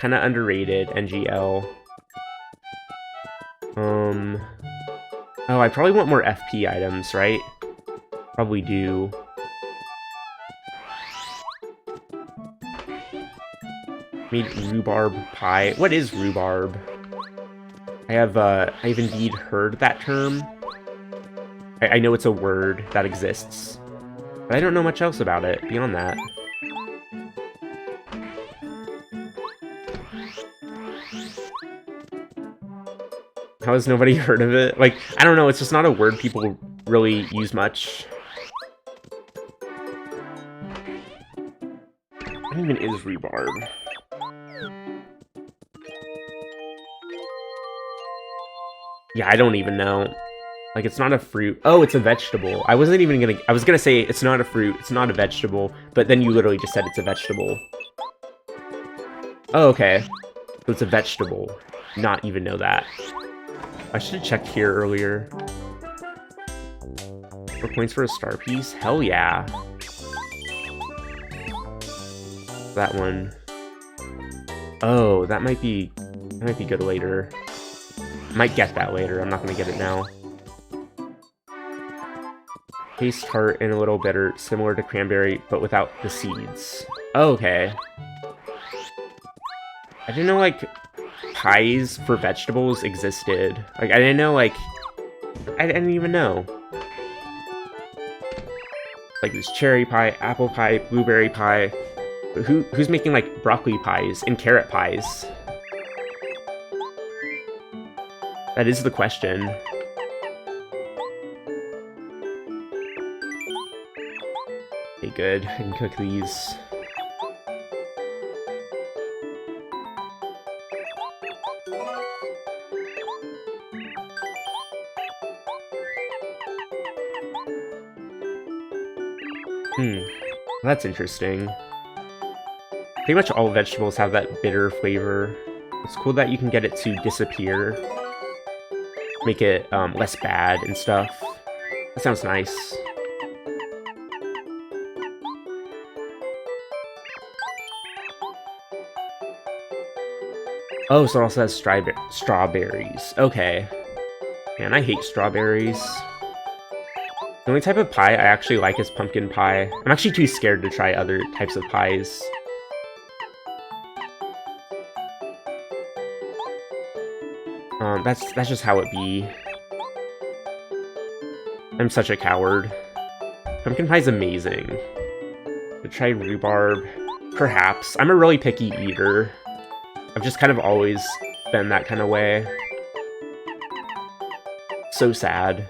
Kinda underrated, NGL. Oh, I probably want more FP items, right? Probably do. Made rhubarb pie. What is rhubarb? I've indeed heard that term. I know it's a word that exists, but I don't know much else about it beyond that. How has nobody heard of it? Like, I don't know, it's just not a word people really use much. What even is rhubarb? Yeah, I don't even know. Like, it's not a fruit. Oh, it's a vegetable. I was gonna say it's not a fruit, it's not a vegetable, but then you literally just said it's a vegetable. Oh, okay. So it's a vegetable. Not even know that. I should have checked here earlier. 4 points for a star piece? Hell yeah. That one. Oh, that might be good later. Might get that later. I'm not gonna get it now. Taste tart and a little bitter, similar to cranberry, but without the seeds. Oh, okay. I didn't know, like, pies for vegetables existed. Like, I didn't know, like... I didn't even know. Like, there's cherry pie, apple pie, blueberry pie. But who's making, like, broccoli pies and carrot pies? That is the question. Okay, good. I can cook these. That's interesting. Pretty much all vegetables have that bitter flavor. It's cool that you can get it to disappear. Make it less bad and stuff. That sounds nice. Oh, so it also has strawberries. Okay. Man, I hate strawberries. The only type of pie I actually like is pumpkin pie. I'm actually too scared to try other types of pies. That's just how it be. I'm such a coward. Pumpkin pie's amazing. To try rhubarb, perhaps. I'm a really picky eater. I've just kind of always been that kind of way. So sad.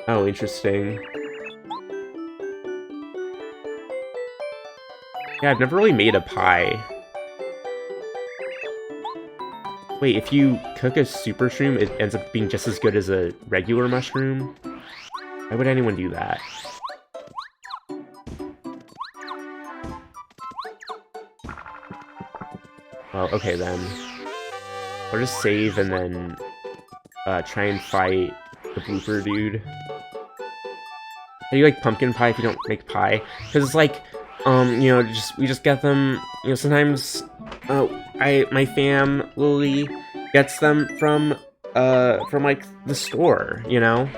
Oh, interesting. Yeah, I've never really made a pie. Wait, if you cook a super shroom, it ends up being just as good as a regular mushroom? Why would anyone do that? Well, okay then. I'll just save and then try and fight the blooper dude. How do you like pumpkin pie if you don't make pie? Because it's like, you know, we just get them, you know, sometimes my fam Lily gets them from like the store, you know?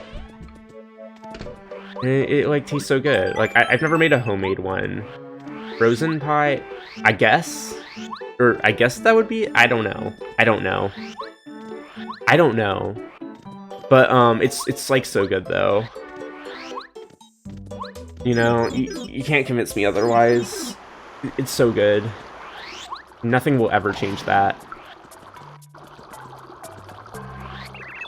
And it like tastes so good. Like I've never made a homemade one. Frozen pie, I guess? Or I guess that would be, I don't know. But it's like so good though. You know, you can't convince me otherwise. It's so good. Nothing will ever change that.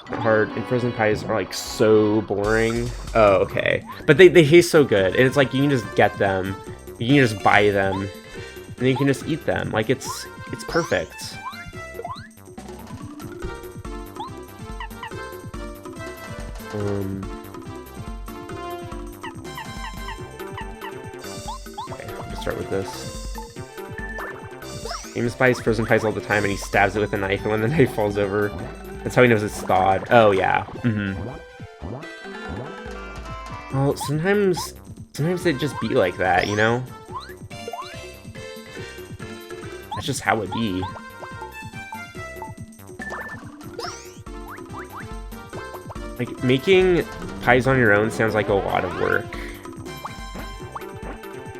Hard and frozen pies are like so boring. Oh, okay. But they taste so good. And it's like you can just get them. You can just buy them. And then you can just eat them. Like it's perfect. Okay, let's start with this. James buys frozen pies all the time and he stabs it with a knife, and when the knife falls over, that's how he knows it's thawed. Oh, yeah. Well, sometimes it just be like that, you know? That's just how it be. Like, making pies on your own sounds like a lot of work.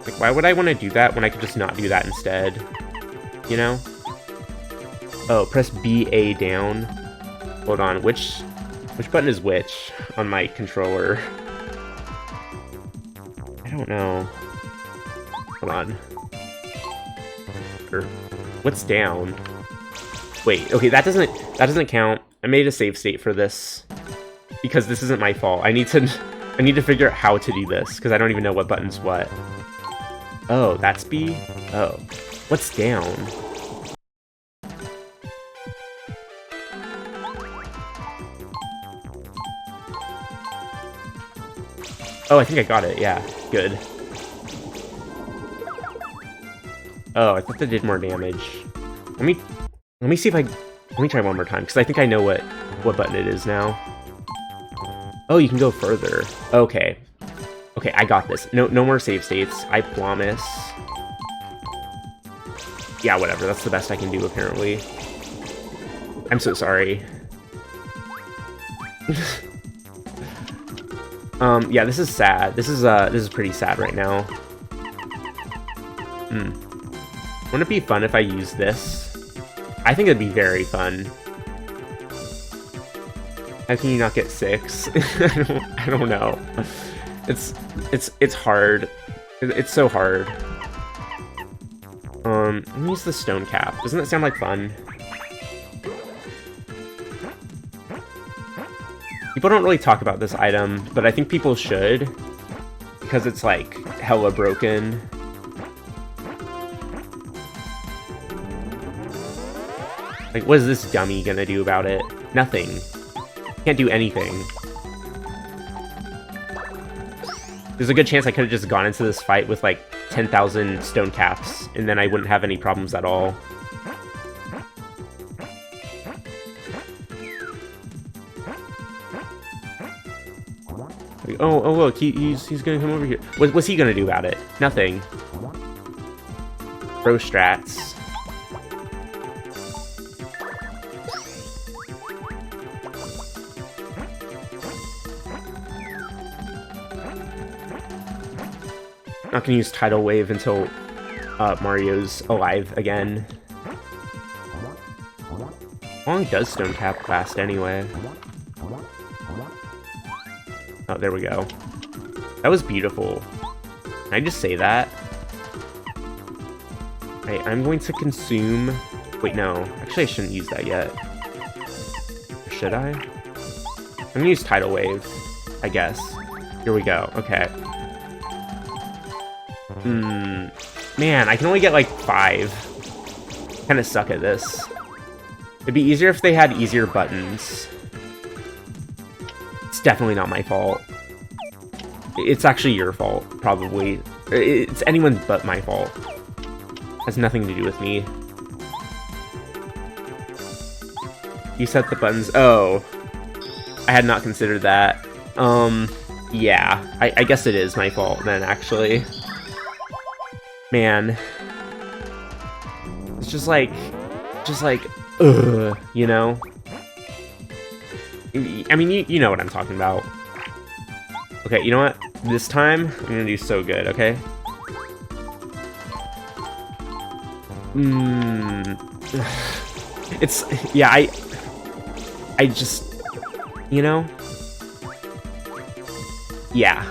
Like, why would I want to do that when I could just not do that instead? You know? Oh, press BA down. Hold on, which button is which on my controller? I don't know. Hold on. What's down? Wait, okay, that doesn't count. I made a save state for this because this isn't my fault. I need to figure out how to do this because I don't even know what button's what. Oh, that's B? Oh. What's down? Oh, I think I got it. Yeah, good. Oh, I thought that did more damage. Let me see if let me try one more time because I think I know what button it is now. Oh, you can go further. Okay. Okay, I got this. No more save states. I promise. Yeah, whatever. That's the best I can do, apparently. I'm so sorry. Yeah, this is sad. This is pretty sad right now. Wouldn't it be fun if I used this? I think it'd be very fun. How can you not get 6? I don't know. It's hard. It's so hard. Let me use the stone cap. Doesn't that sound like fun? People don't really talk about this item, but I think people should. Because it's, like, hella broken. Like, what is this dummy gonna do about it? Nothing. Can't do anything. There's a good chance I could have just gone into this fight with, like, 10,000 stone caps, and then I wouldn't have any problems at all. Like, oh, look, he's gonna come over here. What's he gonna do about it? Nothing. Pro strats. Not gonna use Tidal Wave until Mario's alive again. How long does Stone Cap last anyway? Oh, there we go. That was beautiful. Can I just say that? Right, I'm going to consume... Wait, no. Actually, I shouldn't use that yet. Or should I? I'm gonna use Tidal Wave, I guess. Here we go. Okay. Man, I can only get like 5. Kinda suck at this. It'd be easier if they had easier buttons. It's definitely not my fault. It's actually your fault, probably. It's anyone but my fault. Has nothing to do with me. You set the buttons. Oh. I had not considered that. Yeah. I guess it is my fault then, actually. Man. It's just like, ugh, you know? I mean, you know what I'm talking about. Okay, you know what? This time, I'm gonna do so good, okay? It's, yeah, I just, you know? Yeah.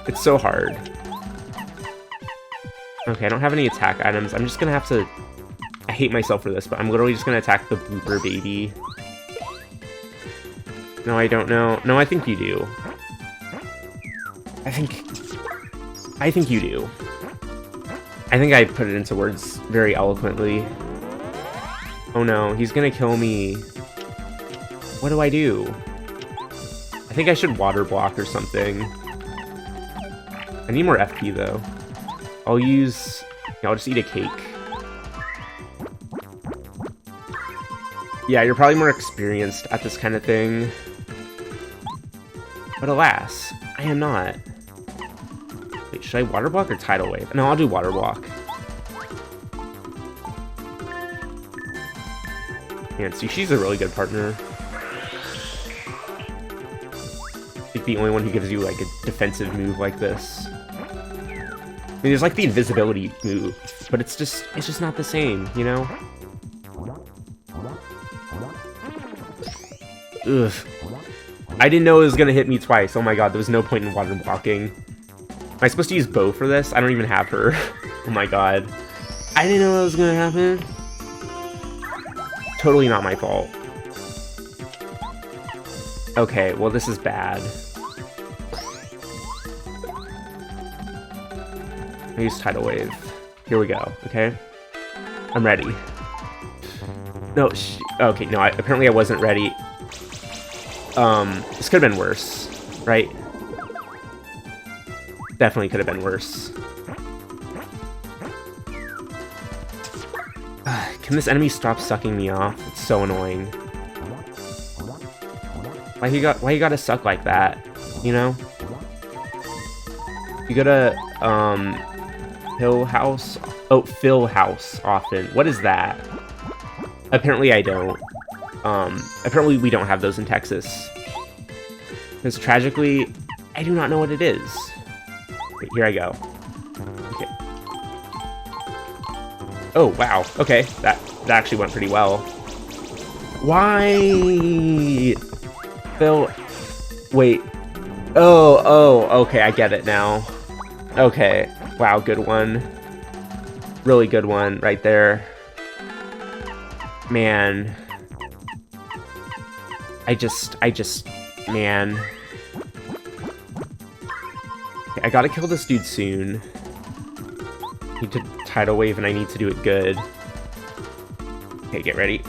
It's so hard. Okay, I don't have any attack items. I'm just gonna have to... I hate myself for this, but I'm literally just gonna attack the blooper baby. No, I don't know. No, I think you do. I think you do. I think I put it into words very eloquently. Oh no, he's gonna kill me. What do I do? I think I should water block or something. I need more FP though. I'll use... I'll just eat a cake. Yeah, you're probably more experienced at this kind of thing. But alas, I am not. Wait, should I water block or tidal wave? No, I'll do water block. Man, Sushi's a really good partner. I think the only one who gives you like a defensive move like this. I mean, there's like the invisibility move, but it's just not the same, you know? Ugh. I didn't know it was gonna hit me twice. Oh my god, there was no point in water blocking. Am I supposed to use Bo for this? I don't even have her. Oh my god. I didn't know that was gonna happen. Totally not my fault. Okay, well this is bad. I use Tidal Wave. Here we go, okay? I'm ready. No, okay, no, apparently I wasn't ready. This could have been worse, right? Definitely could have been worse. Can this enemy stop sucking me off? It's so annoying. Why you gotta suck like that? You know? You gotta, Hill House? Oh, Phil House often. What is that? Apparently I don't. Apparently we don't have those in Texas. Because tragically, I do not know what it is. Wait, here I go. Okay. Oh, wow. Okay, that actually went pretty well. Why? Phil... Wait. Oh, okay, I get it now. Okay. Wow, good one. Really good one right there. Man. Man. Okay, I gotta kill this dude soon. Need to tidal wave and I need to do it good. Okay, get ready.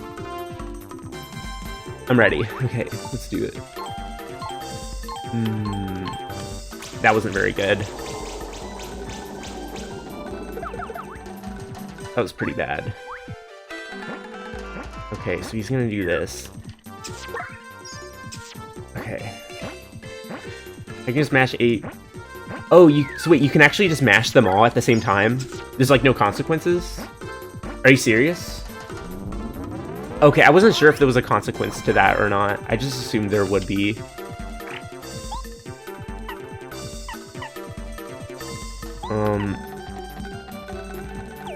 I'm ready. Okay, let's do it. That wasn't very good. That was pretty bad. Okay, so he's gonna do this. Okay. I can just mash 8. Oh, so wait, you can actually just mash them all at the same time? There's like no consequences? Are you serious? Okay, I wasn't sure if there was a consequence to that or not. I just assumed there would be.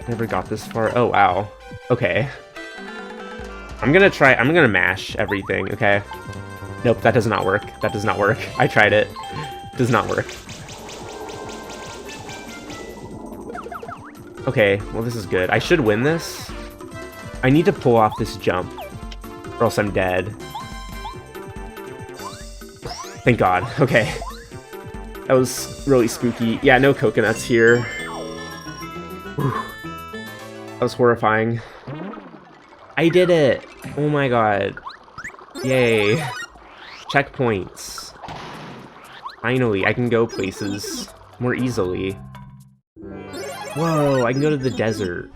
Never got this far. Oh, wow. Okay. I'm gonna mash everything, okay? Nope, that does not work. That does not work. I tried it. Does not work. Okay, well this is good. I should win this. I need to pull off this jump, or else I'm dead. Thank God. Okay. That was really spooky. Yeah, no coconuts here. Whew. That was horrifying. I did it! Oh my god. Yay. Checkpoints. Finally, I can go places more easily. Whoa, I can go to the desert.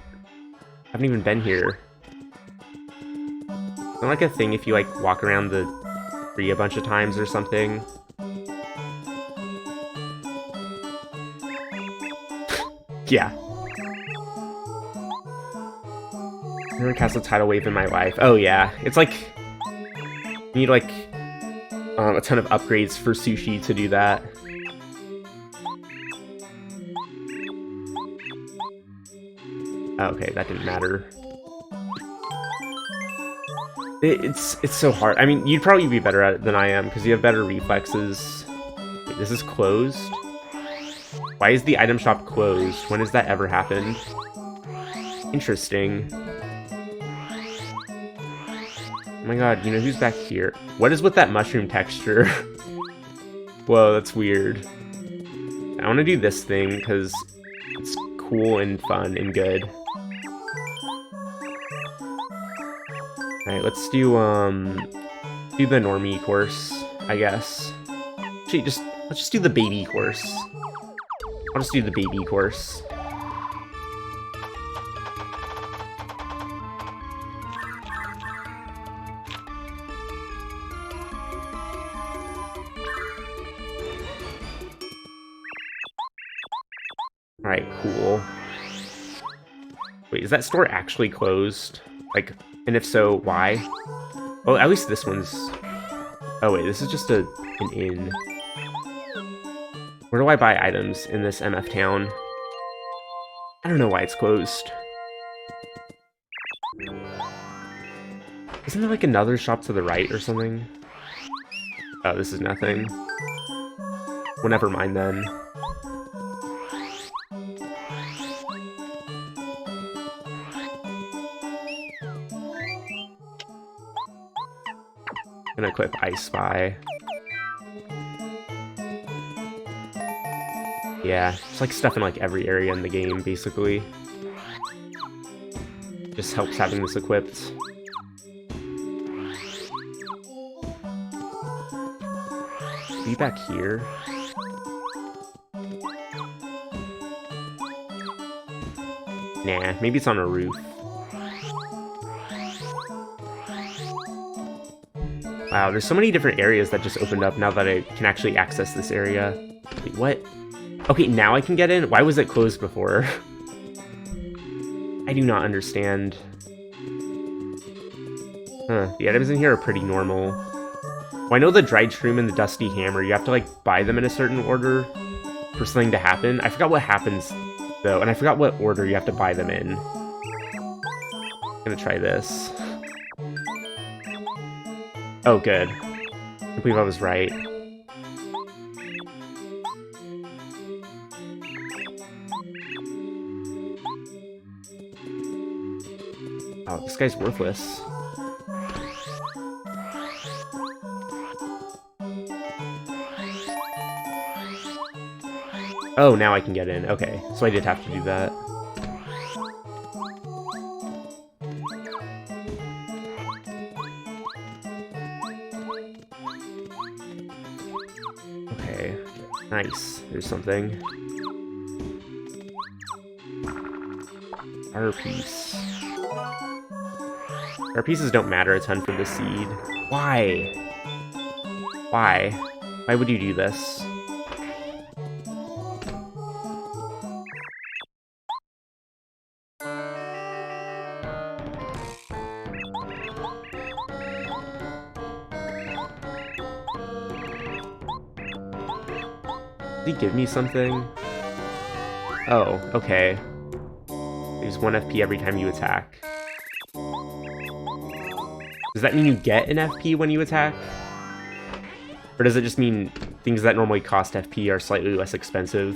I haven't even been here. Isn't like a thing if you like walk around the tree a bunch of times or something? Yeah. Never cast a tidal wave in my life. Oh yeah, it's like you need like a ton of upgrades for Sushi to do that. Okay, that didn't matter. It's so hard. I mean, you'd probably be better at it than I am because you have better reflexes. Wait, this is closed. Why is the item shop closed? When has that ever happened? Interesting. Oh my god, you know who's back here? What is with that mushroom texture? Whoa, that's weird. I want to do this thing because it's cool and fun and good. Alright, let's do the normie course, I guess. Actually, let's just do the baby course. I'll just do the baby course. Alright, cool. Wait, is that store actually closed? Like, and if so, why? Oh, at least this one's... Oh wait, this is just an inn. Where do I buy items in this MF town? I don't know why it's closed. Isn't there like another shop to the right or something? Oh, this is nothing. Well, never mind then. I'm gonna equip I Spy. Yeah, it's like stuff in like every area in the game, basically. Just helps having this equipped. Be back here. Nah, maybe it's on a roof. Wow, there's so many different areas that just opened up now that I can actually access this area. Wait, what? Okay, now I can get in? Why was it closed before? I do not understand. Huh, the items in here are pretty normal. Well, I know the dried shroom and the dusty hammer, you have to like buy them in a certain order for something to happen. I forgot what happens though, and I forgot what order you have to buy them in. I'm gonna try this. Oh, good. I believe I was right. Oh, this guy's worthless. Oh, now I can get in. Okay, so I did have to do that. Okay, nice. There's something. Our piece. Our pieces don't matter a ton for the seed. Why? Why? Why would you do this? Did he give me something? Oh, okay. There's 1 FP every time you attack. Does that mean you get an FP when you attack? Or does it just mean things that normally cost FP are slightly less expensive?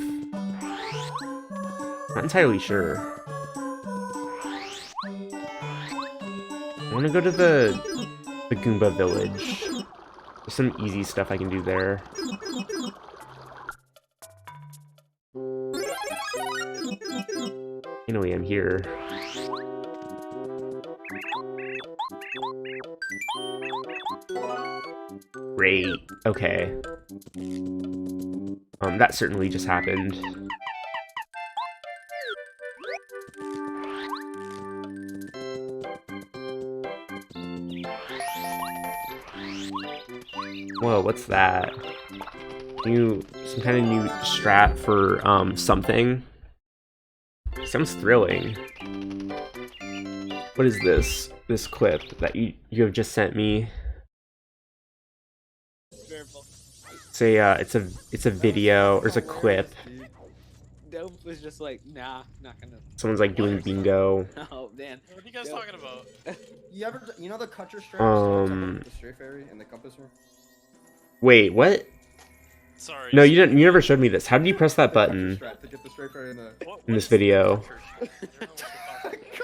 Not entirely sure. I want to go to the Goomba village. There's some easy stuff I can do there. Finally, I'm here. Great. Okay. That certainly just happened. Whoa, what's that? Some kind of new strat for, something? Sounds thrilling. What is this? This clip that you have just sent me? It's a video, or it's a clip. Dope was just like, nah, not gonna. Someone's like doing bingo. Oh man. What are you guys talking about? You know the cut your string? The stray fairy and the compass room? Wait, what? Sorry. No, you didn't. You never showed me this. How did you press that button To get the straight fairy in the... in this video?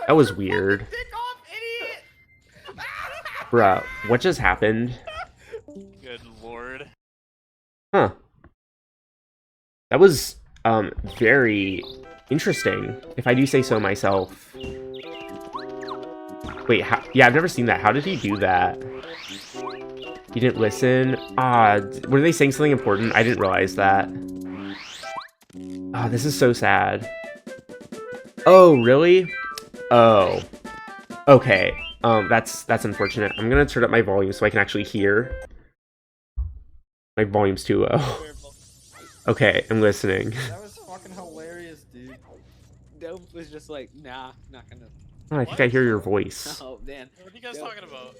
That was weird. Dick off, idiot! Bruh, what just happened? Good lord. Huh. That was, very interesting, if I do say so myself. Wait, yeah, I've never seen that. How did he do that? He didn't listen? Ah, were they saying something important? I didn't realize that. Ah, this is so sad. Oh, really? Oh. Okay. That's unfortunate. I'm gonna turn up my volume so I can actually hear. My volume's too low. Okay, I'm listening. That was fucking hilarious, dude. Dove was just like, nah, not gonna. Oh, I think I hear your voice. Oh man. What are you guys talking about?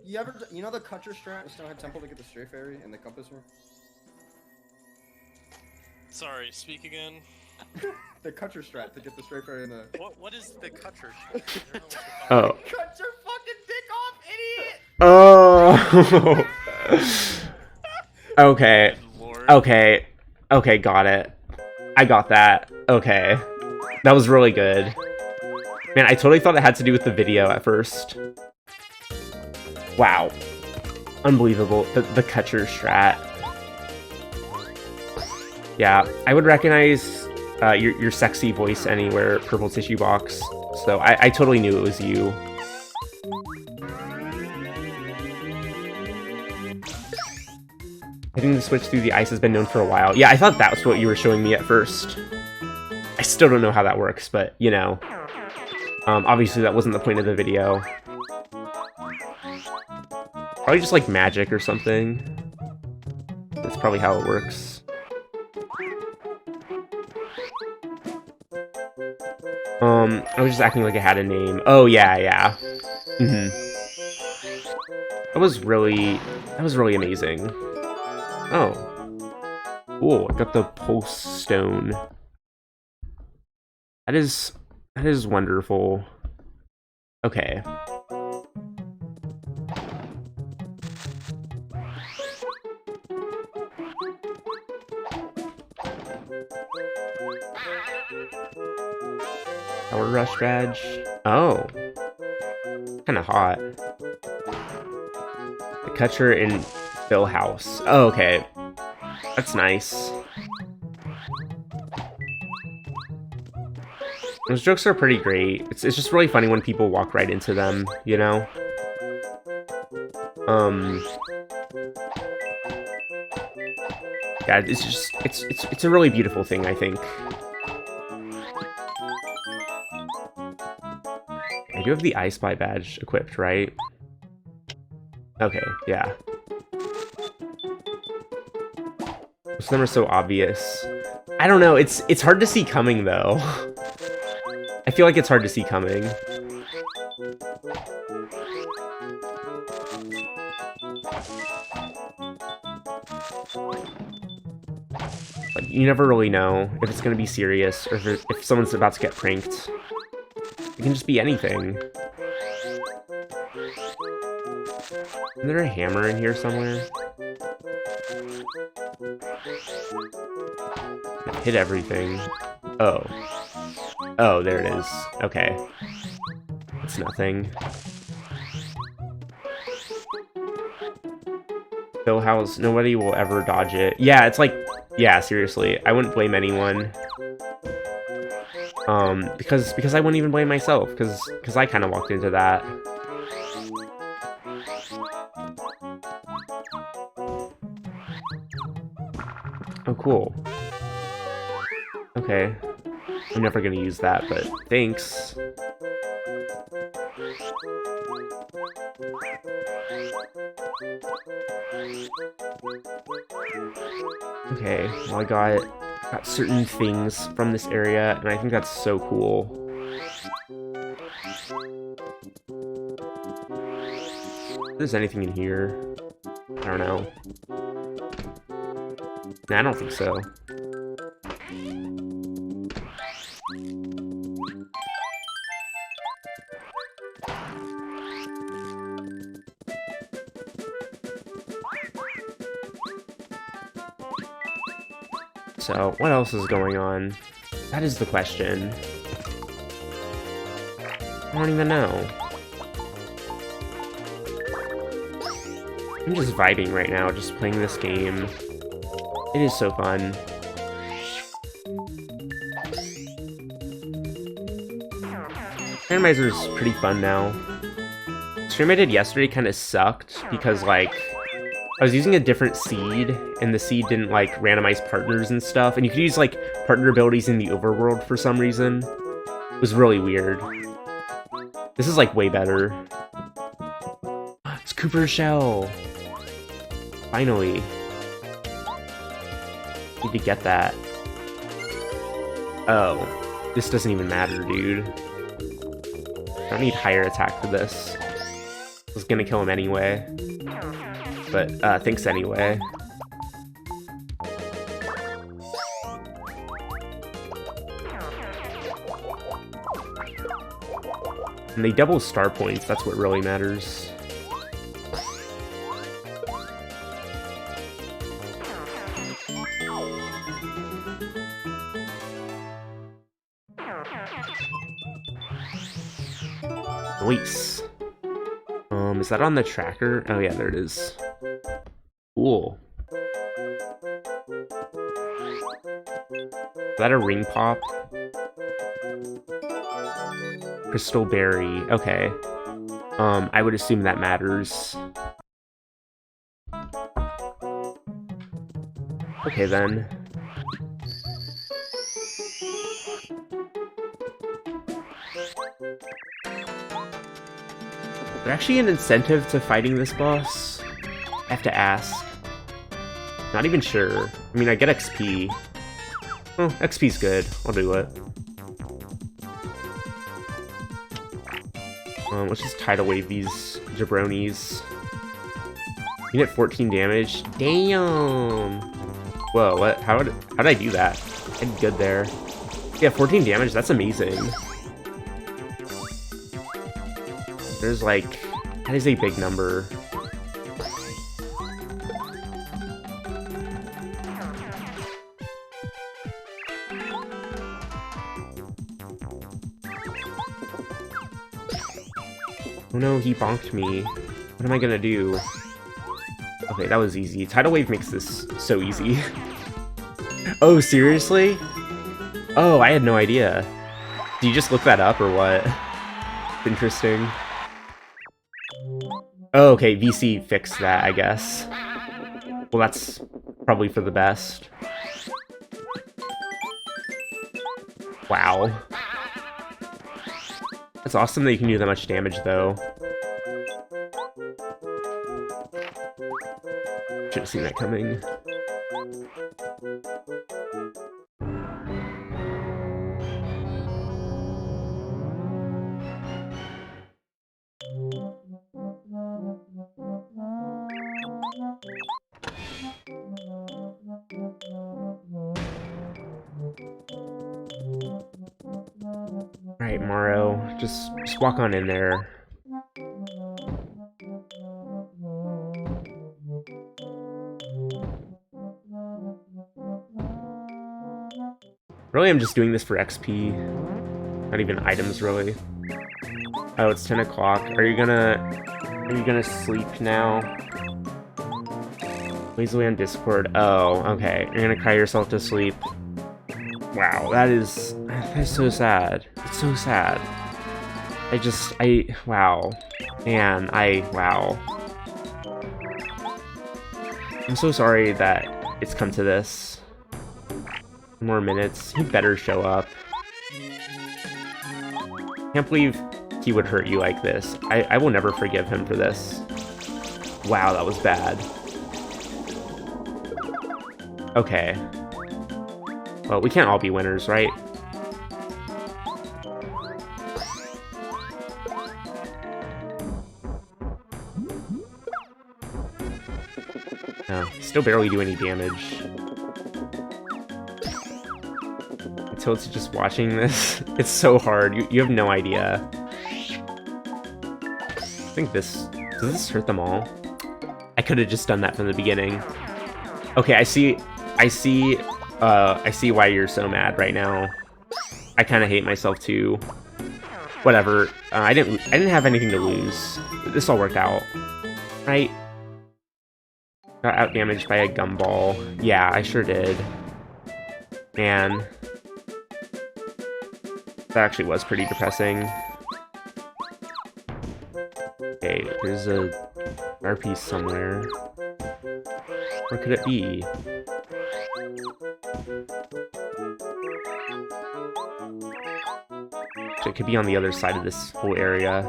You know the cut your strat in Snowhead Temple to get the straight fairy and the compass room? Sorry, speak again. The cut your strat to get the straight fairy in the... What is the cutter? I don't know what you're talking Oh. Cut your fucking dick off, idiot! Oh. Okay. Good lord. Okay. Okay, got it. I got that. Okay. That was really good. Man, I totally thought it had to do with the video at first. Wow. Unbelievable. The catcher strat. Yeah, I would recognize your sexy voice anywhere, Purple Tissue Box. So I totally knew it was you. I think the switch through the ice has been known for a while. Yeah, I thought that was what you were showing me at first. I still don't know how that works, but, you know. Obviously that wasn't the point of the video. Probably just like magic or something. That's probably how it works. I was just acting like I had a name. Oh, yeah. That was really amazing. Oh. Cool, I got the pulse stone. That is wonderful. Okay. Power Rush badge. Oh. Kinda hot. The Catcher in Phil House. Oh, okay. That's nice. Those jokes are pretty great. It's just really funny when people walk right into them, you know? Yeah, it's just it's a really beautiful thing, I think. I do have the I Spy badge equipped, right? Okay, yeah. Most of them are so obvious. I don't know, it's hard to see coming though. I feel like it's hard to see coming. Like, you never really know if it's gonna be serious or if someone's about to get pranked. It can just be anything. Is there a hammer in here somewhere? It hit everything. Oh. Oh, there it is. Okay. It's nothing. Phil House, nobody will ever dodge it. Yeah, it's like, yeah, seriously, I wouldn't blame anyone. Because I wouldn't even blame myself, because I kind of walked into that. Oh, cool. Okay. I'm never gonna use that, but thanks. Okay, well I got certain things from this area, and I think that's so cool. If there's anything in here, I don't know. Nah, I don't think so. So, what else is going on? That is the question. I don't even know. I'm just vibing right now, just playing this game. It is so fun. Randomizer's pretty fun now. The stream I did yesterday kind of sucked because, like, I was using a different seed, and the seed didn't, like, randomize partners and stuff, and you could use, like, partner abilities in the overworld for some reason. It was really weird. This is, like, way better. It's Cooper's Shell! Finally. Need to get that. Oh. This doesn't even matter, dude. I don't need higher attack for this. I was gonna kill him anyway. But, thanks anyway. And they double star points, that's what really matters. Nice. Is that on the tracker? Oh yeah, there it is. Cool. Is that a ring pop? Crystal berry. Okay. I would assume that matters. Okay then. Is there actually an incentive to fighting this boss? I have to ask. Not even sure. I mean, I get XP. Oh, XP's good. I'll do it. Let's just tidal wave these jabronis. You hit 14 damage. Damn! Whoa, what? How did I do that? I did good there. Yeah, 14 damage, that's amazing. There's like... That is a big number. Oh no, he bonked me. What am I gonna do? Okay, that was easy. Tidal Wave makes this so easy. Oh, seriously? Oh, I had no idea. Did you just look that up or what? Interesting. Oh, okay, VC fixed that, I guess. Well, that's probably for the best. Wow. That's awesome that you can do that much damage, though. Should have seen that coming. Alright, Morrow, just walk on in there. Really, I'm just doing this for XP. Not even items, really. Oh, it's 10 o'clock. Are you gonna sleep now? Lazily on Discord. Oh, okay. You're gonna cry yourself to sleep. Wow, that's so sad. It's so sad. Wow. Man, wow. I'm so sorry that it's come to this. More minutes. He better show up. Can't believe he would hurt you like this. I will never forgive him for this. Wow, that was bad. Okay. Well, we can't all be winners, right? No, still barely do any damage. Until it's just watching this. It's so hard. You have no idea. I think does this hurt them all? I could have just done that from the beginning. Okay, I see I see why you're so mad right now. I kind of hate myself too. Whatever. I didn't have anything to lose. This all worked out, right? Got outdamaged by a gumball. Yeah, I sure did. Man, that actually was pretty depressing. Okay, there's a R piece somewhere. Where could it be? It could be on the other side of this whole area.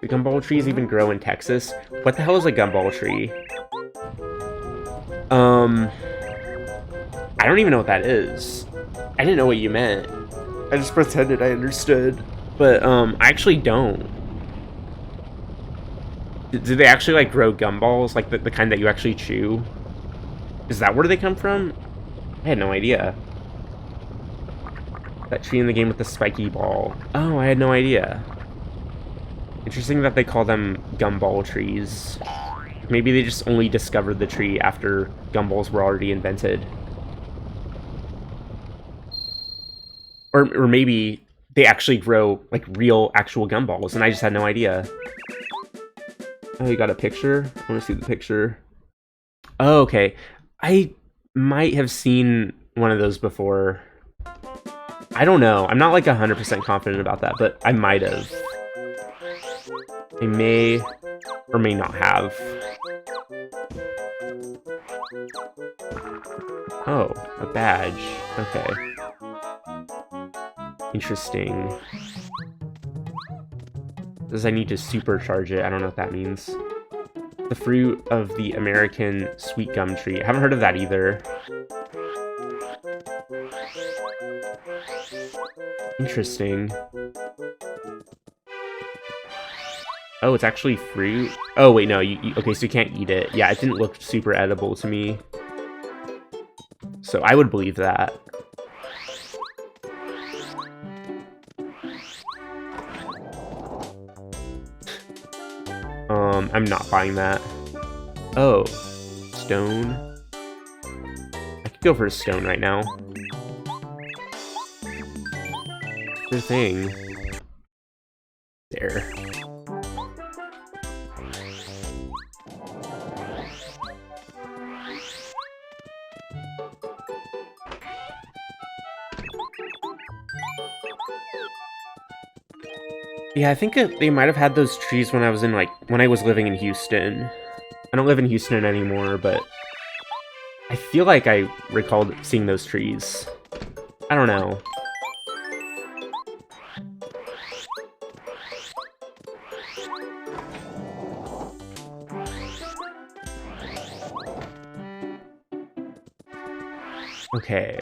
Do gumball trees even grow in Texas? What the hell is a gumball tree? I don't even know what that is. I didn't know what you meant. I just pretended I understood. But, I actually don't. Do they actually, like, grow gumballs? Like, the kind that you actually chew? Is that where they come from? I had no idea. That tree in the game with the spiky ball. Oh, I had no idea. Interesting that they call them gumball trees. Maybe they just only discovered the tree after gumballs were already invented. Or maybe they actually grow, like, real, actual gumballs, and I just had no idea. Oh, you got a picture? I want to see the picture. Oh, okay. I might have seen one of those before. I don't know. I'm not, like, 100% confident about that, but I might have. I may or may not have. Oh, a badge. Okay. Interesting. Does I need to supercharge it? I don't know what that means. The fruit of the American sweet gum tree. I haven't heard of that either. Interesting. Oh, it's actually fruit? Oh, wait, no. Okay, so you can't eat it. Yeah, it didn't look super edible to me. So I would believe that. I'm not buying that. Oh, stone. I could go for a stone right now. Good thing. There. Yeah, I think they might have had those trees when I was when I was living in Houston. I don't live in Houston anymore, but I feel like I recalled seeing those trees. I don't know. Okay.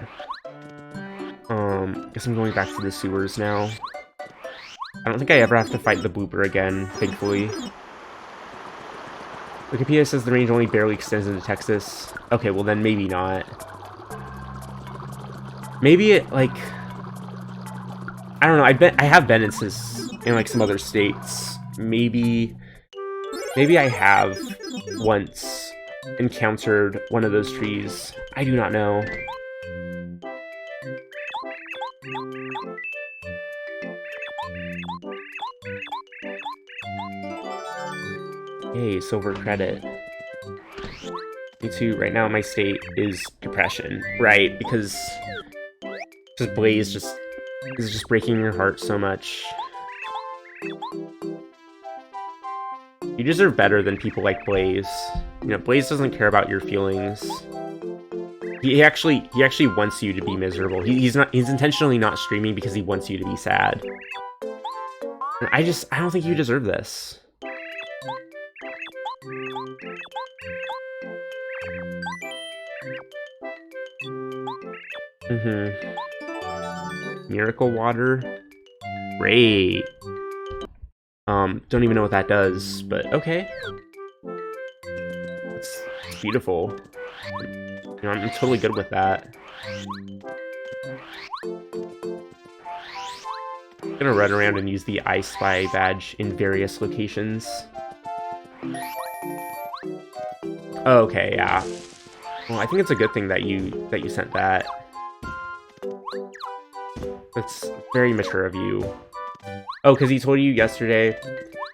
Guess I'm going back to the sewers now. I don't think I ever have to fight the blooper again, thankfully. Wikipedia says the range only barely extends into Texas. Okay, well then maybe not. Maybe it, like... I don't know, I have been in like some other states. Maybe I have once encountered one of those trees. I do not know. Yay, silver credit. Me too. Right now my state is depression, right? Because Blaze is just breaking your heart so much. You deserve better than people like Blaze. You know, Blaze doesn't care about your feelings. He actually wants you to be miserable. He's intentionally not streaming because he wants you to be sad. And I don't think you deserve this. Miracle water. Great. Don't even know what that does, but okay. It's beautiful. You know, I'm totally good with that. I'm gonna run around and use the I Spy badge in various locations. Oh, okay, yeah. Well, I think it's a good thing that you sent that. That's very mature of you. Oh, because he told you yesterday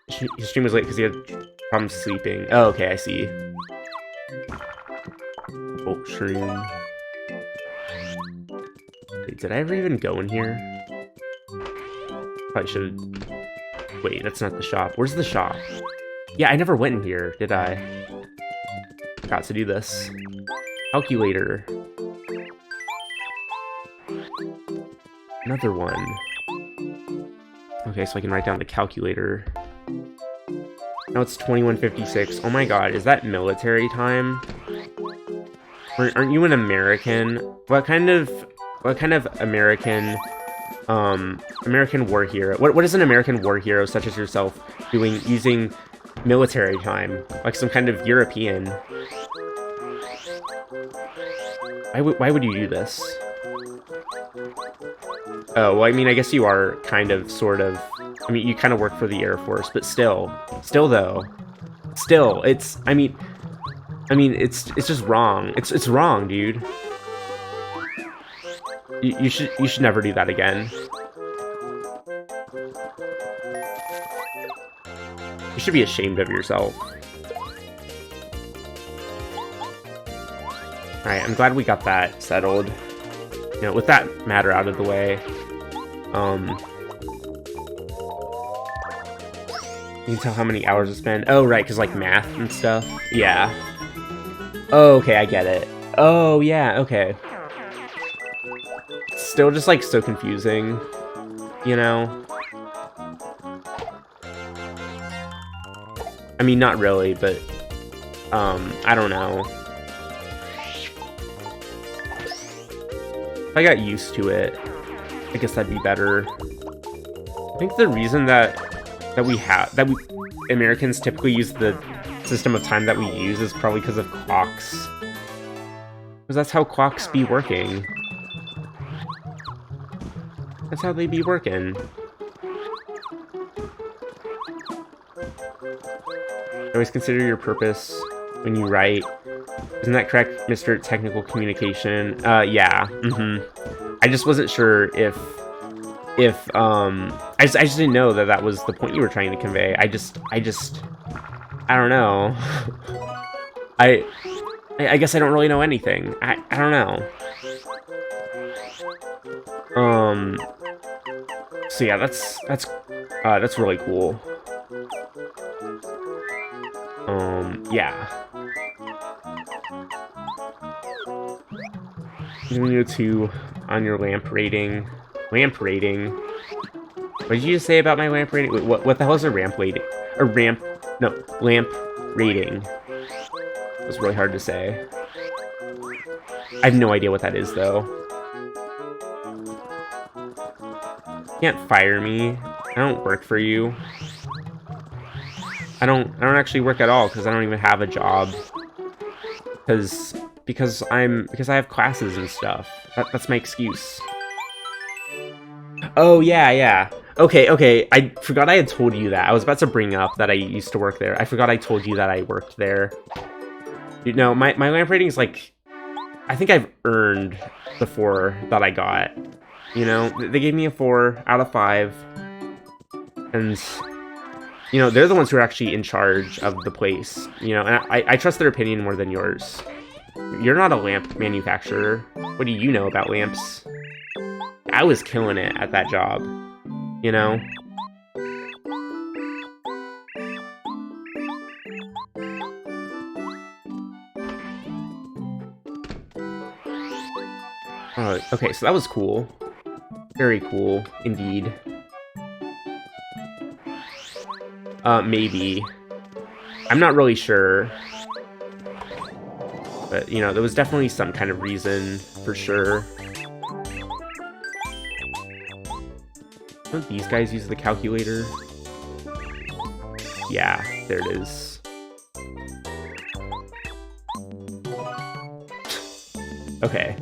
his stream was late because he had problems sleeping. Oh, okay, I see. Oh, shroom. Wait, did I ever even go in here? Probably should. Wait, that's not the shop. Where's the shop? Yeah, I never went in here, did I? Got to do this. Calculator. Another one. Okay, so I can write down the calculator. Now it's 21:56. Oh my god, is that military time? Aren't you an American? What kind of American American war hero? What is an American war hero such as yourself doing using military time? Like some kind of European. Why would you do this? Oh, well, I mean, I guess you are kind of, sort of. I mean, you kind of work for the Air Force, but still though, it's. I mean, it's just wrong. It's wrong, dude. You should never do that again. You should be ashamed of yourself. Alright, I'm glad we got that settled. You know, with that matter out of the way. You can tell how many hours I spend. Oh, right, because, like, math and stuff. Yeah. Oh, okay, I get it. Oh, yeah, okay. Still just, like, so confusing. You know? I mean, not really, but... I don't know. If I got used to it, I guess that'd be better. I think the reason that we Americans typically use the system of time that we use is probably because of clocks. Because that's how clocks be working. That's how they be working. Always consider your purpose when you write. Isn't that correct, Mr. Technical Communication? Yeah. I just wasn't sure if I just didn't know that was the point you were trying to convey. I don't know. I guess I don't really know anything. I don't know. So yeah, that's really cool. Yeah. Giving you a 2 on your lamp rating. Lamp rating? What did you just say about my lamp rating? Wait, what the hell is a ramp rating? Lamp rating. It was really hard to say. I have no idea what that is, though. You can't fire me. I don't work for you. I don't actually work at all because I don't even have a job. Because I have classes and stuff. That's my excuse. Oh yeah. Okay. I forgot I had told you that. I was about to bring up that I used to work there. I forgot I told you that I worked there. You know, my lamp rating is like, I think I've earned the 4 that I got. You know, they gave me a 4 out of 5. And, you know, they're the ones who are actually in charge of the place. You know, and I trust their opinion more than yours. You're not a lamp manufacturer. What do you know about lamps? I was killing it at that job. You know? Okay, so that was cool. Very cool, indeed. Maybe. I'm not really sure. But, you know, there was definitely some kind of reason, for sure. Don't these guys use the calculator? Yeah, there it is. Okay.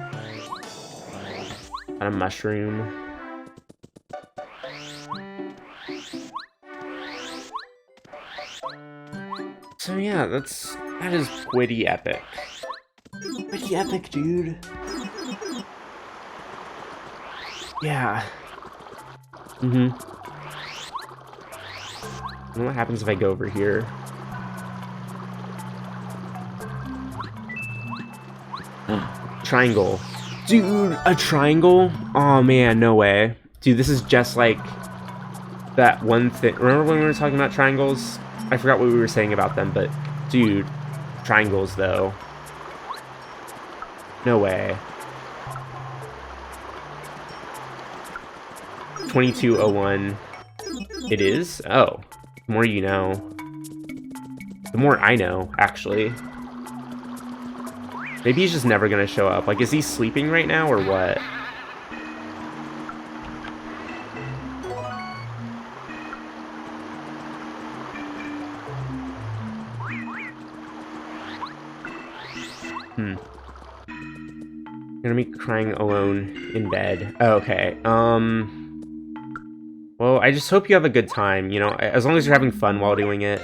Got a mushroom. So yeah, that's That is pretty epic. Pretty epic, dude. Yeah. Mm-hmm. And what happens if I go over here? Triangle. Dude, a triangle? Oh man, no way. Dude, this is just like that one thing. Remember when we were talking about triangles? I forgot what we were saying about them, but dude, triangles though. No way. 2201. It is? Oh. The more you know. The more I know, actually. Maybe he's just never gonna show up. Like, is he sleeping right now, or what? You're gonna be crying alone in bed. Oh, okay. Well, I just hope you have a good time, you know, as long as you're having fun while doing it.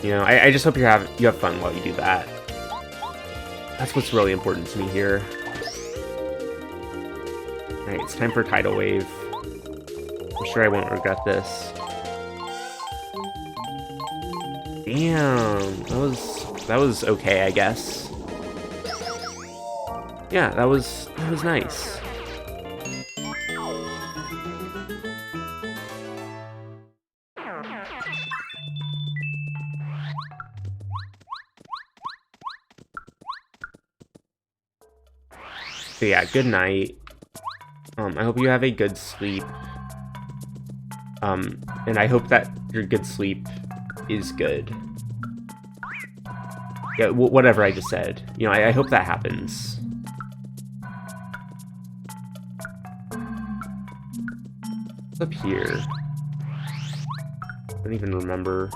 You know, I just hope you have fun while you do that. That's what's really important to me here. Alright, it's time for Tidal Wave. I'm sure I won't regret this. Damn, that was okay, I guess. Yeah, that was nice. So yeah, good night. I hope you have a good sleep. And I hope that your good sleep is good. Yeah, whatever I just said. You know, I hope that happens. What's up here? I don't even remember.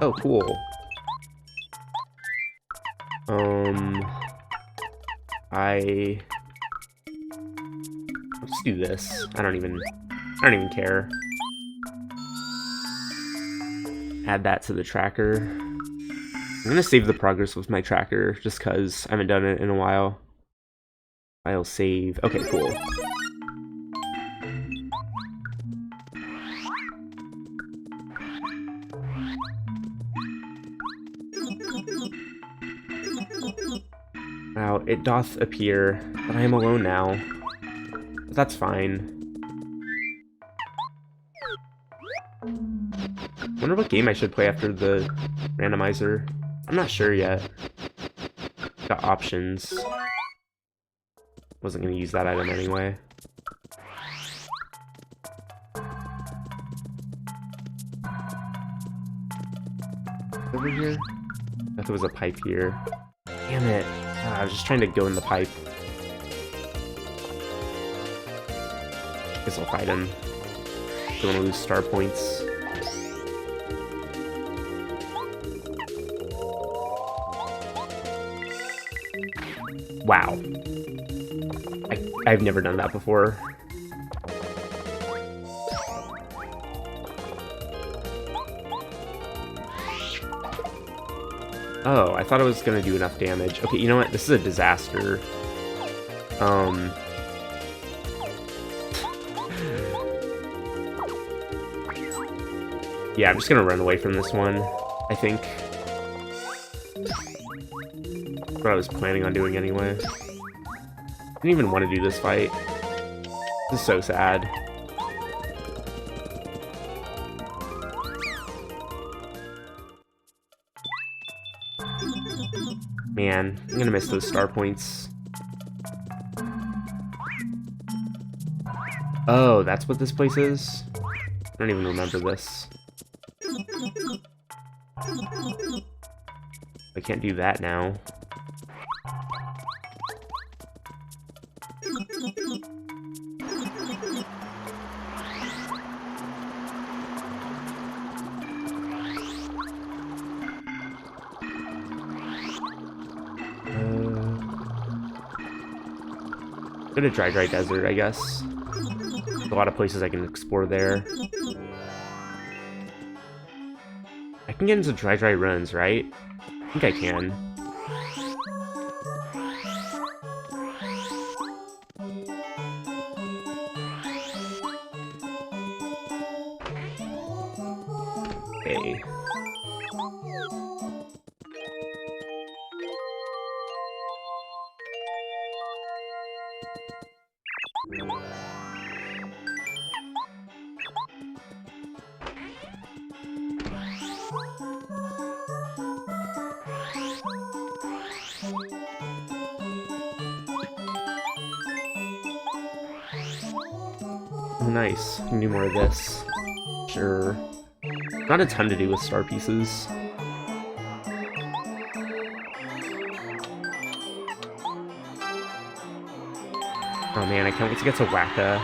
Oh, cool. Let's do this. I don't even care. Add that to the tracker. I'm gonna save the progress with my tracker just cause I haven't done it in a while. File save. Okay, cool. Wow, it doth appear that I am alone now. But that's fine. Wonder what game I should play after the randomizer. I'm not sure yet. Got options. Wasn't gonna use that item anyway. Over here? I thought there was a pipe here. Damn it. I was just trying to go in the pipe. Guess I'll fight him. Don't want to lose star points. Wow. I've never done that before. Oh, I thought it was gonna do enough damage. Okay, you know what? This is a disaster. Yeah, I'm just gonna run away from this one, I think. That's what I was planning on doing anyway. I didn't even want to do this fight. This is so sad. Man, I'm gonna miss those star points. Oh, that's what this place is? I don't even remember this. I can't do that now. Go to Dry Desert, I guess. There's a lot of places I can explore there. I can get into dry runs, right? I think I can. Okay. Oh, nice. I can do more of this. Sure. Not a ton to do with star pieces. Oh man, I can't wait to get to Wacka.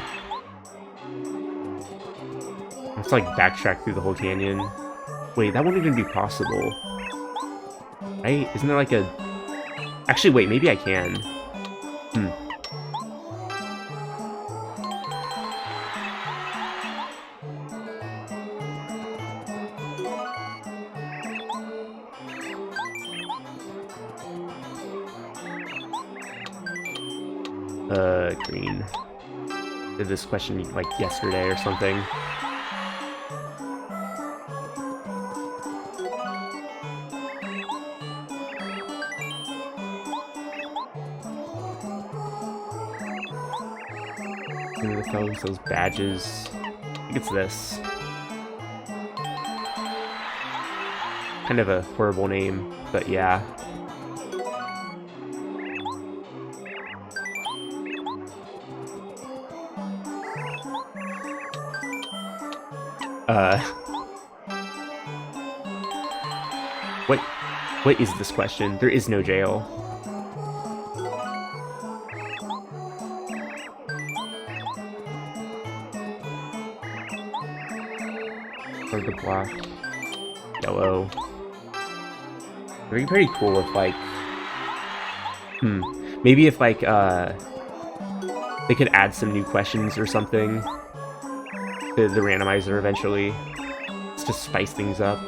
I have to like backtrack through the whole canyon. Wait, that won't even be possible. Right? Isn't there like a... Actually, wait, maybe I can. Green. Did this question like yesterday or something. Those badges. I think it's this. Kind of a horrible name, but yeah. What is this question? There is no jail. Or the block. Yellow. It'd be pretty cool if like... Maybe if like, they could add some new questions or something to the randomizer eventually. Just to spice things up.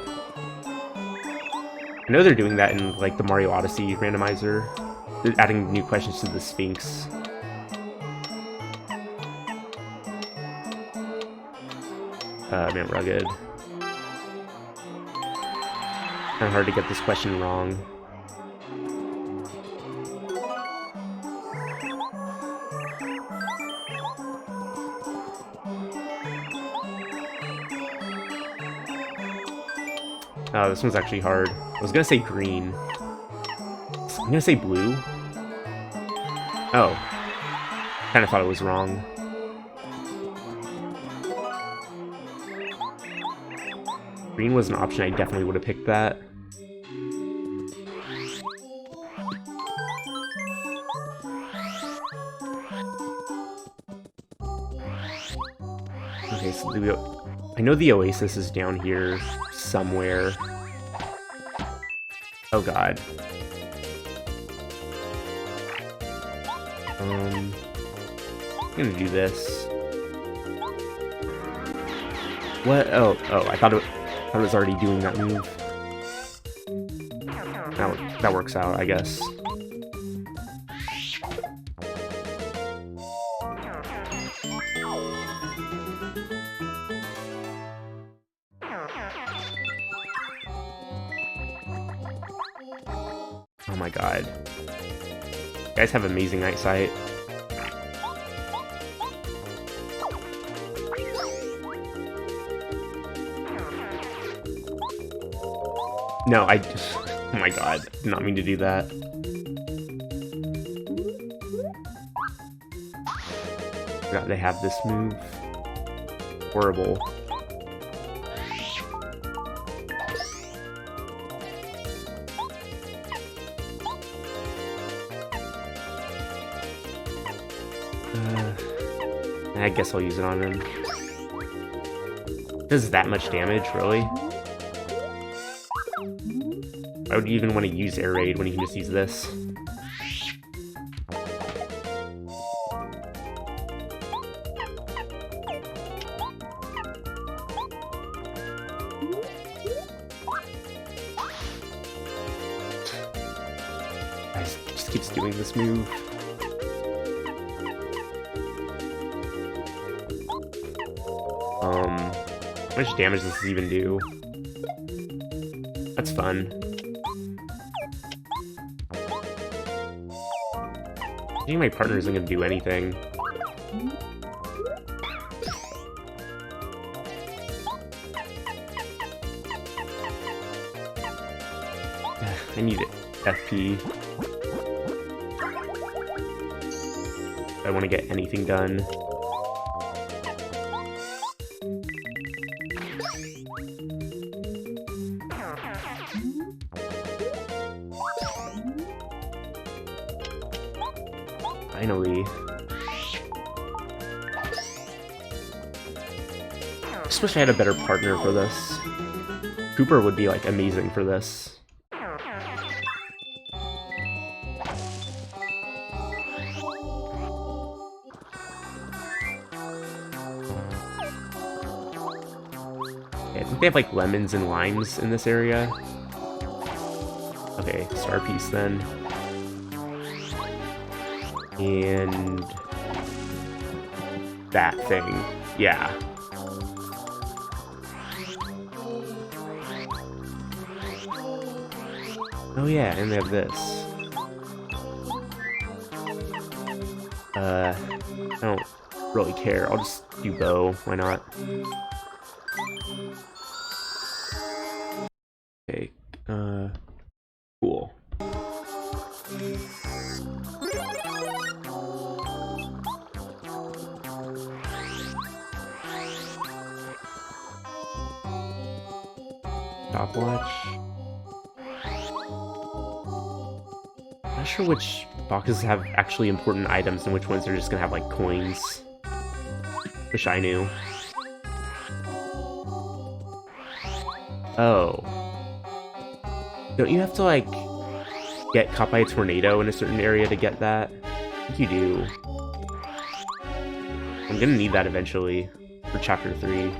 I know they're doing that in like the Mario Odyssey randomizer. They're adding new questions to the Sphinx. Man, rugged. Kinda hard to get this question wrong. Oh, this one's actually hard. I was gonna say green. I'm gonna say blue. Oh. Kinda thought it was wrong. Green was an option, I definitely would have picked that. Okay, so I know the Oasis is down here somewhere. Oh god. I'm gonna do this. What? Oh, I thought it was already doing that move. That works out, I guess. Oh my god. You guys have amazing eyesight. No, I just... Oh my god. Did not mean to do that. Forgot they have this move. Horrible. I guess I'll use it on him. Does that much damage, really? Why would you even want to use Air Raid when you can just use this? keeps doing this move. How much damage does this even do? That's fun. I think my partner isn't gonna do anything. I need FP. If I want to get anything done. Finally. I just wish I had a better partner for this. Cooper would be like amazing for this. I think they have like lemons and limes in this area. Okay, star piece then. And that thing, yeah. Oh yeah, and they have this. I don't really care. I'll just do bow. Why not? Okay, cool. Stopwatch. Not sure which boxes have actually important items and which ones are just gonna have like coins. Wish I knew. Oh. Don't you have to like get caught by a tornado in a certain area to get that? I think you do. I'm gonna need that eventually for chapter 3.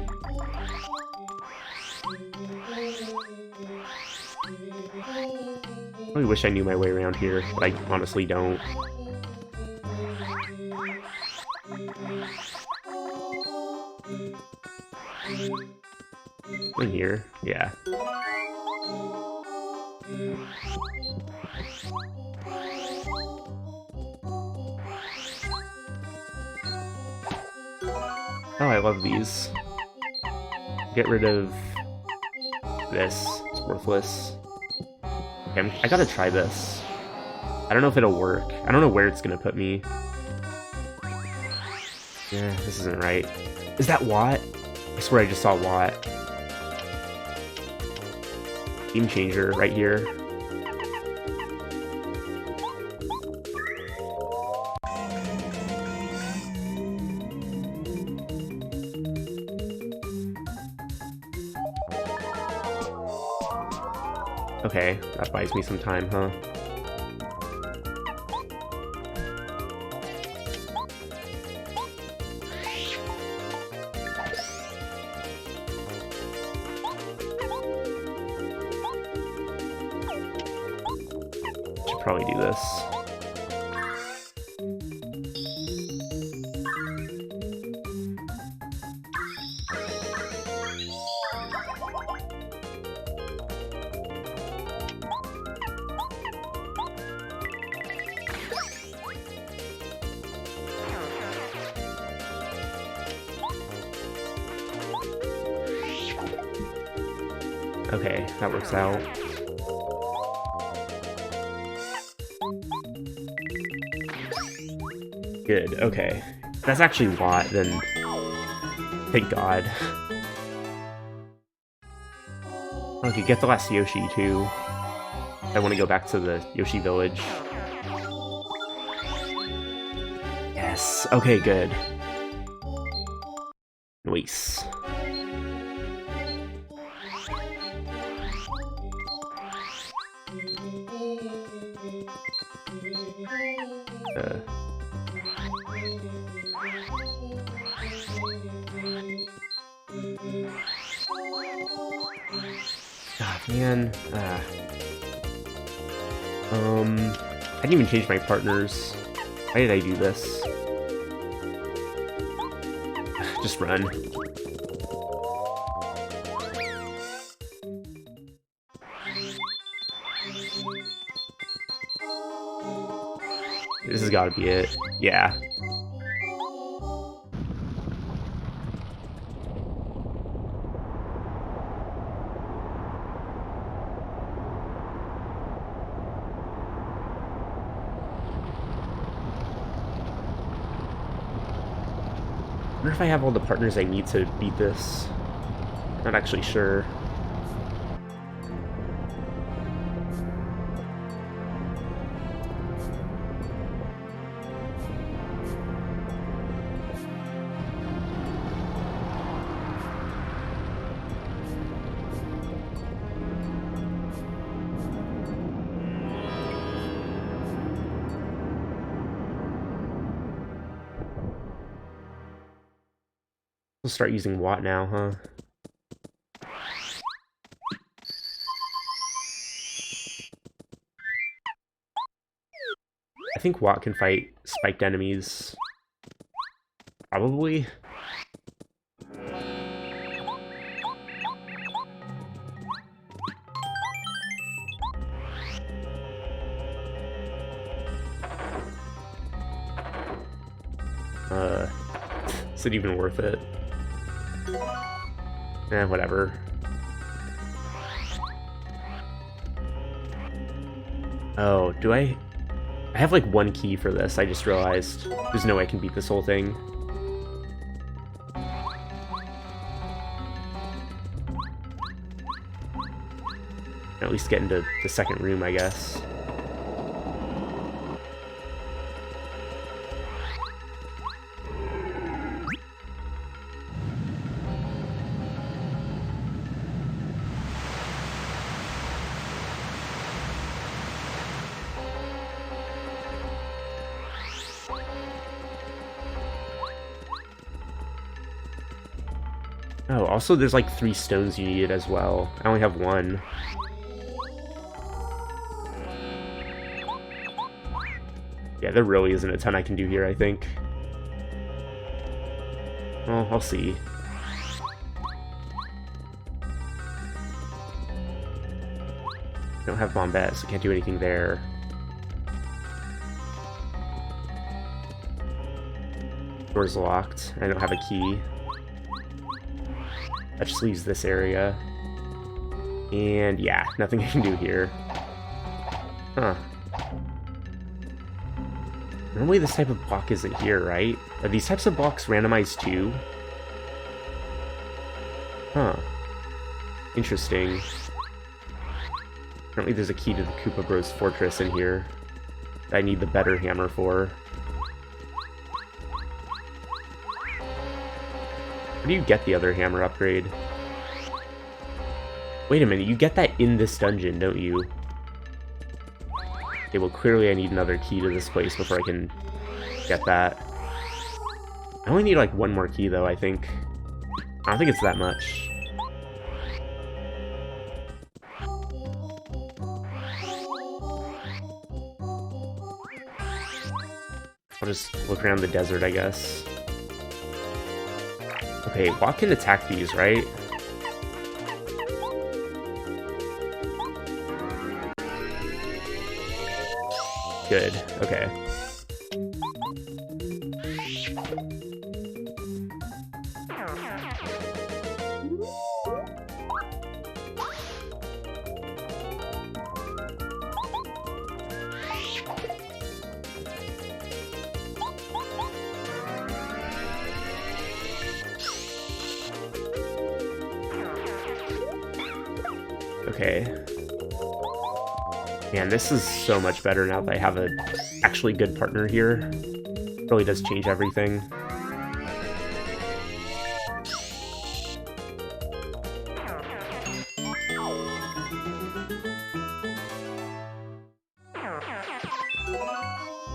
I really wish I knew my way around here, but I honestly don't. In here, yeah. Oh, I love these. Get rid of this. It's worthless. Okay, I gotta try this. I don't know if it'll work. I don't know where it's gonna put me. Yeah, this isn't right. Is that Watt? I swear I just saw Watt. Game changer right here. Okay, that buys me some time, huh? Should probably do this. Okay, that works out. Good, okay. That's actually Watt, then thank God. Okay, get the last Yoshi too. I want to go back to the Yoshi village. Yes, okay, good. Nice. Man, didn't even change my partners. Why did I do this? Just run. This has got to be it. Yeah. I wonder if I have all the partners I need to beat this. Not actually sure. We'll start using Watt now, huh? I think Watt can fight spiked enemies. Probably. Is it even worth it? Whatever. Oh, do I have like one key for this, I just realized. There's no way I can beat this whole thing. At least get into the second room, I guess. Oh, also there's like 3 stones you needed as well. I only have 1. Yeah, there really isn't a ton I can do here, I think. Well, I'll see. I don't have Bombette, so I can't do anything there. Door's locked. I don't have a key. That just leaves this area. And yeah, nothing I can do here. Huh. Normally this type of block isn't here, right? Are these types of blocks randomized too? Huh. Interesting. Apparently there's a key to the Koopa Bros Fortress in here that I need the better hammer for. Where do you get the other hammer upgrade? Wait a minute, you get that in this dungeon, don't you? Okay, well clearly I need another key to this place before I can get that. I only need like 1 more key though, I think. I don't think it's that much. I'll just look around the desert, I guess. Okay, Watt can attack these, right? Good, okay. Okay. Man, this is so much better now that I have a actually good partner here. It really does change everything.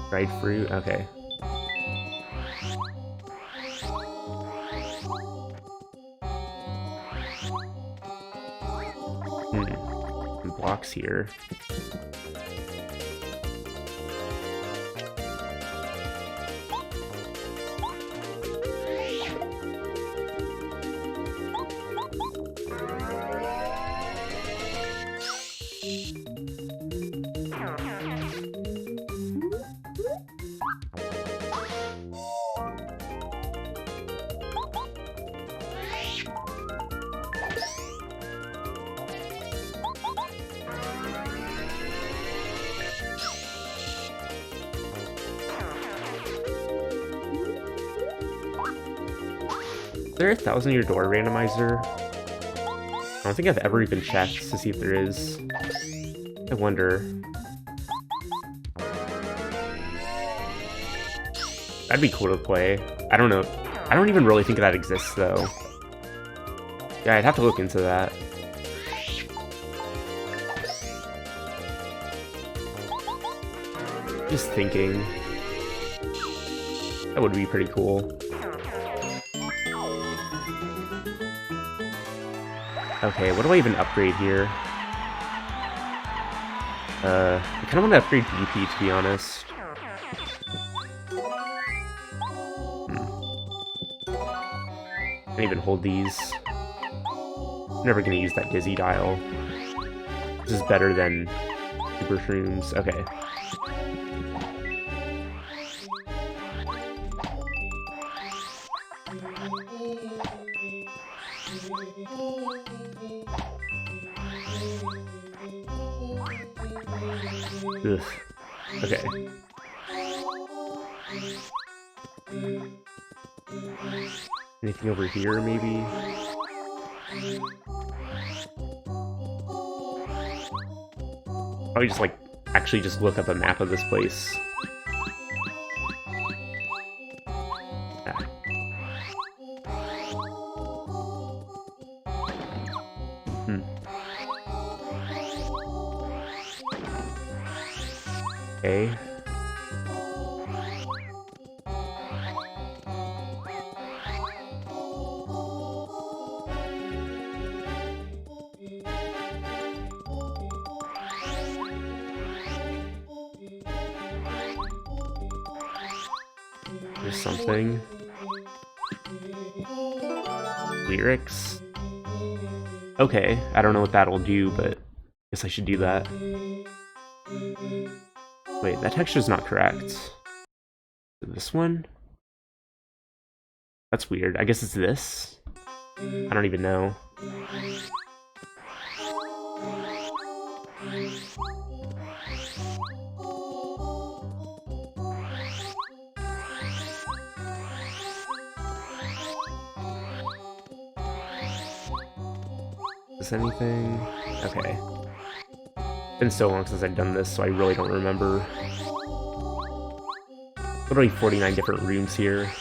Dried fruit, okay. Blocks here. there a 1,000-year door randomizer? I don't think I've ever even checked to see if there is. I wonder. That'd be cool to play. I don't know. I don't even really think that exists, though. Yeah, I'd have to look into that. Just thinking. That would be pretty cool. Okay, what do I even upgrade here? I kind of want to upgrade BP, to be honest. Can't even hold these. I'm never gonna use that dizzy dial. This is better than super shrooms. Okay. Ugh. Okay. Anything over here, maybe? Probably just, like, actually just look up a map of this place. Ah. Okay. There's something. Lyrics? Okay, I don't know what that'll do, but I guess I should do that. Wait, that texture's not correct. This one? That's weird. I guess it's this? I don't even know. Is this anything? Okay. Been so long since I've done this, so I really don't remember. Literally 49 different rooms here.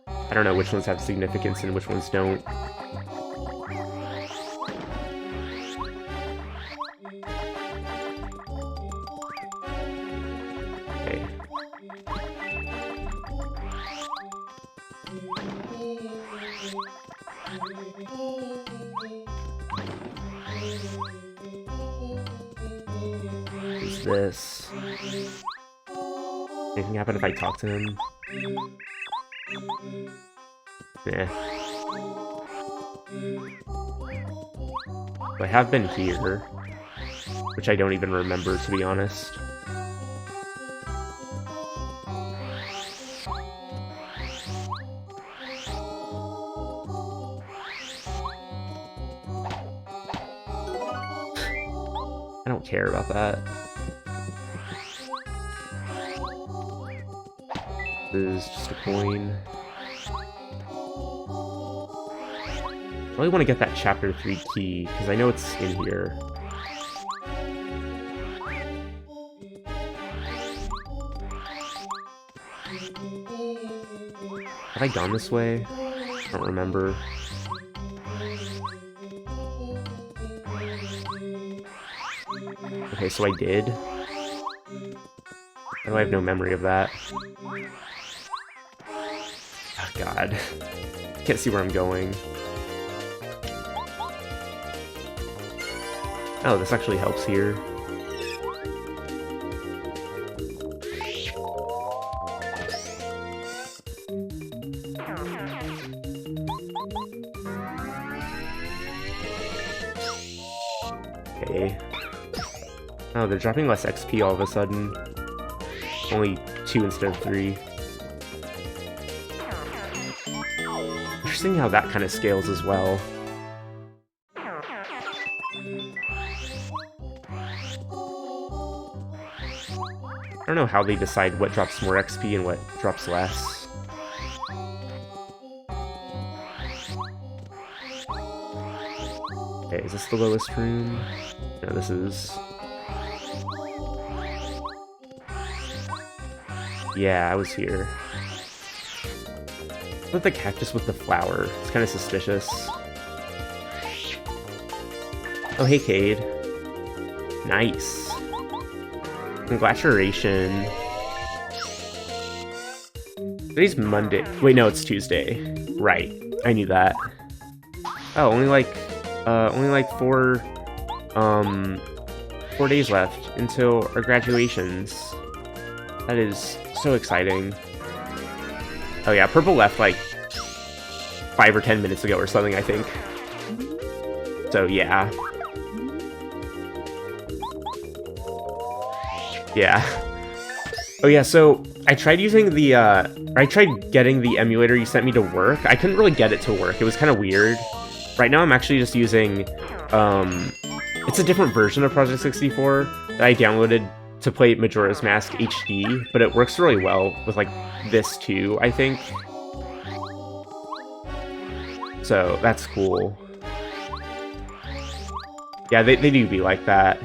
I don't know which ones have significance and which ones don't. Okay. Who's this? Anything happen if I talk to him? Yeah. I have been here, which I don't even remember, to be honest. I don't care about that. This is just a coin. I really want to get that chapter 3 key, because I know it's in here. Have I gone this way? I don't remember. Okay, so I did. Oh, I have no memory of that. Oh, God. Can't see where I'm going. Oh, this actually helps here. Okay. Oh, they're dropping less XP all of a sudden. Only 2 instead of 3. Interesting how that kind of scales as well. I don't know how they decide what drops more XP and what drops less. Okay, is this the lowest room? No, this is... Yeah, I was here. With the cactus with the flower. It's kind of suspicious. Oh, hey, Cade. Nice. Congratulations. Today's Monday. Wait, no, it's Tuesday. Right. I knew that. Oh, only like 4 days left until our graduations. That is so exciting. Oh yeah, Purple left like 5 or 10 minutes ago or something, I think. So yeah. Yeah. Oh yeah, so I tried using the, I tried getting the emulator you sent me to work. I couldn't really get it to work. It was kind of weird. Right now I'm actually just using, it's a different version of Project 64 that I downloaded to play Majora's Mask HD, but it works really well with, like, this too, I think. So, that's cool. Yeah, they do be like that.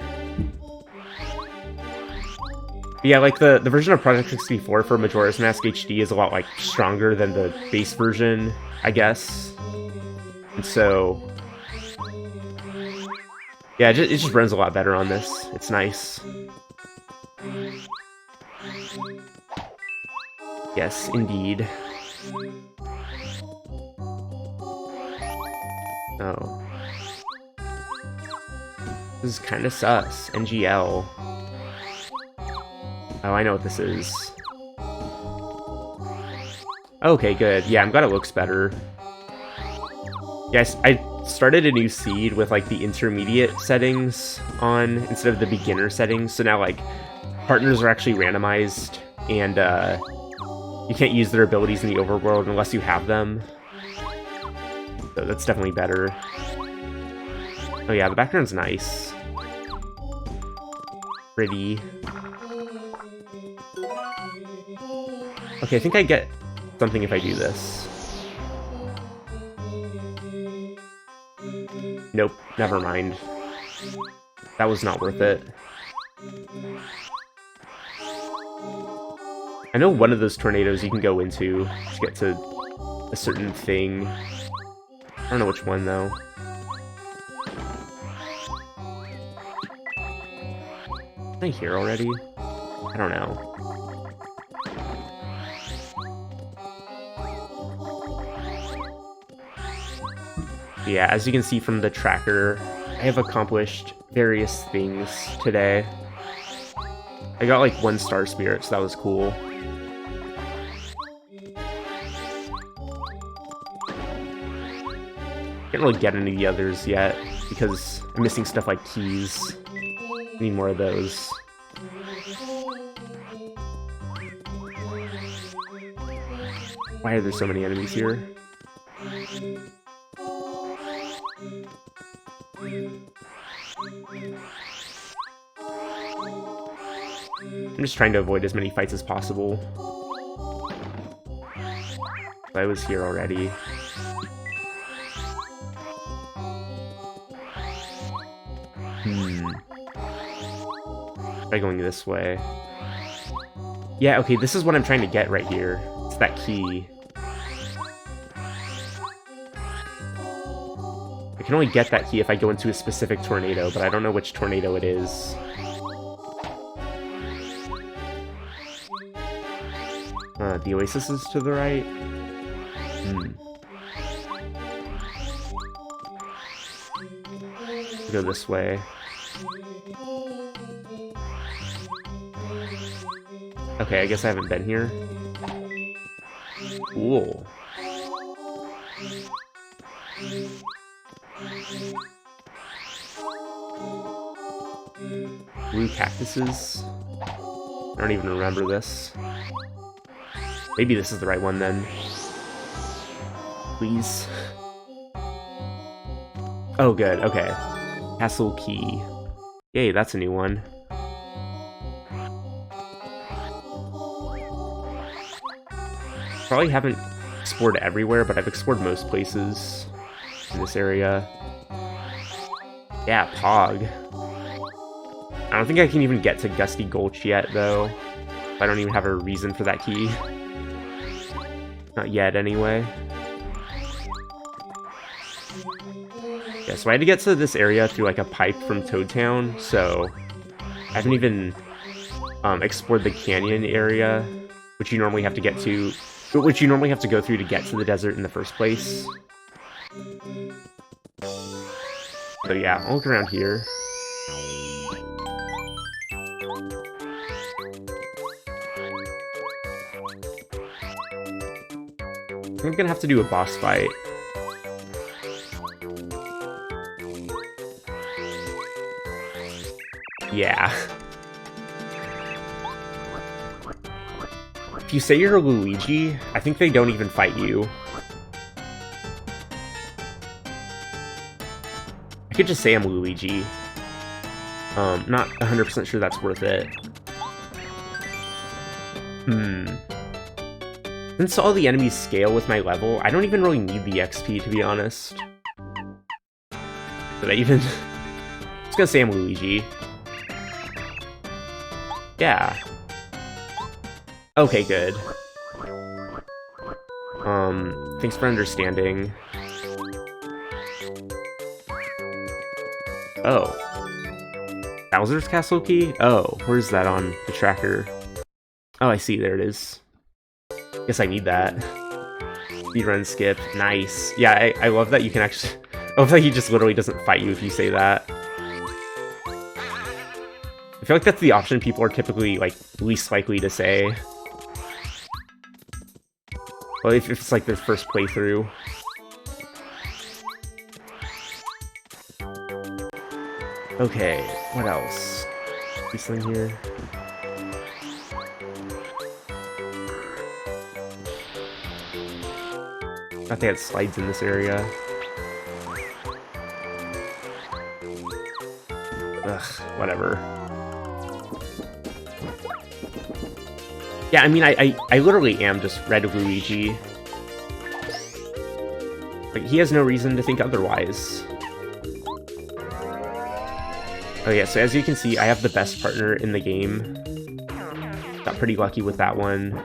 But yeah, like, the version of Project 64 for Majora's Mask HD is a lot, like, stronger than the base version, I guess. And so... yeah, it just runs a lot better on this. It's nice. Yes, indeed. Oh. This is kind of sus. NGL. Oh, I know what this is. Okay, good. Yeah, I'm glad it looks better. Yes, I started a new seed with, like, the intermediate settings on instead of the beginner settings, so now, like, partners are actually randomized, and, you can't use their abilities in the overworld unless you have them. So that's definitely better. Oh yeah, the background's nice. Pretty. Okay, I think I get something if I do this. Nope, never mind. That was not worth it. I know one of those tornadoes you can go into to get to a certain thing. I don't know which one, though. Am I here already? I don't know. Yeah, as you can see from the tracker, I have accomplished various things today. I got like 1 star spirit, so that was cool. Can't really get any of the others yet, because I'm missing stuff like keys. Need more of those. Why are there so many enemies here? I'm just trying to avoid as many fights as possible. I was here already. Try going this way. Yeah, okay, this is what I'm trying to get right here. It's that key. I can only get that key if I go into a specific tornado, but I don't know which tornado it is. The oasis is to the right? Go this way. Okay, I guess I haven't been here. Cool. Blue cactuses? I don't even remember this. Maybe this is the right one then. Please. Oh, good. Okay. Castle key. Yay, that's a new one. Probably haven't explored everywhere, but I've explored most places in this area. Yeah, Pog. I don't think I can even get to Gusty Gulch yet, though. I don't even have a reason for that key. Not yet, anyway. Yeah, so I had to get to this area through, like, a pipe from Toad Town, so I haven't even explored the canyon area, which you normally have to get to, which you normally have to go through to get to the desert in the first place. So yeah, I'll look around here. I'm gonna have to do a boss fight. Yeah. If you say you're Luigi, I think they don't even fight you. I could just say I'm Luigi. Not 100% sure that's worth it. Since all the enemies scale with my level, I don't even really need the XP, to be honest. Did I even... I was gonna say I'm Luigi. Yeah. Okay, good. Thanks for understanding. Oh. Bowser's Castle key? Oh, where's that on the tracker? Oh, I see, there it is. Guess I need that. Speedrun skip, nice. Yeah, I love that you can actually... I love that he just literally doesn't fight you if you say that. I feel like that's the option people are typically, like, least likely to say. Well, if it's, like, their first playthrough. Okay, what else? This thing here. I thought they had slides in this area. Ugh, whatever. Yeah, I mean, I literally am just Red Luigi. Like, he has no reason to think otherwise. Oh yeah, so as you can see, I have the best partner in the game. Got pretty lucky with that one.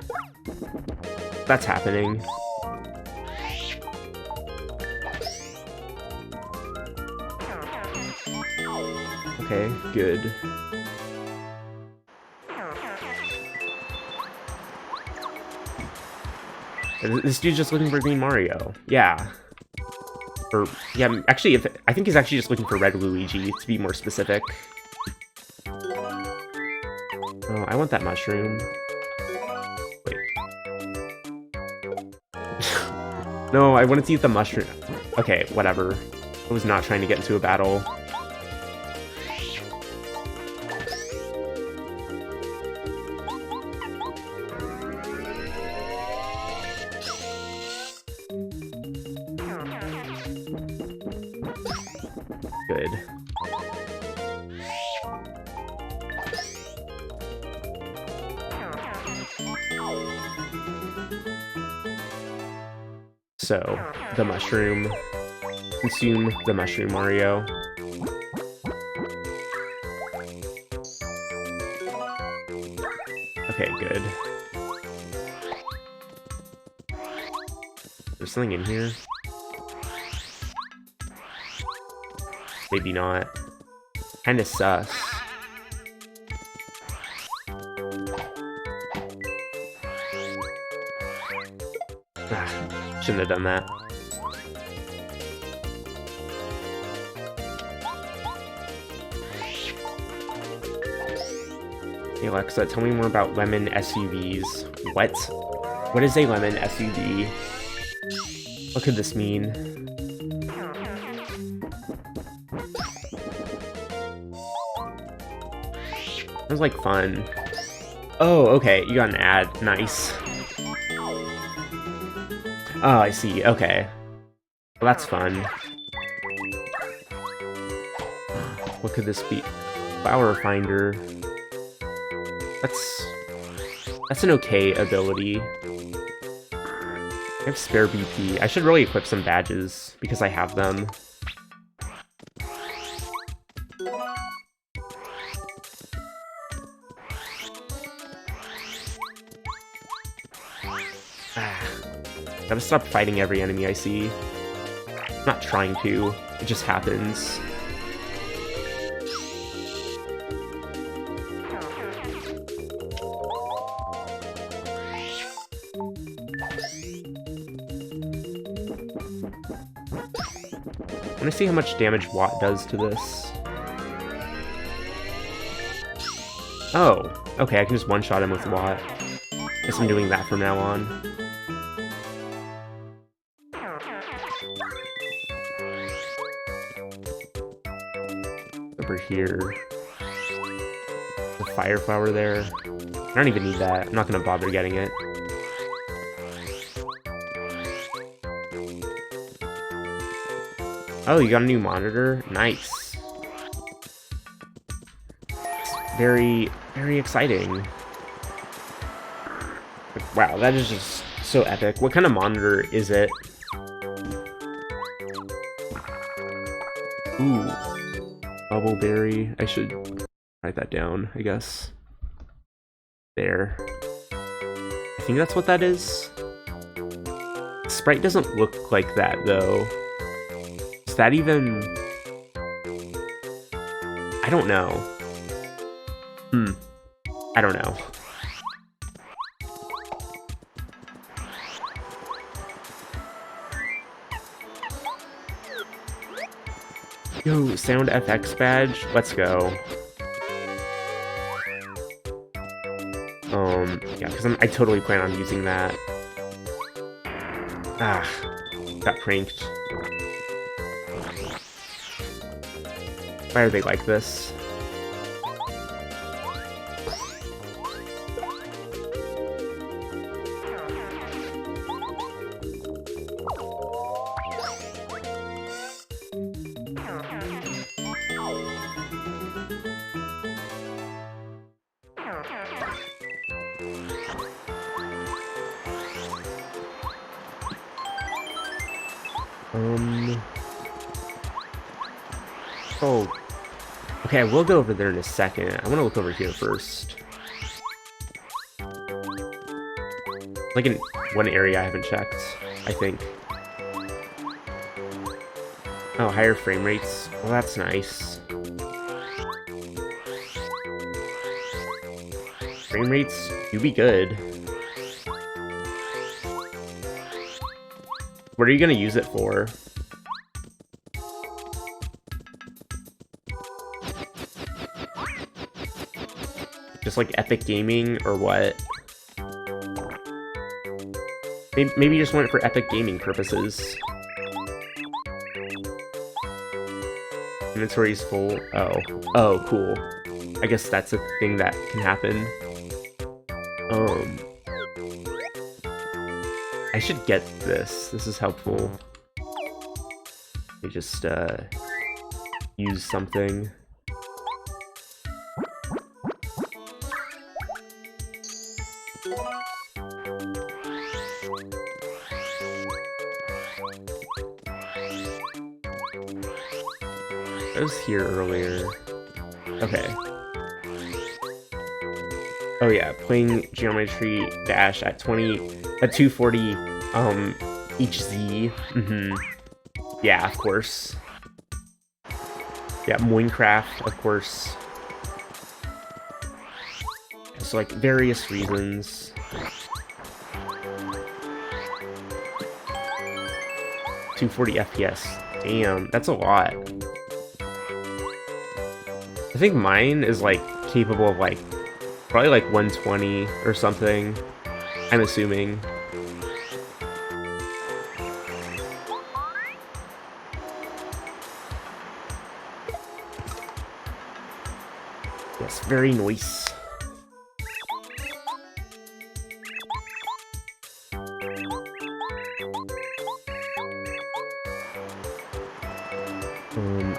That's happening. Okay, good. This dude's just looking for Green Mario. Yeah. Or, yeah, actually, I think he's actually just looking for Red Luigi, to be more specific. Oh, I want that mushroom. Wait. No, I wanted to eat the mushroom. Okay, whatever. I was not trying to get into a battle. Good. So, the mushroom. Consume the mushroom, Mario. Okay, good. There's something in here. Maybe not. Kinda sus. Ah, shouldn't have done that. Hey Alexa, tell me more about lemon SUVs. What? What is a lemon SUV? What could this mean? That was like fun. Oh, okay, you got an ad. Nice. Oh, I see. Okay. Well, that's fun. What could this be? Flower Finder. That's an okay ability. I have spare BP. I should really equip some badges because I have them. Gotta stop fighting every enemy I see. I'm not trying to, it just happens. I want to see how much damage Watt does to this. Oh, okay, I can just one-shot him with Watt. Guess I'm doing that from now on. Over here. The fire flower there. I don't even need that. I'm not gonna bother getting it. Oh, you got a new monitor? Nice. It's very, very exciting. Wow, that is just so epic. What kind of monitor is it? Ooh. Bubbleberry. I should write that down, I guess. There. I think that's what that is. Sprite doesn't look like that, though. Is that even... I don't know. I don't know. Yo, Sound FX badge? Let's go. Yeah, because I totally plan on using that. Ah, got pranked. Why are they like this? Oh. Okay, I will go over there in a second. I want to look over here first. Like in one area I haven't checked, I think. Oh, higher frame rates. Well, that's nice. Frame rates do be good. What are you gonna use it for? Just like epic gaming or what? Maybe you just want it for epic gaming purposes. Inventory's full. Oh, cool. I guess that's a thing that can happen. I should get this. This is helpful. Let me just use something. I was here earlier. Okay. Oh yeah, playing Geometry Dash at 240 each Z. Yeah, of course. Yeah, Minecraft, of course. So like various reasons. 240 FPS. Damn, that's a lot. I think mine is like capable of like probably like 120 or something. I'm assuming. Yes, very nice.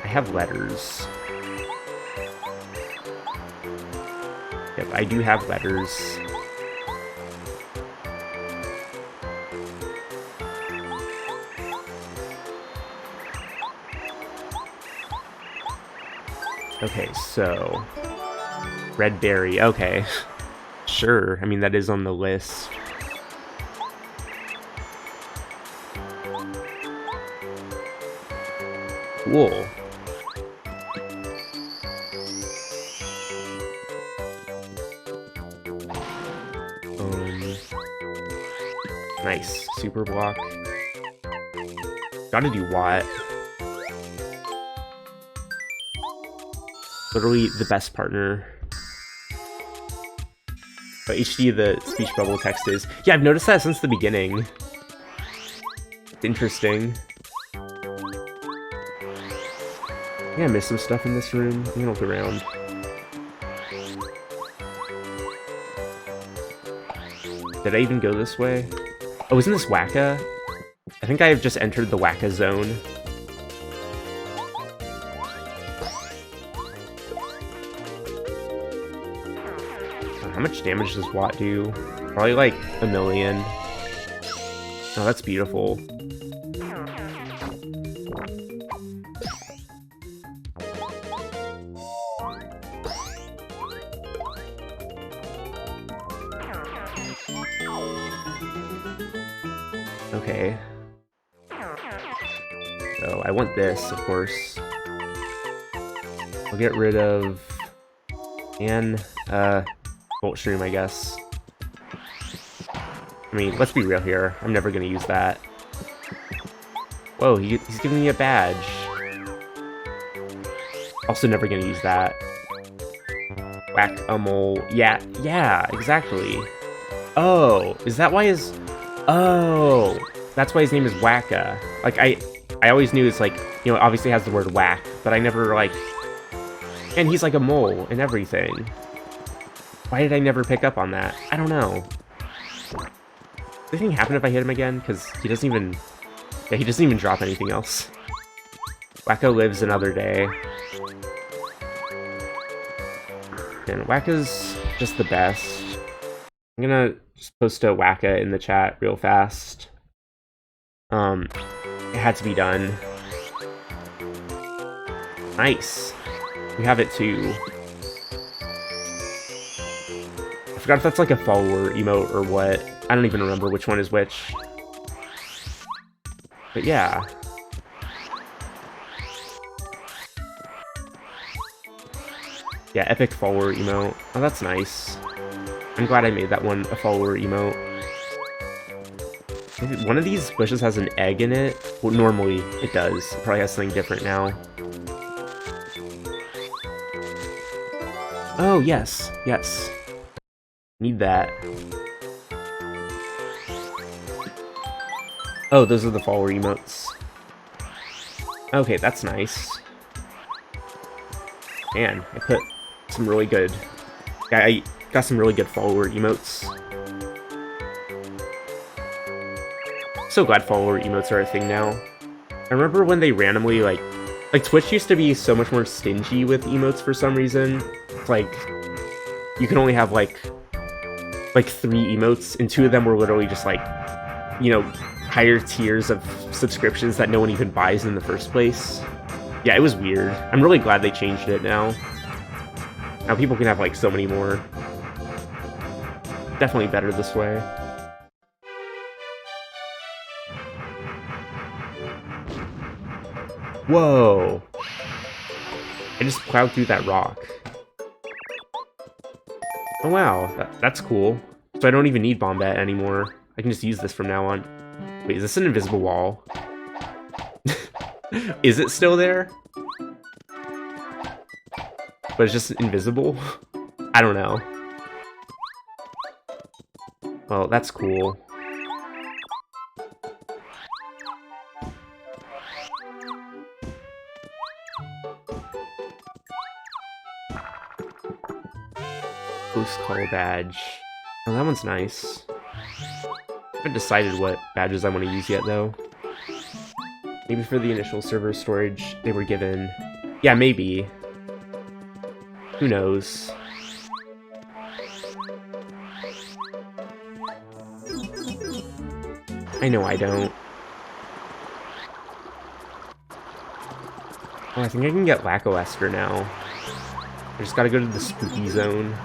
I have letters. Yep, I do have letters. Okay, so red berry. Okay, sure. I mean, that is on the list. Cool. Nice. Super block. Gotta do what? Literally the best partner. But HD, the speech bubble text is. Yeah, I've noticed that since the beginning. It's interesting. Yeah, I missed some stuff in this room. I'm gonna look around. Did I even go this way? Oh, isn't this Wacka? I think I have just entered the Wacka zone. How much damage does Watt do? Probably like 1,000,000. Oh, that's beautiful. Okay. So I want this, of course. I'll get rid of Volt Stream, I guess. I mean, let's be real here. I'm never gonna use that. Whoa, he's giving me a badge. Also never gonna use that. Whack-a-mole. Yeah, exactly. Oh, is that why his... Oh, that's why his name is Wacka. Like, I always knew it's like, you know, it obviously has the word whack, but I never, like... And he's like a mole and everything. Why did I never pick up on that? I don't know. Does anything happen if I hit him again? Because he doesn't even... Yeah, he doesn't even drop anything else. Wacko lives another day. And Wacka's just the best. I'm gonna just post a Wacka in the chat real fast. It had to be done. Nice. We have it too. I forgot if that's like a follower emote or what. I don't even remember which one is which. But yeah. Yeah, epic follower emote. Oh, that's nice. I'm glad I made that one a follower emote. Maybe one of these bushes has an egg in it. Well, normally it does. It probably has something different now. Oh, yes. Yes. Need that. Oh, those are the follower emotes. Okay, that's nice. Man, I put some really good... I got some really good follower emotes. So glad follower emotes are a thing now. I remember when they randomly, like Twitch used to be so much more stingy with emotes for some reason. It's like, you can only have like 3 emotes, and 2 of them were literally just like, you know, higher tiers of subscriptions that no one even buys in the first place. Yeah, it was weird. I'm really glad they changed it now. Now people can have like so many more. Definitely better this way. Whoa! I just plowed through that rock. Oh wow, that's cool. So I don't even need Bombat anymore. I can just use this from now on. Wait, is this an invisible wall? Is it still there? But it's just invisible? I don't know. Well, that's cool. Post call badge. Oh, that one's nice. I haven't decided what badges I want to use yet, though. Maybe for the initial server storage they were given. Yeah, maybe. Who knows? I know I don't. Oh, I think I can get Laco-Esker now. I just gotta go to the spooky zone.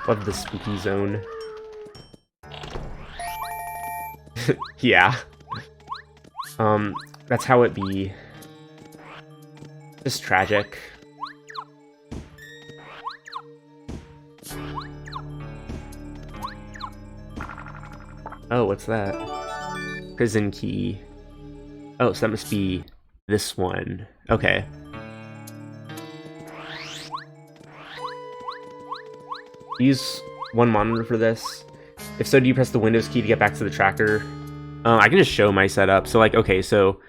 Love the spooky zone. Yeah. That's how it be. Just tragic. Oh, what's that? Prison key. Oh, so that must be this one. Okay. Use one monitor for this. If so, do you press the Windows key to get back to the tracker? I can just show my setup. So, like, okay, so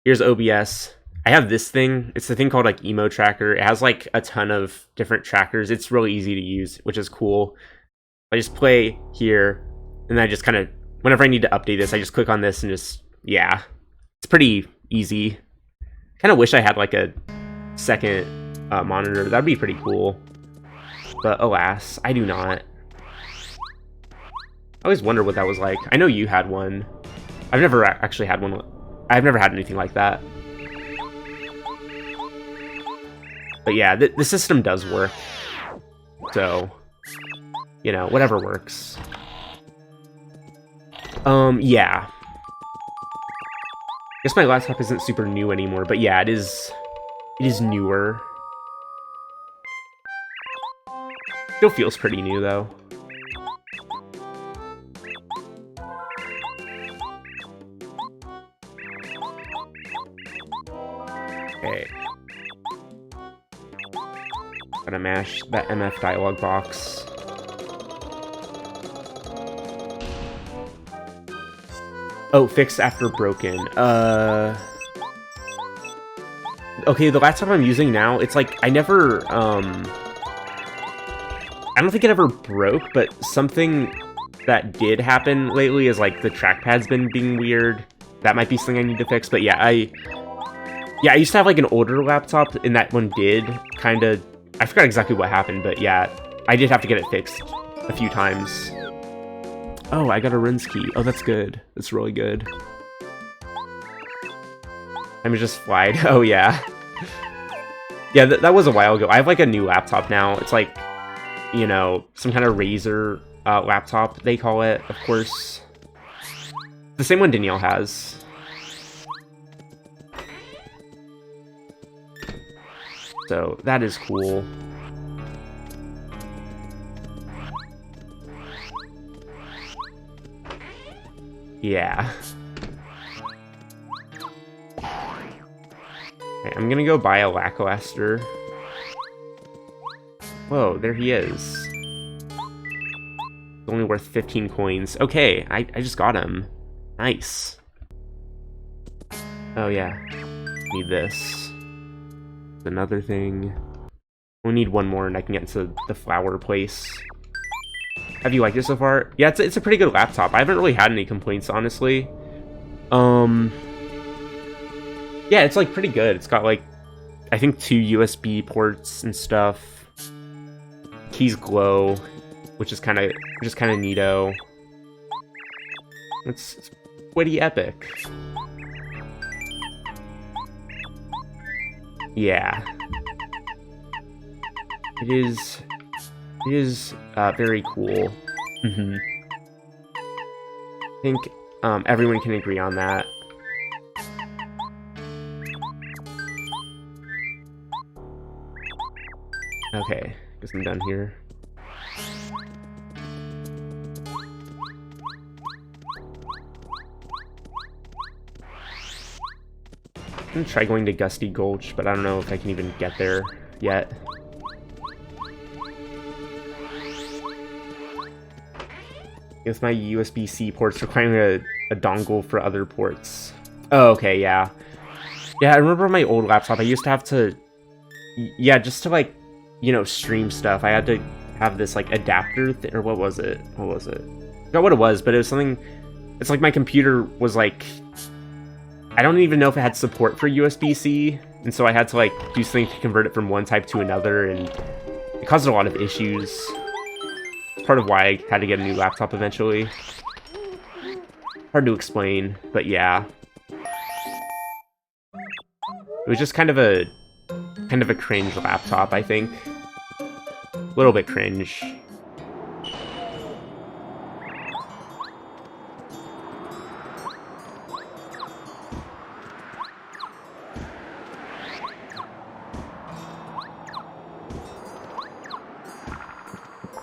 here's OBS. I have this thing. It's the thing called, like, Emo Tracker. It has, like, a ton of different trackers. It's really easy to use, which is cool. I just play here, and then I just kind of, whenever I need to update this, I just click on this and just, yeah. It's pretty easy. Kind of wish I had, like, a second monitor. That'd be pretty cool. But alas, I do not. I always wonder what that was like. I know you had one. I've never actually had one. I've never had anything like that. But yeah, the system does work. So, you know, whatever works. Yeah. Guess my laptop isn't super new anymore, but yeah, it is newer. Still feels pretty new though. Okay. Gotta mash that MF dialog box. Oh, fixed after broken. Okay, the laptop I'm using now, it's like, I never, I don't think it ever broke, but something that did happen lately is, like, the trackpad's been being weird. That might be something I need to fix, but yeah, I used to have, like, an older laptop, and that one did kind of, I forgot exactly what happened, but yeah, I did have to get it fixed a few times. Oh, I got a runs key. Oh, that's good. That's really good. I'm just flied. Oh, yeah. Yeah, that was a while ago. I have, like, a new laptop now. It's, like, you know, some kind of Razer laptop, they call it, of course. The same one Danielle has. So, that is cool. Yeah. Okay, I'm gonna go buy a Lackluster. Whoa, there he is. It's only worth 15 coins. Okay, I just got him. Nice. Oh yeah. Need this. Another thing. We'll need one more and I can get into the flower place. Have you liked it so far? Yeah, it's a pretty good laptop. I haven't really had any complaints, honestly. Yeah, it's like pretty good. It's got like, I think 2 USB ports and stuff. Keys glow, which is kind of neato. It's pretty epic. Yeah. It is very cool. I think everyone can agree on that. Okay, guess I'm done here. I'm gonna try going to Gusty Gulch, but I don't know if I can even get there yet. With my USB-C ports requiring a dongle for other ports. Oh, okay, yeah. Yeah, I remember on my old laptop, I used to have to... Yeah, just to, like, you know, stream stuff, I had to have this, like, adapter or what was it? What was it? I forgot what it was, but it was something... It's like my computer was, like... I don't even know if it had support for USB-C, and so I had to, like, do something to convert it from one type to another, and it caused a lot of issues. It's part of why I had to get a new laptop eventually. Hard to explain, but yeah. It was just kind of a cringe laptop, I think. A little bit cringe.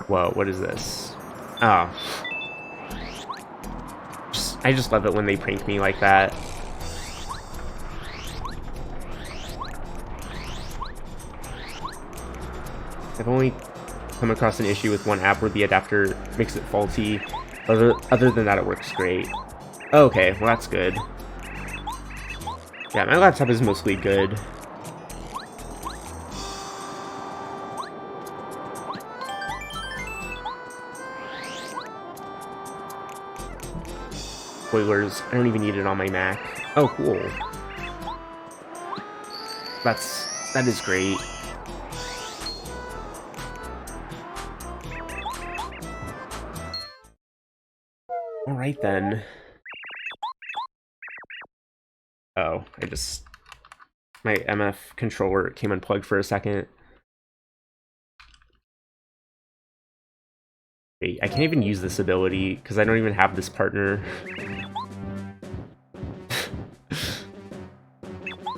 Whoa, what is this? Oh. I just love it when they prank me like that. I've only come across an issue with one app where the adapter makes it faulty. Other than that, it works great. Okay, well that's good. Yeah, my laptop is mostly good. Spoilers, I don't even need it on my Mac. Oh, cool. That is great. Alright then. Oh, my MF controller came unplugged for a second. Wait, I can't even use this ability because I don't even have this partner.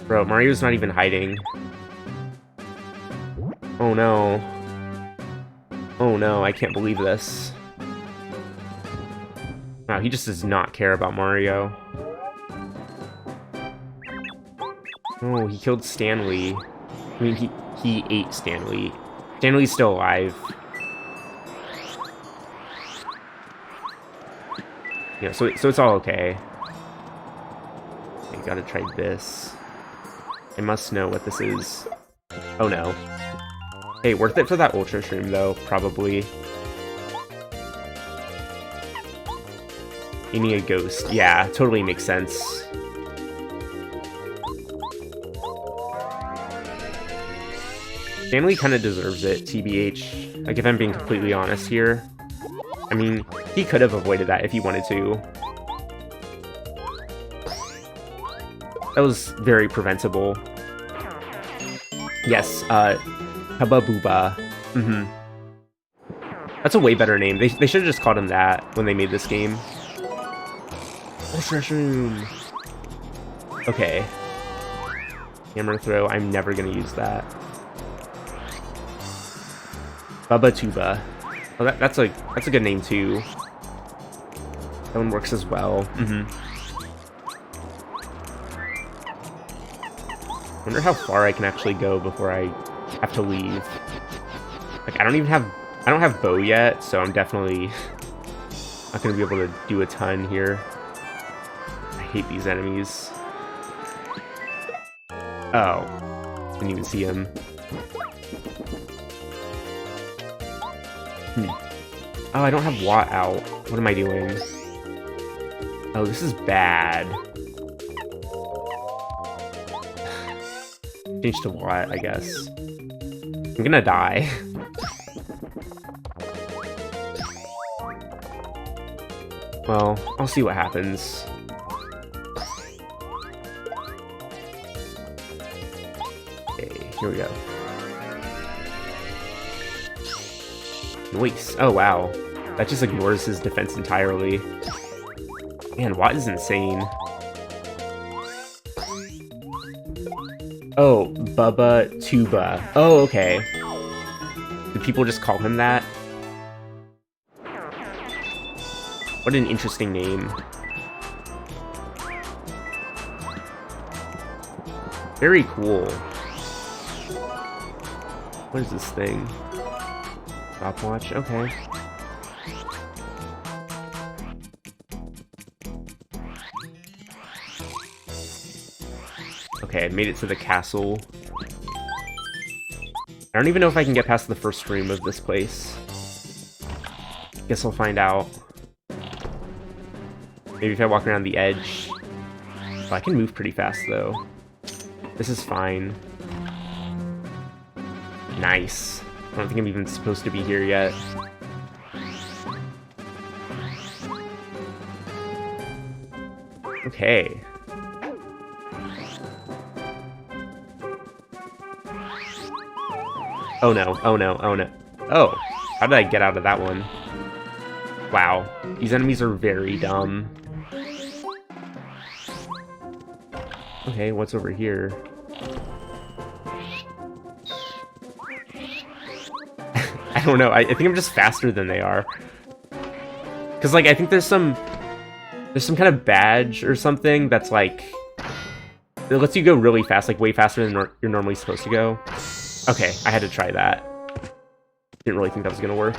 Bro, Mario's not even hiding. Oh no. Oh no, I can't believe this. Wow, he just does not care about Mario. Oh, he killed Stanley. I mean, he ate Stanley. Stanley's still alive. Yeah, so it's all okay. I gotta try this. I must know what this is. Oh no. Hey, worth it for that Ultra Shroom though, probably. You need a ghost. Yeah, totally makes sense. Stanley kind of deserves it, TBH. Like, if I'm being completely honest here. I mean, he could have avoided that if he wanted to. That was very preventable. Yes, Hubba Booba. That's a way better name. They should have just called him that when they made this game. Ultra Shroom. Okay. Hammer Throw, I'm never gonna use that. Bubba Tuba. Oh, that's a good name too. That one works as well. Wonder how far I can actually go before I have to leave. Like, I don't have bow yet, so I'm definitely not gonna be able to do a ton here. I hate these enemies. Oh, didn't even see him. Oh, I don't have Watt out. What am I doing? Oh, this is bad. Change to Watt, I guess. I'm gonna die. Well, I'll see what happens. Okay, here we go. Nice. Oh, wow. That just ignores his defense entirely. Man, Watt is insane. Oh, Bubba Tuba. Oh, okay. Do people just call him that? What an interesting name. Very cool. What is this thing? Stopwatch? Okay. Okay, I made it to the castle. I don't even know if I can get past the first room of this place. Guess I'll find out. Maybe if I walk around the edge. Oh, I can move pretty fast, though. This is fine. Nice. I don't think I'm even supposed to be here yet. Okay. Oh no, oh no, oh no. Oh, how did I get out of that one? Wow, these enemies are very dumb. Okay, what's over here? I don't know. I think I'm just faster than they are. Because, like, I think there's some kind of badge or something that's, like, it lets you go really fast, like, way faster than you're normally supposed to go. Okay, I had to try that. Didn't really think that was gonna work.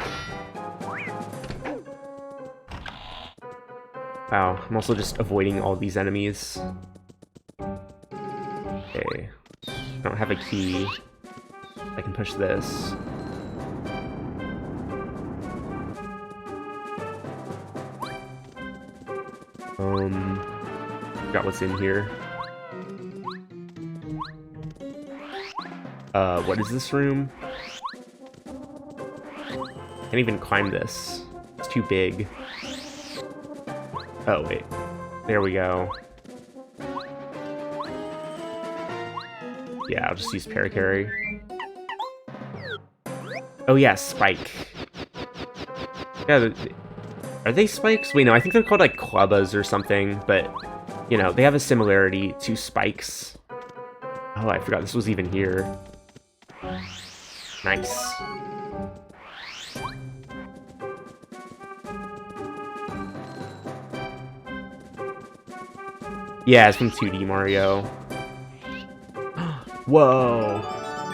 Wow, I'm also just avoiding all these enemies. Okay. I don't have a key. I can push this. Forgot what's in here. What is this room? Can't even climb this. It's too big. Oh, wait. There we go. Yeah, I'll just use Paracarry. Oh yeah, Spike. Yeah, are they spikes? Wait, no, I think they're called like Clubbas or something, but, you know, they have a similarity to spikes. Oh, I forgot this was even here. Nice. Yeah, it's from 2D Mario. Whoa!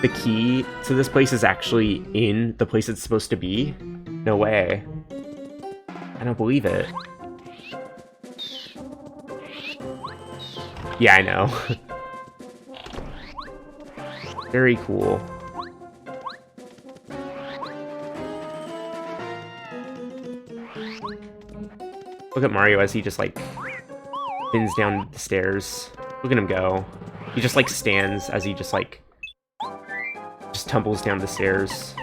The key to this place is actually in the place it's supposed to be? No way. I don't believe it. Yeah, I know. Very cool. Look at Mario as he just, like, spins down the stairs. Look at him go. He just, like, stands as he just, like, just tumbles down the stairs.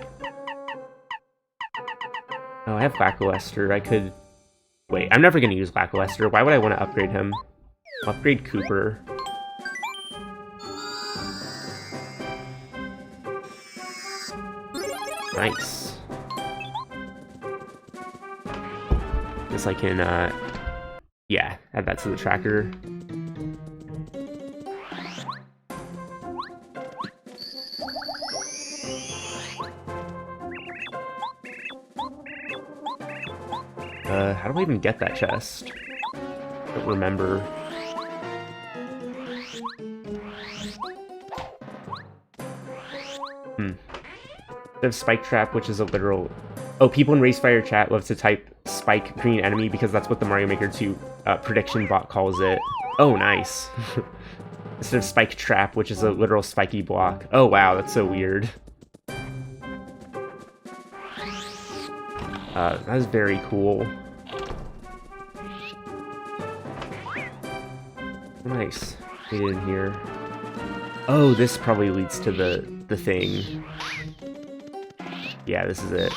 Oh, I have Lackluster. I could... Wait, I'm never gonna use Lackluster. Why would I want to upgrade him? I'll upgrade Cooper. Nice. Guess I can, yeah, add that to the tracker. How do I even get that chest? Don't remember. Instead of Spike Trap, which is a literal... Oh, people in Racefire chat love to type Spike Green Enemy because that's what the Mario Maker 2 prediction bot calls it. Oh, nice. Instead of Spike Trap, which is a literal spiky block. Oh, wow, that's so weird. That is very cool. Nice. Get in here. Oh, this probably leads to the thing. Yeah, this is it.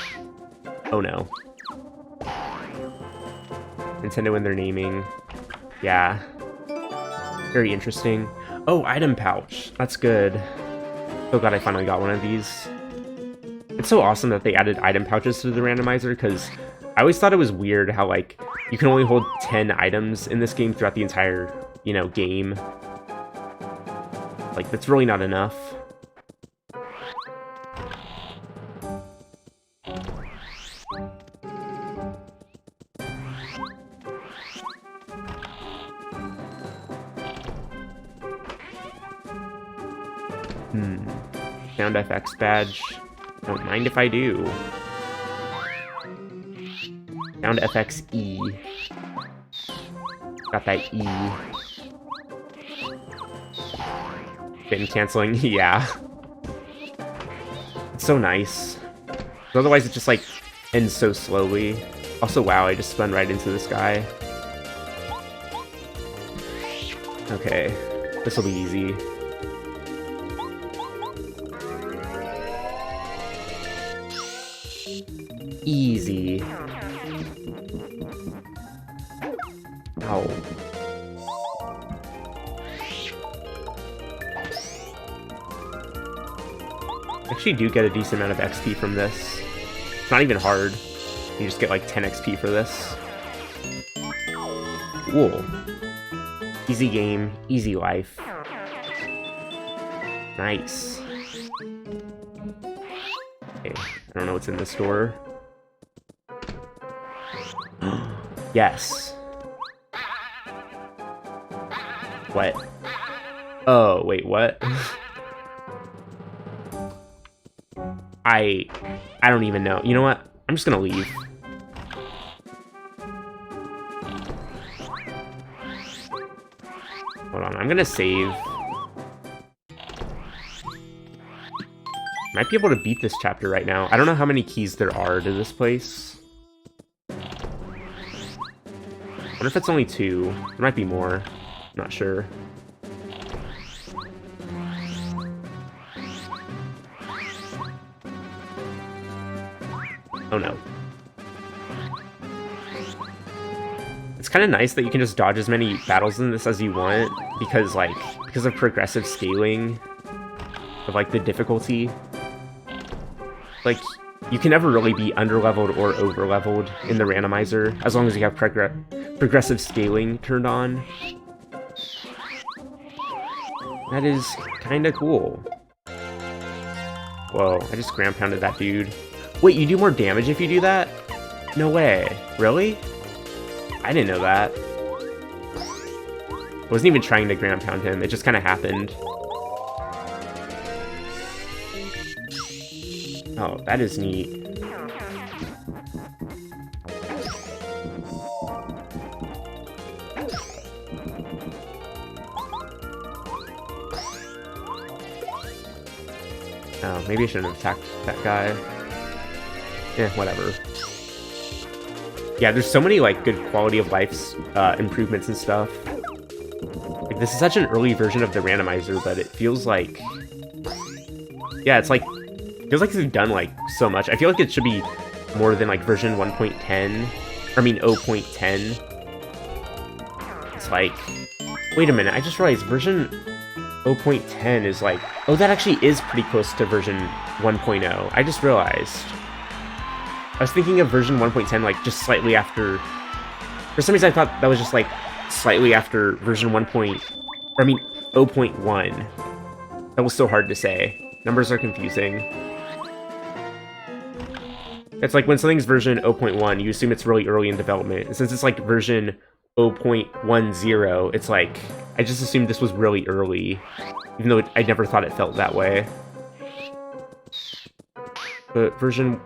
Oh no. Nintendo and their naming. Yeah. Very interesting. Oh, item pouch. That's good. So glad I finally got one of these. It's so awesome that they added item pouches to the randomizer, because I always thought it was weird how, like, you can only hold 10 items in this game throughout the entire, you know, game. Like, that's really not enough. Sound FX badge. Don't mind if I do. Sound FX E. Got that E. Been canceling, yeah. It's so nice. Otherwise it just, like, ends so slowly. Also, wow, I just spun right into this guy. Okay, this will be easy. Easy. Ow. Actually do get a decent amount of XP from this. It's not even hard. You just get like 10 XP for this. Cool. Easy game, easy life. Nice. Okay, I don't know what's in this door. Yes. What? Oh, wait, what? I don't even know. You know what? I'm just gonna leave. Hold on, I'm gonna save. Might be able to beat this chapter right now. I don't know how many keys there are to this place. Wonder if it's only 2. There might be more. Not sure. Oh no. It's kind of nice that you can just dodge as many battles in this as you want, because of progressive scaling of like the difficulty. Like, you can never really be underleveled or overleveled in the randomizer, as long as you have progressive scaling turned on. That is kinda cool. Whoa, I just ground pounded that dude. Wait, you do more damage if you do that? No way. Really? I didn't know that. I wasn't even trying to ground pound him, it just kinda happened. Oh, that is neat. Oh, maybe I shouldn't have attacked that guy. Eh, whatever. Yeah, there's so many, like, good quality of life improvements and stuff. Like, this is such an early version of the randomizer, but it feels like... Yeah, it's like... feels like they've done, like, so much. I feel like it should be more than, like, version 1.10. I mean, 0.10. It's like... Wait a minute, I just realized version 0.10 is like... Oh, that actually is pretty close to version 1.0. I just realized. I was thinking of version 1.10, like, just slightly after... For some reason, I thought that was just, like, slightly after version 0.1. That was so hard to say. Numbers are confusing. It's like when something's version 0.1, you assume it's really early in development. And since it's, like, version 0.10, it's like... I just assumed this was really early. Even though I never thought it felt that way. But version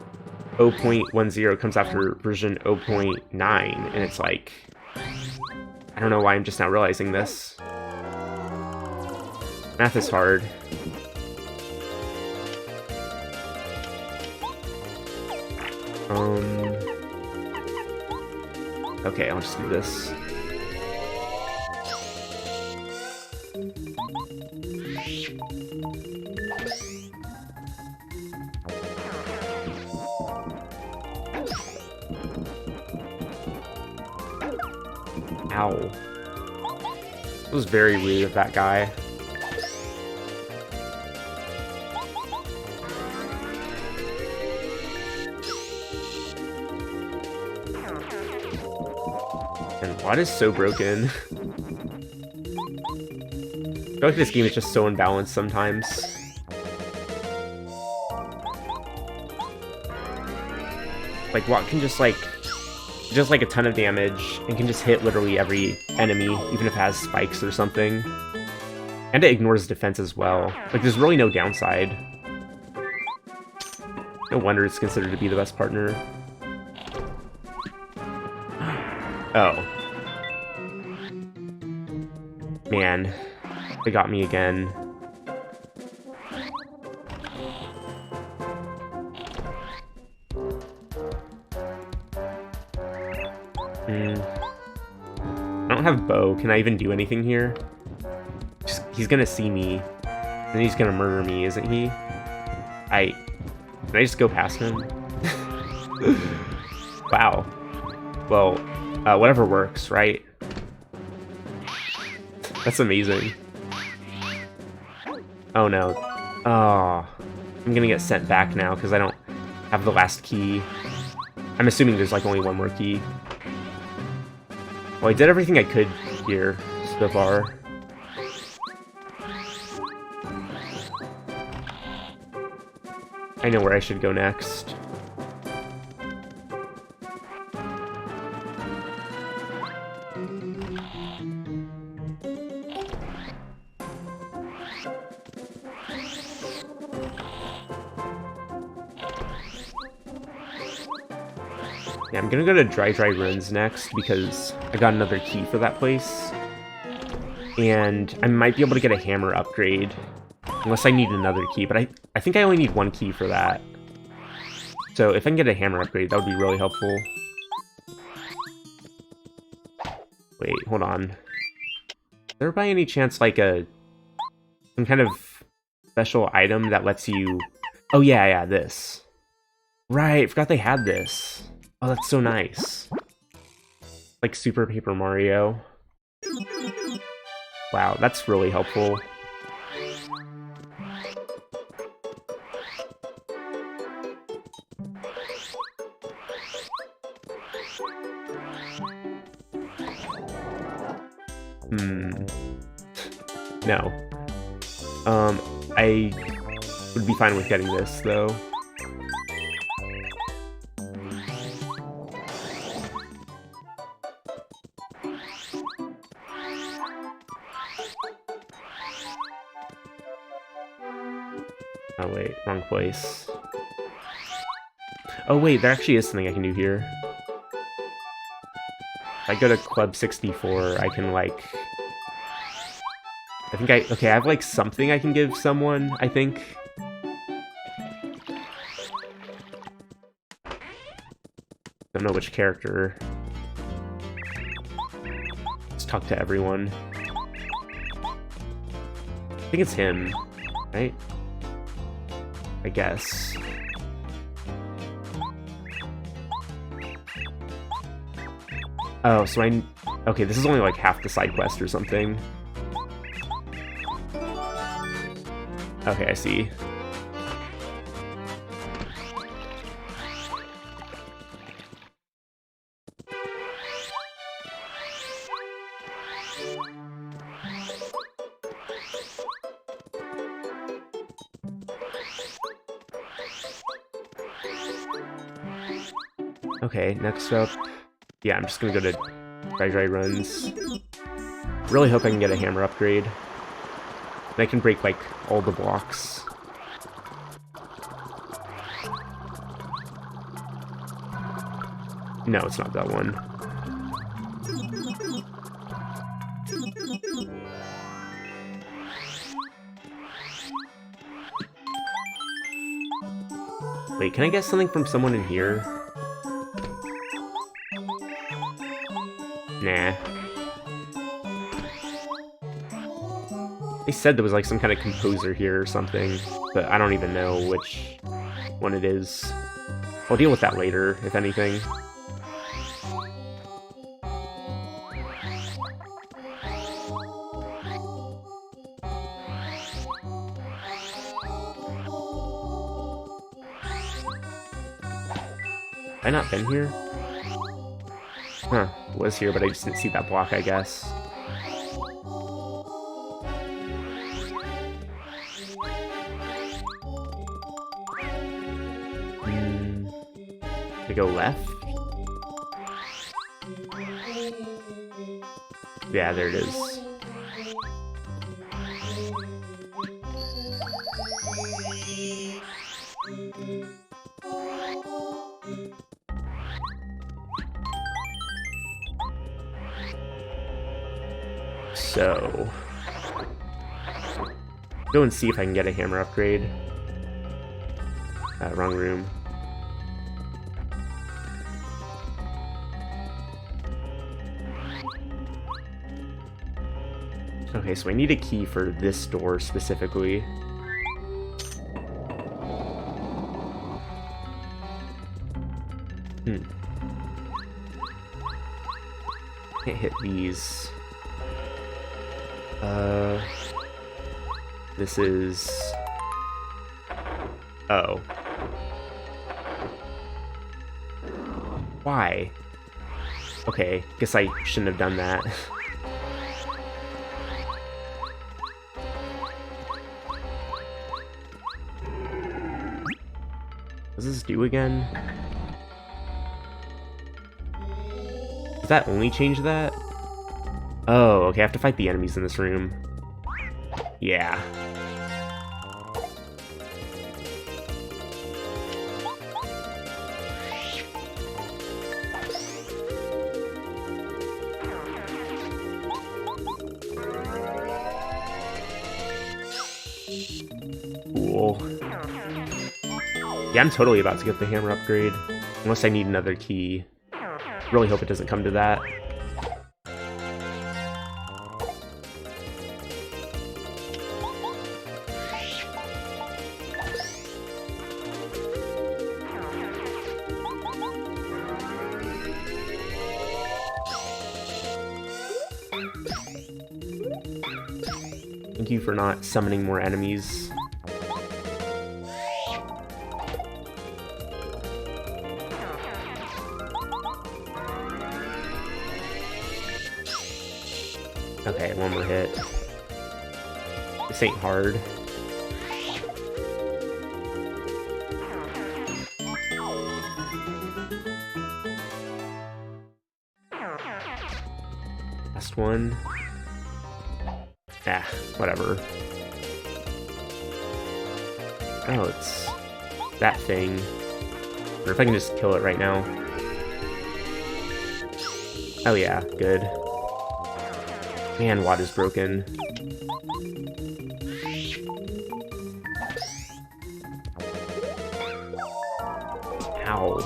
0.10 comes after version 0.9, and it's like... I don't know why I'm just not realizing this. Math is hard. Okay, I'll just do this. Ow. That was very rude of that guy. And what is so broken? I feel like this game is just so unbalanced sometimes. Like, Watt can just like a ton of damage and can just hit literally every enemy, even if it has spikes or something. And it ignores defense as well. Like, there's really no downside. No wonder it's considered to be the best partner. Oh. Man. They got me again. I don't have bow. Can I even do anything here? He's gonna see me. And he's gonna murder me, isn't he? Can I just go past him? Wow. Well, whatever works, right? That's amazing. Oh no. Oh. I'm gonna get sent back now because I don't have the last key. I'm assuming there's like only one more key. Well, I did everything I could here so far. I know where I should go next. Yeah, I'm gonna go to Dry Runs next because I got another key for that place. And I might be able to get a hammer upgrade. Unless I need another key, but I think I only need one key for that. So if I can get a hammer upgrade, that would be really helpful. Wait, hold on. Is there by any chance like some kind of special item that lets you... Oh yeah, this. Right, forgot they had this. Oh, that's so nice. Like Super Paper Mario. Wow, that's really helpful. No. I would be fine with getting this, though. Oh wait, wrong place. Oh wait, there actually is something I can do here. If I go to Club 64, I can like... okay, I have like something I can give someone, I think. Don't know which character. Let's talk to everyone. I think it's him, right? I guess. Oh, so okay, this is only like half the side quest or something. Okay, I see. Okay, next up... Yeah, I'm just gonna go to Dry Runs. Really hope I can get a hammer upgrade. And I can break, like, all the blocks. No, it's not that one. Wait, can I get something from someone in here? Nah. They said there was like some kind of composer here or something, but I don't even know which one it is. I'll deal with that later, if anything. Have I not been here? Huh, was here, but I just didn't see that block, I guess. To go left? Yeah, there it is. So... go and see if I can get a hammer upgrade. Wrong room. Okay, so I need a key for this door specifically. Can't hit these. This is... Oh. Why? Okay, guess I shouldn't have done that. What does this do again? Does that only change that? Oh, okay, I have to fight the enemies in this room. Yeah. Yeah, I'm totally about to get the hammer upgrade. Unless I need another key. Really hope it doesn't come to that. Thank you for not summoning more enemies. Okay, one more hit. This ain't hard. Last one. Ah, whatever. Oh, it's that thing. Or if I can just kill it right now. Oh yeah, good. Man, water's broken. Ow.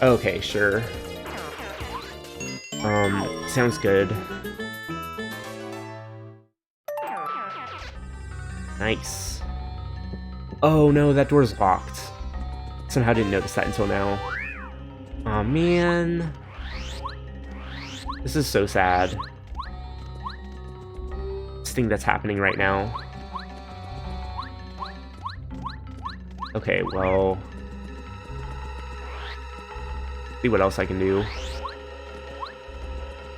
Okay, sure. Sounds good. Nice. Oh no, that door's locked. Somehow didn't notice that until now. Aw, man. This is so sad. This thing that's happening right now. Okay, well... see what else I can do.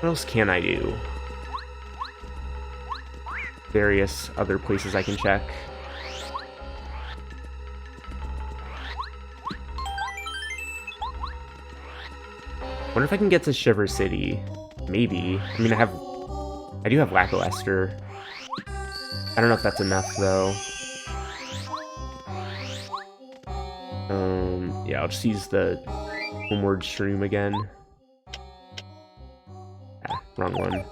What else can I do? Various other places I can check. Wonder if I can get to Shiver City. Maybe. I mean, I do have Lackluster. I don't know if that's enough, though. Yeah, I'll just use the Homeward Stream again. Ah, wrong one.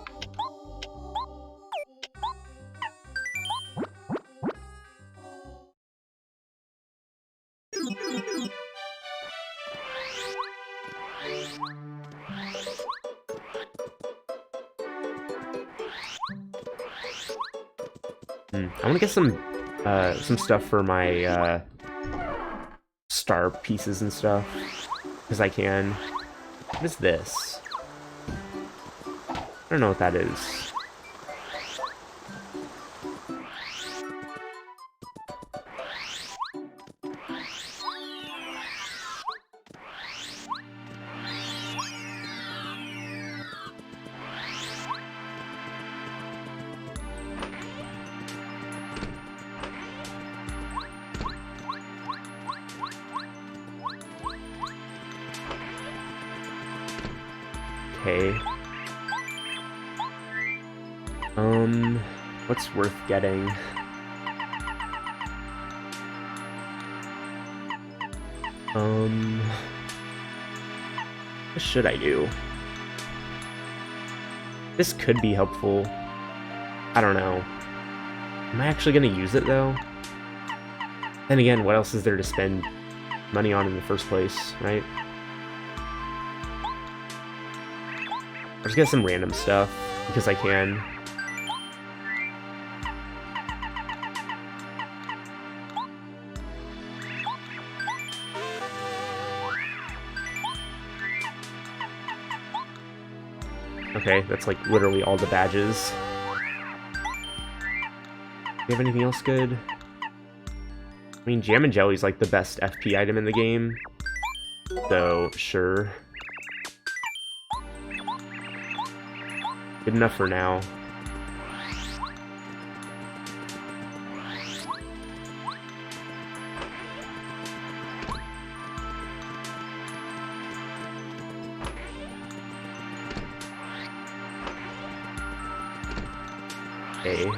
I want to get some stuff for my star pieces and stuff, because I can. What is this? I don't know what that is. Okay. What's worth getting? What should I do? This could be helpful. I don't know. Am I actually gonna use it, though? Then again, what else is there to spend money on in the first place, right? I'll just get some random stuff, because I can. Okay, that's like literally all the badges. Do you have anything else good? I mean, Jam and Jelly's like the best FP item in the game. So, sure. Good enough for now. Okay.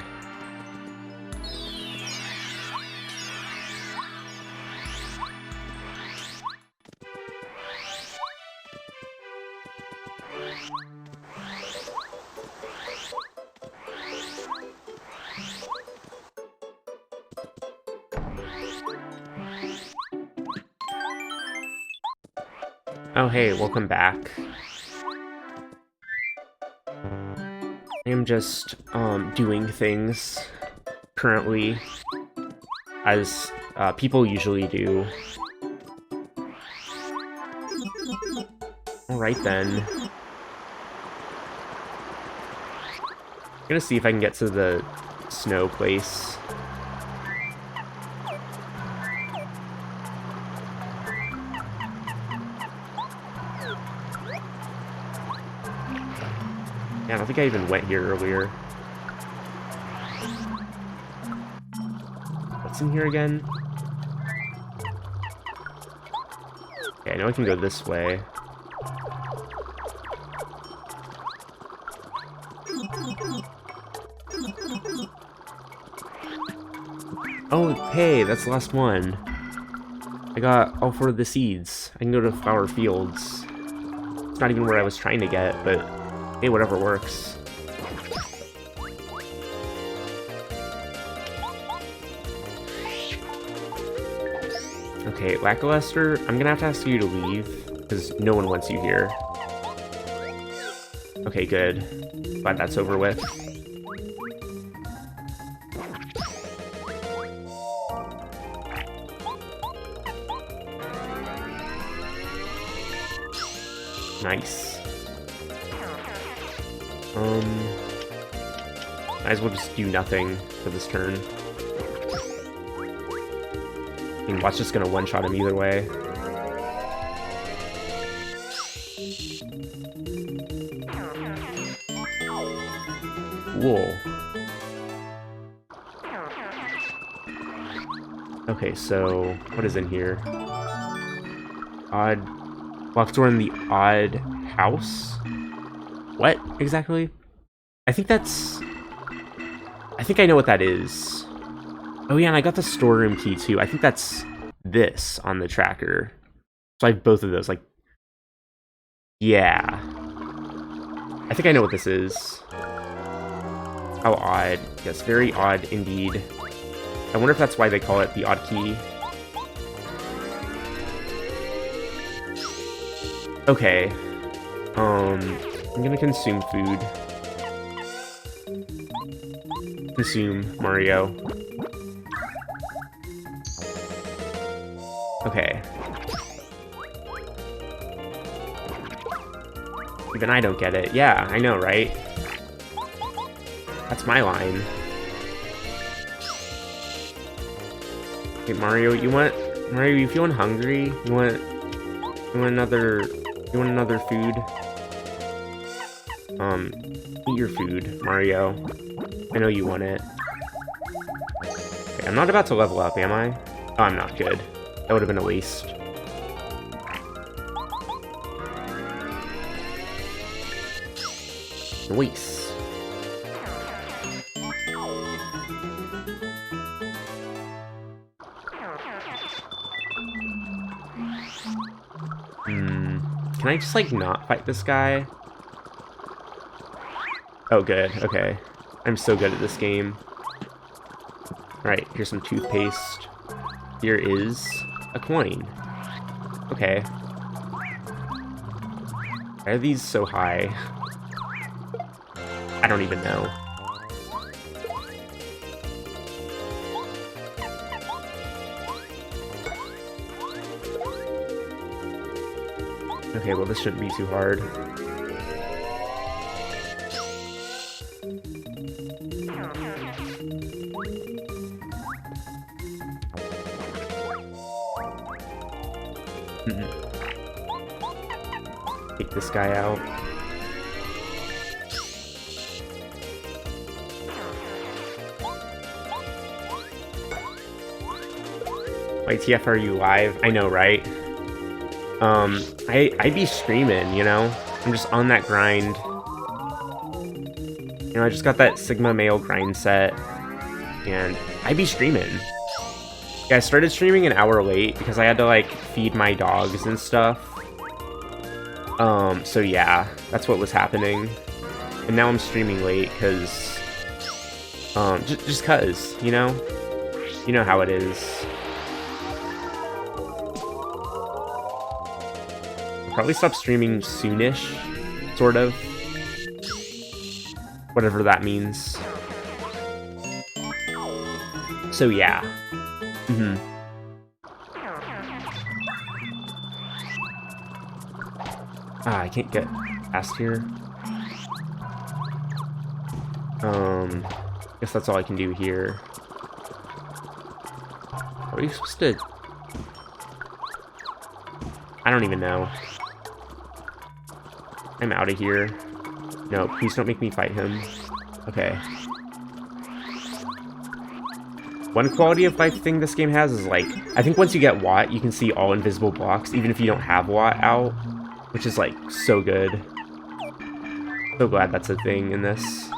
Oh, hey, welcome back. I'm just, doing things currently, as, people usually do. Alright then. I'm gonna see if I can get to the snow place. Yeah, I don't think I even went here earlier. What's in here again? Okay, I know I can go this way. Oh, hey, that's the last one. I got all 4 of the seeds. I can go to Flower Fields. It's not even where I was trying to get, but hey, whatever works. Okay, Lackluster, I'm gonna have to ask you to leave, because no one wants you here. Okay, good. Glad that's over with. Nice. Might as well just do nothing for this turn. I mean, Watt's just gonna one-shot him either way. Cool. Okay, so what is in here? Locked door in the odd house? What exactly? I think I know what that is. Oh yeah, and I got the storeroom key too. I think that's this on the tracker. So I have both of those, like... Yeah. I think I know what this is. How odd. Yes, very odd indeed. I wonder if that's why they call it the odd key. Okay. I'm gonna consume food. Consume Mario. Okay. Even I don't get it. Yeah, I know, right? That's my line. Okay, Mario, you feeling hungry? You want another food? Eat your food, Mario. I know you want it. Okay, I'm not about to level up, am I? Oh, I'm not. Good. That would have been a waste. Waste. Can I just, like, not fight this guy? Oh, good. Okay. I'm so good at this game. Alright, here's some toothpaste. Here is a coin. Okay. Why are these so high? I don't even know. Okay, well this shouldn't be too hard. Take this guy out. Wait, TF, are you live? I know, right? I'd be streaming, you know? I'm just on that grind. You know, I just got that Sigma male grind set, and I'd be streaming. Yeah, I started streaming an hour late because I had to, like, feed my dogs and stuff. So yeah, that's what was happening. And now I'm streaming late because, just cause, you know? You know how it is. probably stop streaming soonish, sort of. Whatever that means. So yeah. I can't get past here. Guess that's all I can do here. Are we supposed to... I don't even know. I'm out of here. No, please don't make me fight him. Okay. One quality of life thing this game has is, like, I think once you get Watt, you can see all invisible blocks, even if you don't have Watt out, which is, like, so good. So glad that's a thing in this.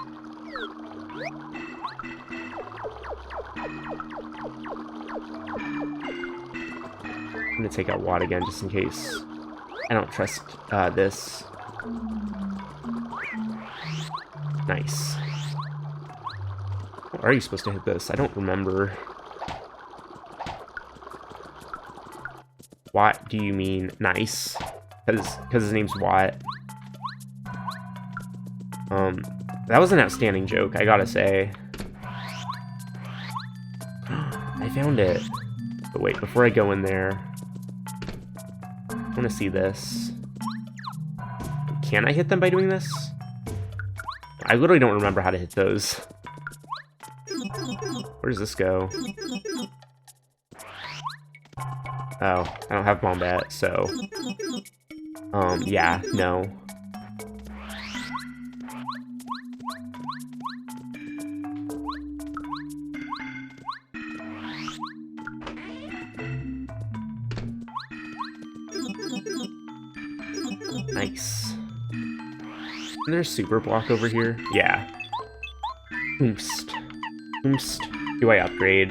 I'm gonna take out Watt again, just in case. I don't trust this. Nice. How are you supposed to hit this? I don't remember. What do you mean nice? Because his name's Watt. That was an outstanding joke, I gotta say. I found it. But wait, before I go in there, I want to see this. Can I hit them by doing this? I literally don't remember how to hit those. Where does this go? Oh, I don't have Bombat, so... yeah, no. Nice. And there's Super Block over here? Yeah. Oomst. Oomst. Do I upgrade?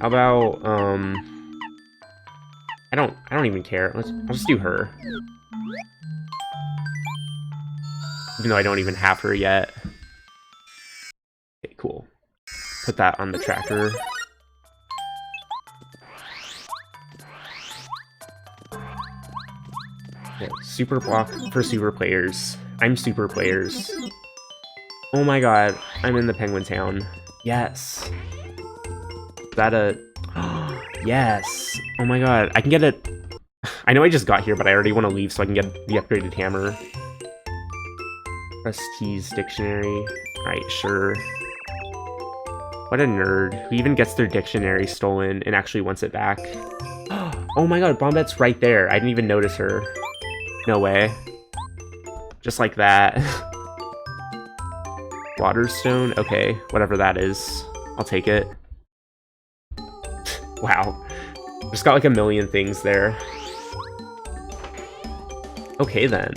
How about, I don't even care. I'll just do her. Even though I don't even have her yet. Okay, cool. Put that on the tracker. Okay, Super Block for super players. I'm super players. Oh my god, I'm in the Penguin Town. Yes. Is that a... yes. Oh my god, I can get it. I know I just got here, but I already want to leave so I can get the upgraded hammer. Prestige dictionary. Alright, sure. What a nerd. Who even gets their dictionary stolen and actually wants it back? Oh my god, Bombat's right there. I didn't even notice her. No way. Just like that. Waterstone? Okay, whatever that is. I'll take it. Wow. Just got like a million things there. Okay then.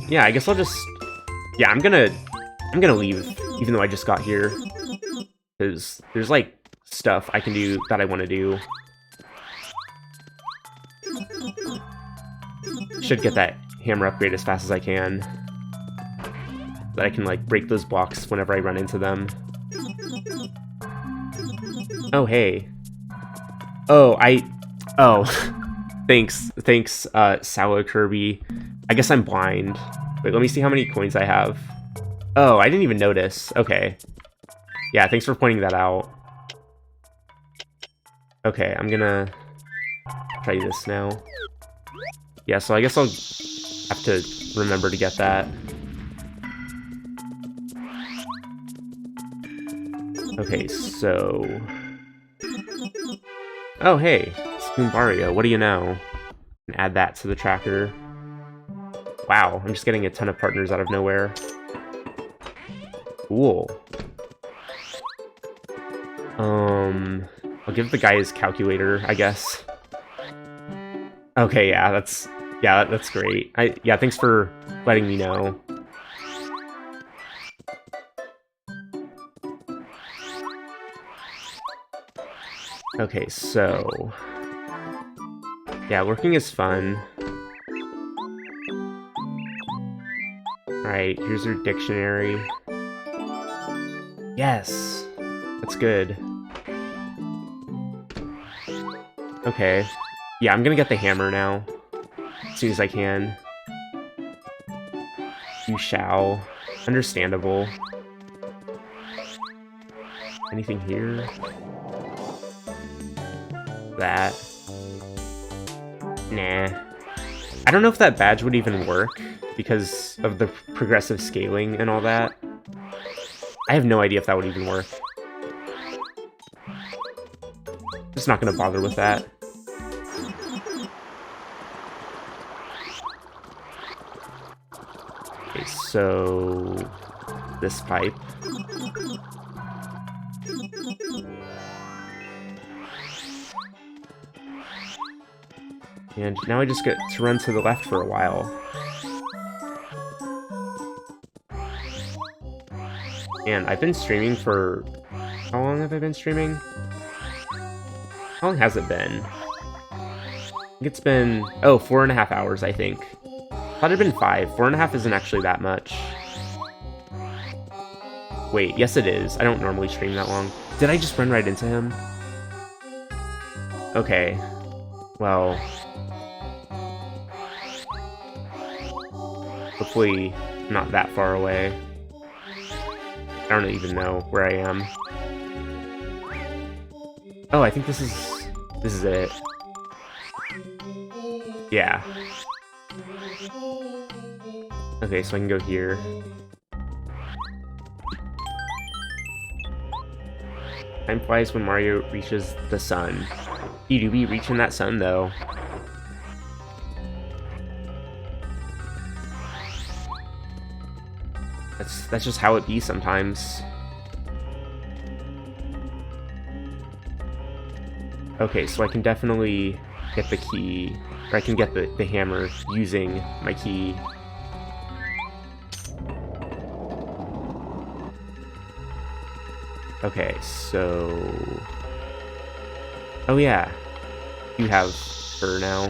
Yeah, I guess I'll just... yeah, I'm gonna leave, even though I just got here. Because there's, like, stuff I can do that I want to do. Should get that hammer upgrade as fast as I can. That I can, like, break those blocks whenever I run into them. Oh, hey. Oh, oh. Thanks, Sour Kirby. I guess I'm blind. Wait, let me see how many coins I have. Oh, I didn't even notice. Okay. Yeah, thanks for pointing that out. Okay, I'm gonna try this now. Yeah, so I guess I'll have to remember to get that. Okay, so... oh, hey, Spoon Mario, what do you know? Add that to the tracker. Wow, I'm just getting a ton of partners out of nowhere. Cool. I'll give the guy his calculator, I guess. Okay, yeah, that's great. Yeah, thanks for letting me know. Okay, so... yeah, working is fun. Alright, here's your dictionary. Yes! That's good. Okay. Yeah, I'm gonna get the hammer now. As soon as I can. You shall. Understandable. Anything here? That. Nah. I don't know if that badge would even work because of the progressive scaling and all that. I have no idea if that would even work. Just not gonna bother with that. Okay, so this pipe. And now I just get to run to the left for a while. And I've been streaming for... How long have I been streaming? How long has it been? I think it's been... Oh, 4.5 hours, I think. Thought it'd been 5. 4.5 isn't actually that much. Wait, yes it is. I don't normally stream that long. Did I just run right into him? Okay. Well... Hopefully not that far away. I don't even know where I am. Oh, I think this is it. Yeah. Okay, so I can go here. Time flies when Mario reaches the sun. You do be reaching that sun though. That's just how it be sometimes. Okay, so I can definitely get the key, or I can get the hammer using my key. Okay, so... Oh yeah, you have her now.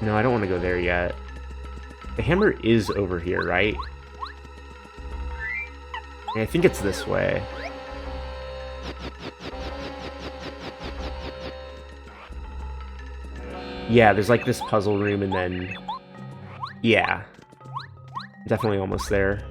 No, I don't want to go there yet. The hammer is over here, right? I think it's this way. Yeah, there's like this puzzle room and then... Yeah. Definitely almost there.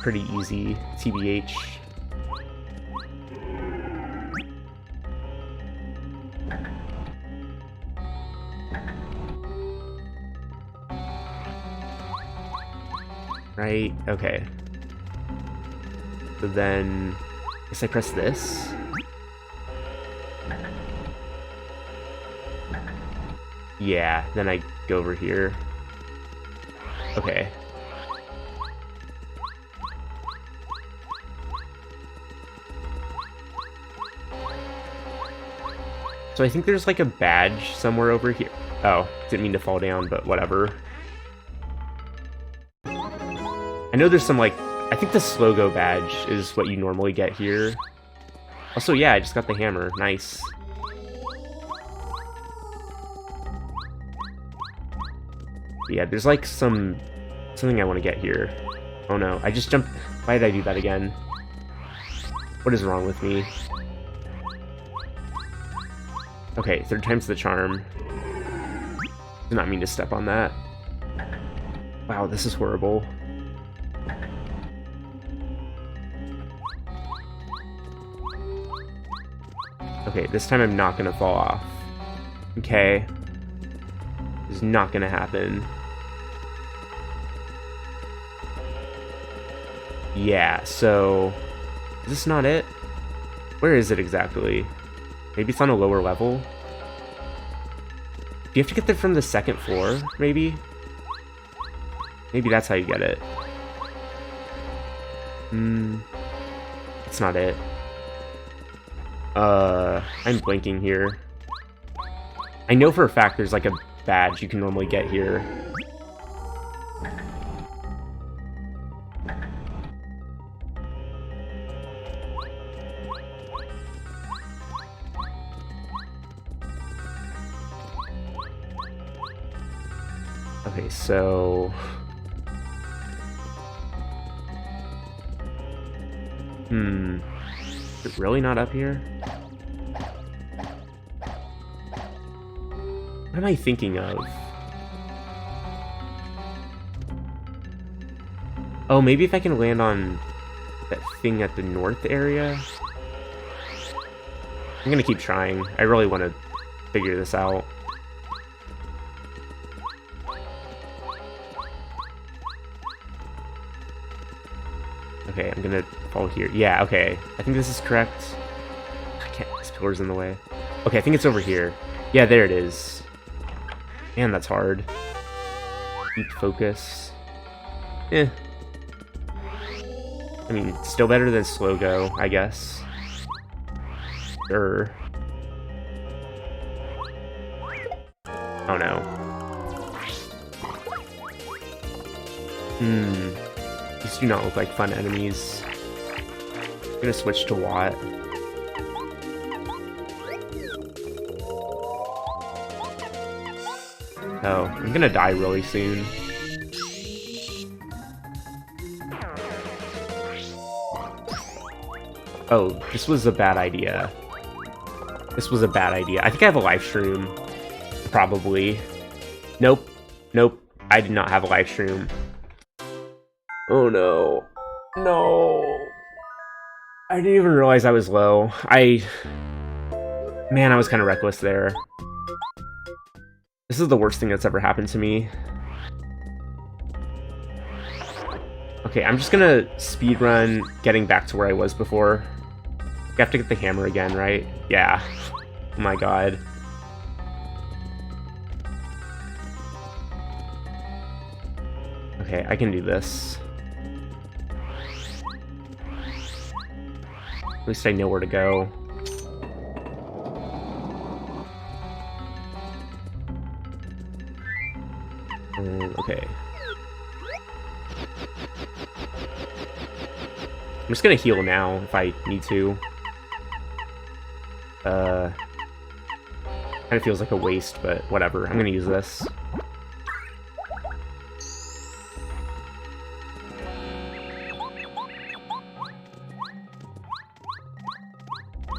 Pretty easy, TBH. Right, okay. So then, I guess I press this. Yeah, then I go over here. Okay. So I think there's like a badge somewhere over here. Oh, didn't mean to fall down, but whatever. I know there's some like, I think the Slogo badge is what you normally get here. Also, yeah, I just got the hammer. Nice. Yeah, there's like something I want to get here. Oh no, I just jumped. Why did I do that again? What is wrong with me? Okay, 3rd time's the charm. Did not mean to step on that. Wow, this is horrible. Okay, this time I'm not gonna fall off. Okay. This is not gonna happen. Yeah, so... Is this not it? Where is it exactly? Maybe it's on a lower level? Do you have to get there from the 2nd floor, maybe? Maybe that's how you get it. It's not it. I'm blinking here. I know for a fact there's like a badge you can normally get here. Okay, so... Is it really not up here? What am I thinking of? Oh, maybe if I can land on that thing at the north area? I'm gonna keep trying. I really want to figure this out. Okay, I'm gonna fall here. Yeah, okay. I think this is correct. I can't, this pillar's in the way. Okay, I think it's over here. Yeah, there it is. Man, that's hard. Deep focus. Eh. I mean, still better than slow go, I guess. Sure. Oh no. These do not look like fun enemies. I'm gonna switch to Watt. Oh, I'm gonna die really soon. Oh, this was a bad idea. This was a bad idea. I think I have a live stream. Probably. Nope. Nope. I did not have a live stream. Oh no. No. I didn't even realize I was low. Man, I was kind of reckless there. This is the worst thing that's ever happened to me. Okay, I'm just gonna speedrun getting back to where I was before. I have to get the hammer again, right? Yeah. Oh my god. Okay, I can do this. At least I know where to go. Okay. I'm just gonna heal now if I need to. Kind of feels like a waste, but whatever. I'm gonna use this.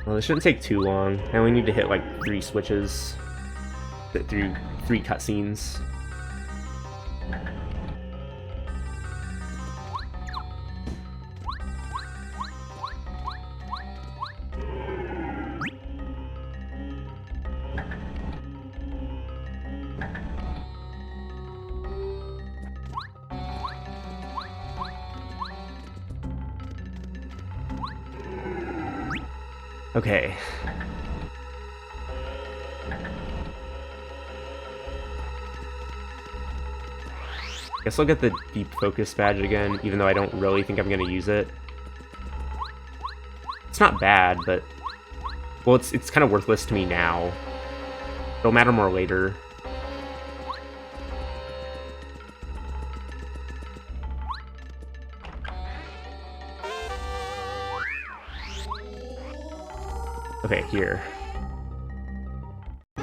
Well, this shouldn't take too long. I only need to hit like 3 switches. Through 3 cutscenes. Okay. Guess I'll get the deep focus badge again, even though I don't really think I'm gonna use it. It's not bad, but well, it's kind of worthless to me now. It'll matter more later. Okay, here. I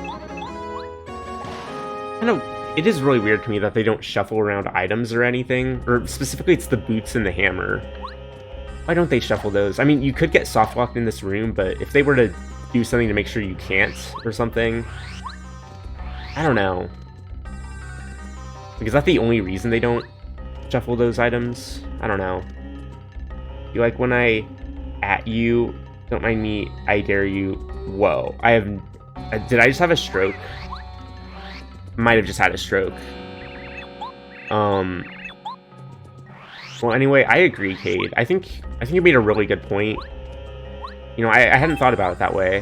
know it is really weird to me that they don't shuffle around items or anything, or specifically it's the boots and the hammer. Why don't they shuffle those? I mean, you could get soft locked in this room, but if they were to do something to make sure you can't or something, I don't know. Like, is that the only reason they don't shuffle those items? I don't know. You like when I at you? Don't mind me, I dare you. Whoa, did I just have a stroke? Might have just had a stroke. Well, anyway, I agree, Cade. I think you made a really good point. You know, I hadn't thought about it that way.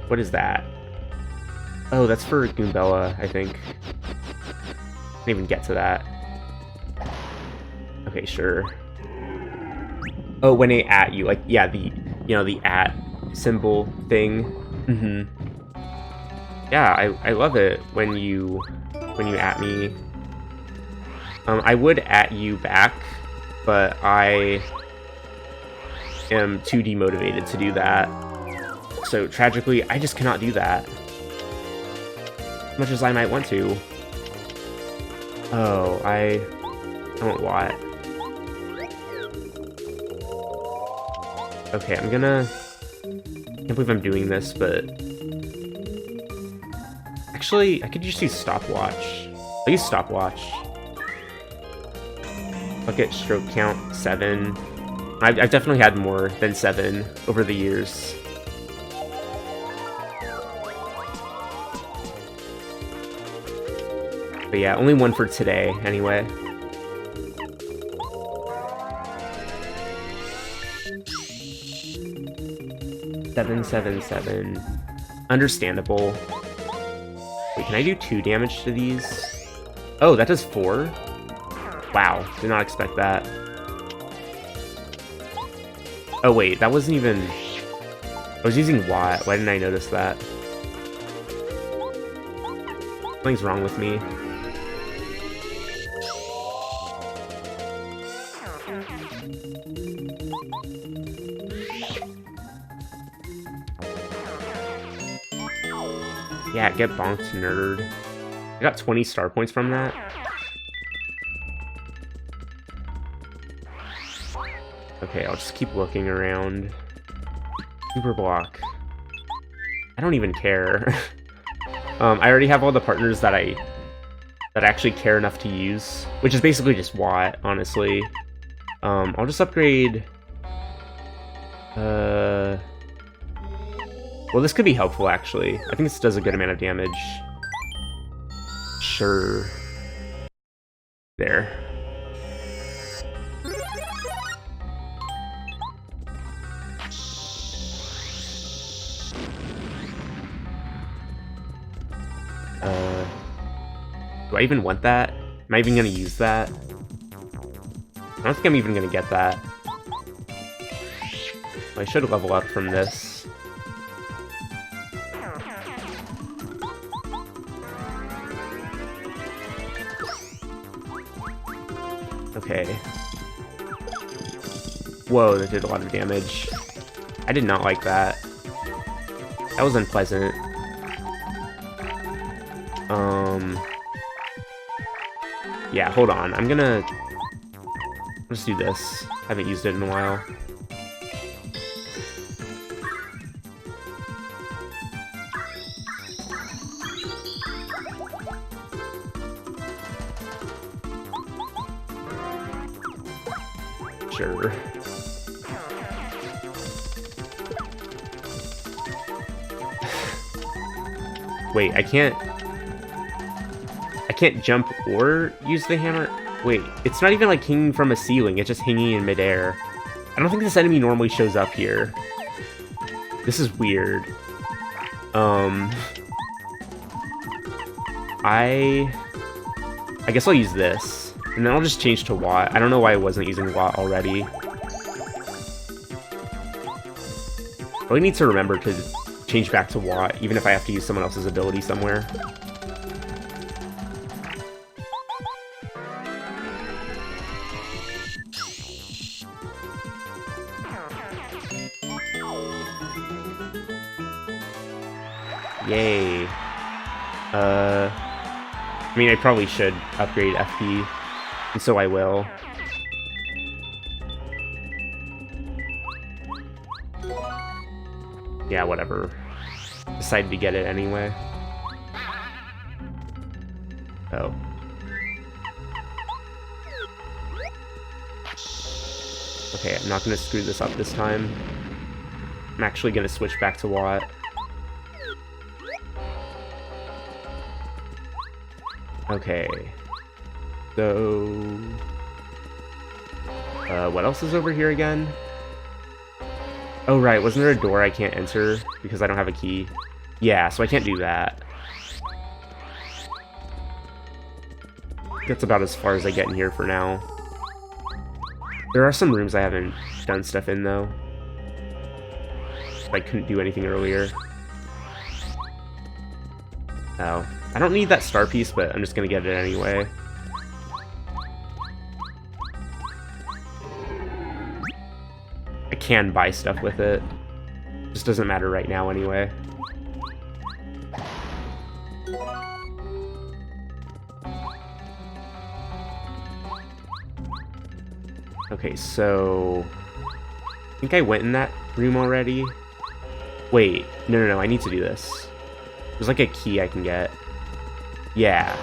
What is that? Oh, that's for Goombella, I think. Can't even get to that. Okay, sure. Oh, when they at you, like, yeah, the at symbol thing. Yeah, I love it when you at me. I would at you back, but I am too demotivated to do that. So tragically, I just cannot do that. As much as I might want to. Oh, I don't want. Okay, I'm gonna... I can't believe I'm doing this, but... Actually, I could just use stopwatch. I'll use stopwatch. Bucket stroke count, 7. I've definitely had more than 7 over the years. But yeah, only one for today, anyway. Seven, 7, 7. Understandable. Wait, can I do 2 damage to these? Oh, that does 4? Wow, did not expect that. Oh wait, that wasn't even... I was using Watt. Why didn't I notice that? Something's wrong with me. Yeah, get bonked, nerd. I got 20 star points from that. Okay, I'll just keep looking around. Super block. I don't even care. I already have all the partners that I actually care enough to use, which is basically just Watt, honestly. I'll just upgrade. Well, this could be helpful, actually. I think this does a good amount of damage. Sure. There. Do I even want that? Am I even gonna use that? I don't think I'm even gonna get that. I should level up from this. Okay. Whoa, that did a lot of damage. I did not like that. That was unpleasant. Yeah, hold on. I'm gonna... Let's do this. Haven't used it in a while. Sure. Wait, I can't jump or use the hammer? Wait, it's not even like hanging from a ceiling, it's just hanging in midair. I don't think this enemy normally shows up here. This is weird. I guess I'll use this. And then I'll just change to Watt. I don't know why I wasn't using Watt already. Really need to remember to change back to Watt, even if I have to use someone else's ability somewhere. Yay. I mean, I probably should upgrade FP, and so I will. Yeah, whatever. Decided to get it anyway. Oh. Okay, I'm not gonna screw this up this time. I'm actually gonna switch back to Watt. Okay. So... what else is over here again? Oh, right. Wasn't there a door I can't enter because I don't have a key? Yeah, so I can't do that. That's about as far as I get in here for now. There are some rooms I haven't done stuff in, though. I couldn't do anything earlier. Oh. I don't need that star piece, but I'm just gonna get it anyway. I can buy stuff with it. Just doesn't matter right now anyway. Okay, so... I think I went in that room already. Wait, no, I need to do this. There's like a key I can get. Yeah.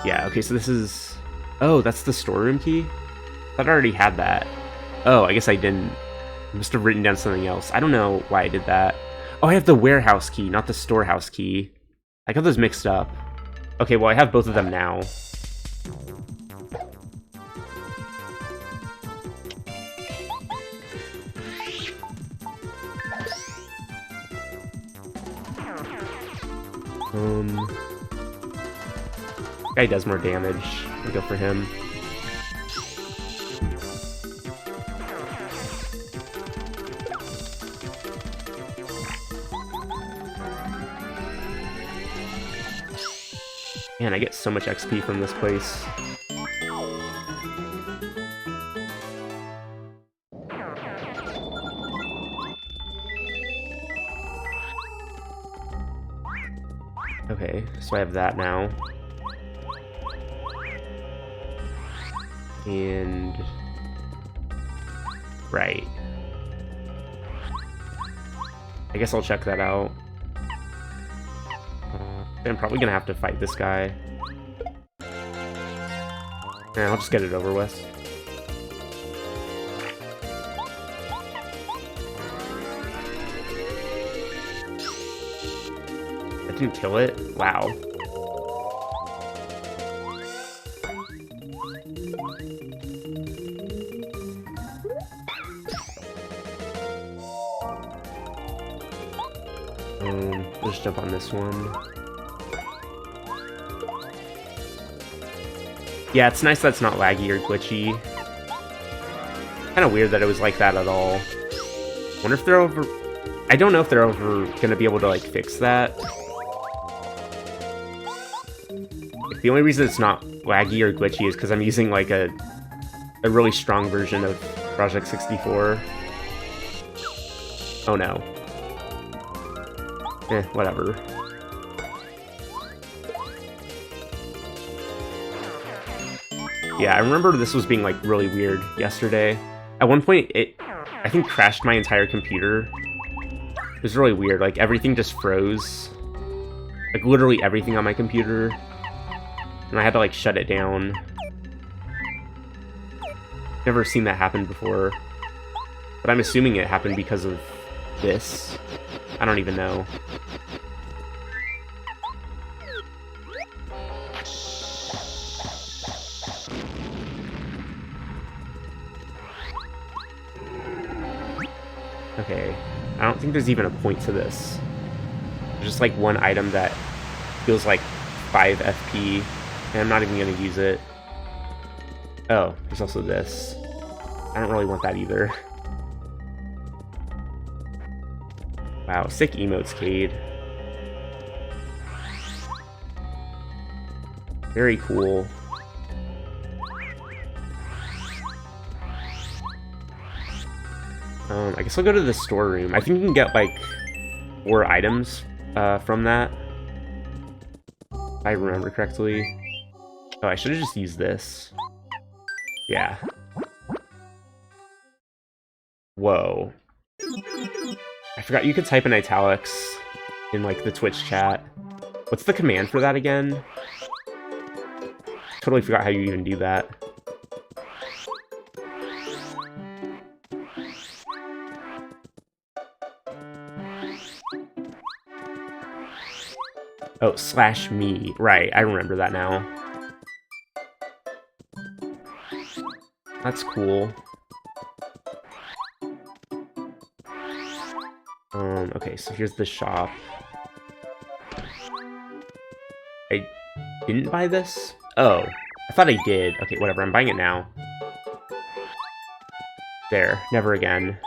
Yeah, okay, so this is... Oh, that's the storeroom key? I thought I already had that. Oh, I guess I didn't. I must have written down something else. I don't know why I did that. Oh, I have the warehouse key, not the storehouse key. I got those mixed up. Okay, well, I have both of them now. Guy does more damage. I'll go for him. Man, I get so much XP from this place. Okay, so I have that now. And... Right. I guess I'll check that out. I'm probably gonna have to fight this guy. Yeah, I'll just get it over with. That didn't kill it? Wow. Just jump on this one. Yeah, it's nice that's not laggy or glitchy. Kind of weird that it was like that at all. Wonder if they're over... I don't know if they're ever gonna be able to, like, fix that. The only reason it's not laggy or glitchy is because I'm using, like, a really strong version of Project 64. Oh, no. Whatever. Yeah, I remember this was being, like, really weird yesterday. At one point, it, I think, crashed my entire computer. It was really weird. Like, everything just froze. Like, literally everything on my computer. And I had to, like, shut it down. Never seen that happen before. But I'm assuming it happened because of this. I don't even know. Okay, I don't think there's even a point to this. There's just like one item that feels like 5 FP, and I'm not even gonna use it. Oh, there's also this. I don't really want that either. Wow, sick emotes, Cade. Very cool. I guess I'll go to the storeroom. I think you can get, like, 4 items from that. If I remember correctly. Oh, I should have just used this. Yeah. Whoa. I forgot you could type in italics in, like, the Twitch chat. What's the command for that again? Totally forgot how you even do that. Oh, /me. Right, I remember that now. That's cool. Okay, so here's the shop. I didn't buy this? Oh, I thought I did. Okay, whatever, I'm buying it now. There, never again.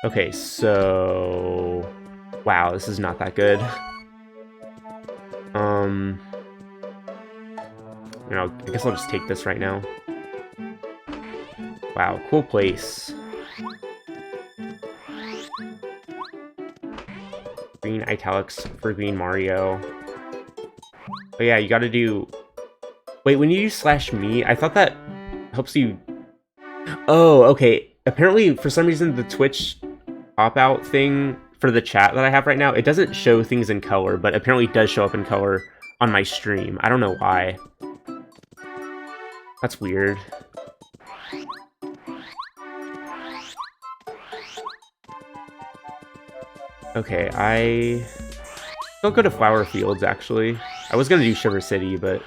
Okay, so... Wow, this is not that good. You know, I guess I'll just take this right now. Wow, cool place. Green italics for Green Mario. But yeah, you gotta do... Wait, when you use /me, I thought that helps you... Oh, okay. Apparently, for some reason, the Twitch pop-out thing for the chat that I have right now, it doesn't show things in color, but apparently it does show up in color on my stream. I don't know why. That's weird. Okay, I'll go to Flower Fields, actually. I was gonna do Shiver City, but...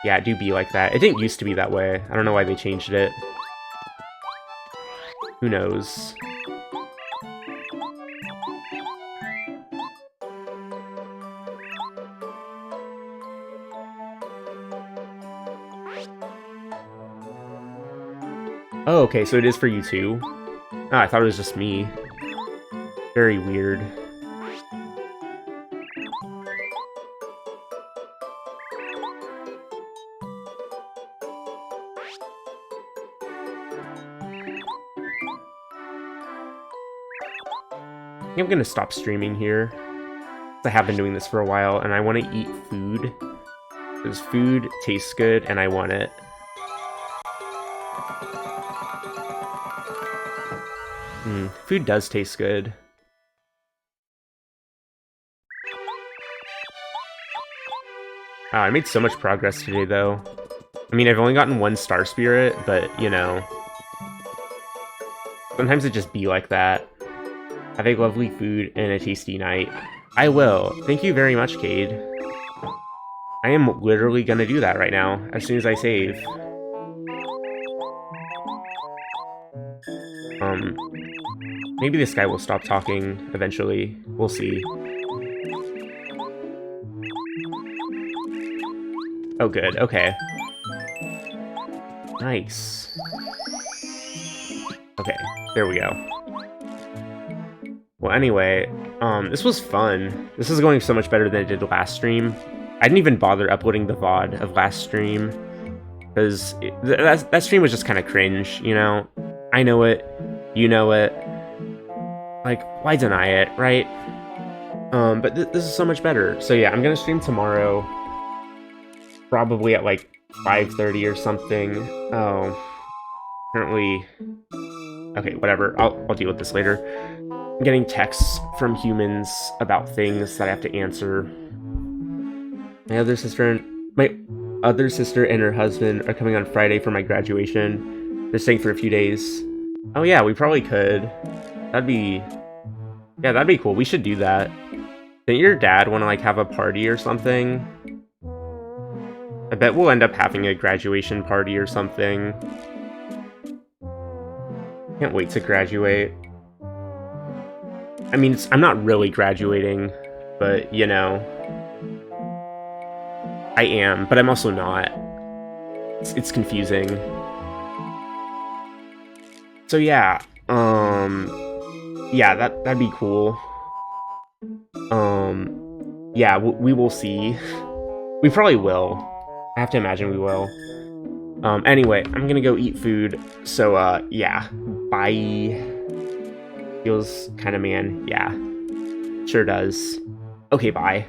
Yeah, it do be like that. It didn't used to be that way. I don't know why they changed it. Who knows? Oh, okay, so it is for you too? Oh, I thought it was just me. Very weird. I think I'm gonna stop streaming here. I have been doing this for a while, and I want to eat food. Because food tastes good, and I want it. Food does taste good. Wow, I made so much progress today, though. I mean, I've only gotten 1 Star Spirit, but, you know. Sometimes it just be like that. Have a lovely food and a tasty night. I will. Thank you very much, Cade. I am literally gonna do that right now, as soon as I save. Maybe this guy will stop talking eventually. We'll see. Oh, good. Okay. Nice. Okay, there we go. Well, anyway, this was fun. This is going so much better than it did last stream. I didn't even bother uploading the VOD of last stream, because that stream was just kind of cringe, you know? I know it. You know it. Like, why deny it, right? But this is so much better. So yeah, I'm gonna stream tomorrow. Probably at like 5:30 or something. Oh. Apparently... Okay, whatever. I'll deal with this later. I'm getting texts from humans about things that I have to answer. My other sister and her husband are coming on Friday for my graduation. They're staying for a few days. Oh yeah, we probably could. That'd be cool. We should do that. Didn't your dad want to like have a party or something? I bet we'll end up having a graduation party or something. Can't wait to graduate. I mean, I'm not really graduating, but, you know. I am, but I'm also not. It's confusing. So yeah, yeah, that'd be cool. Yeah, we will see. We probably will. I have to imagine we will. Anyway, I'm gonna go eat food, so, yeah. Bye. Feels kinda man. Yeah. Sure does. Okay, bye.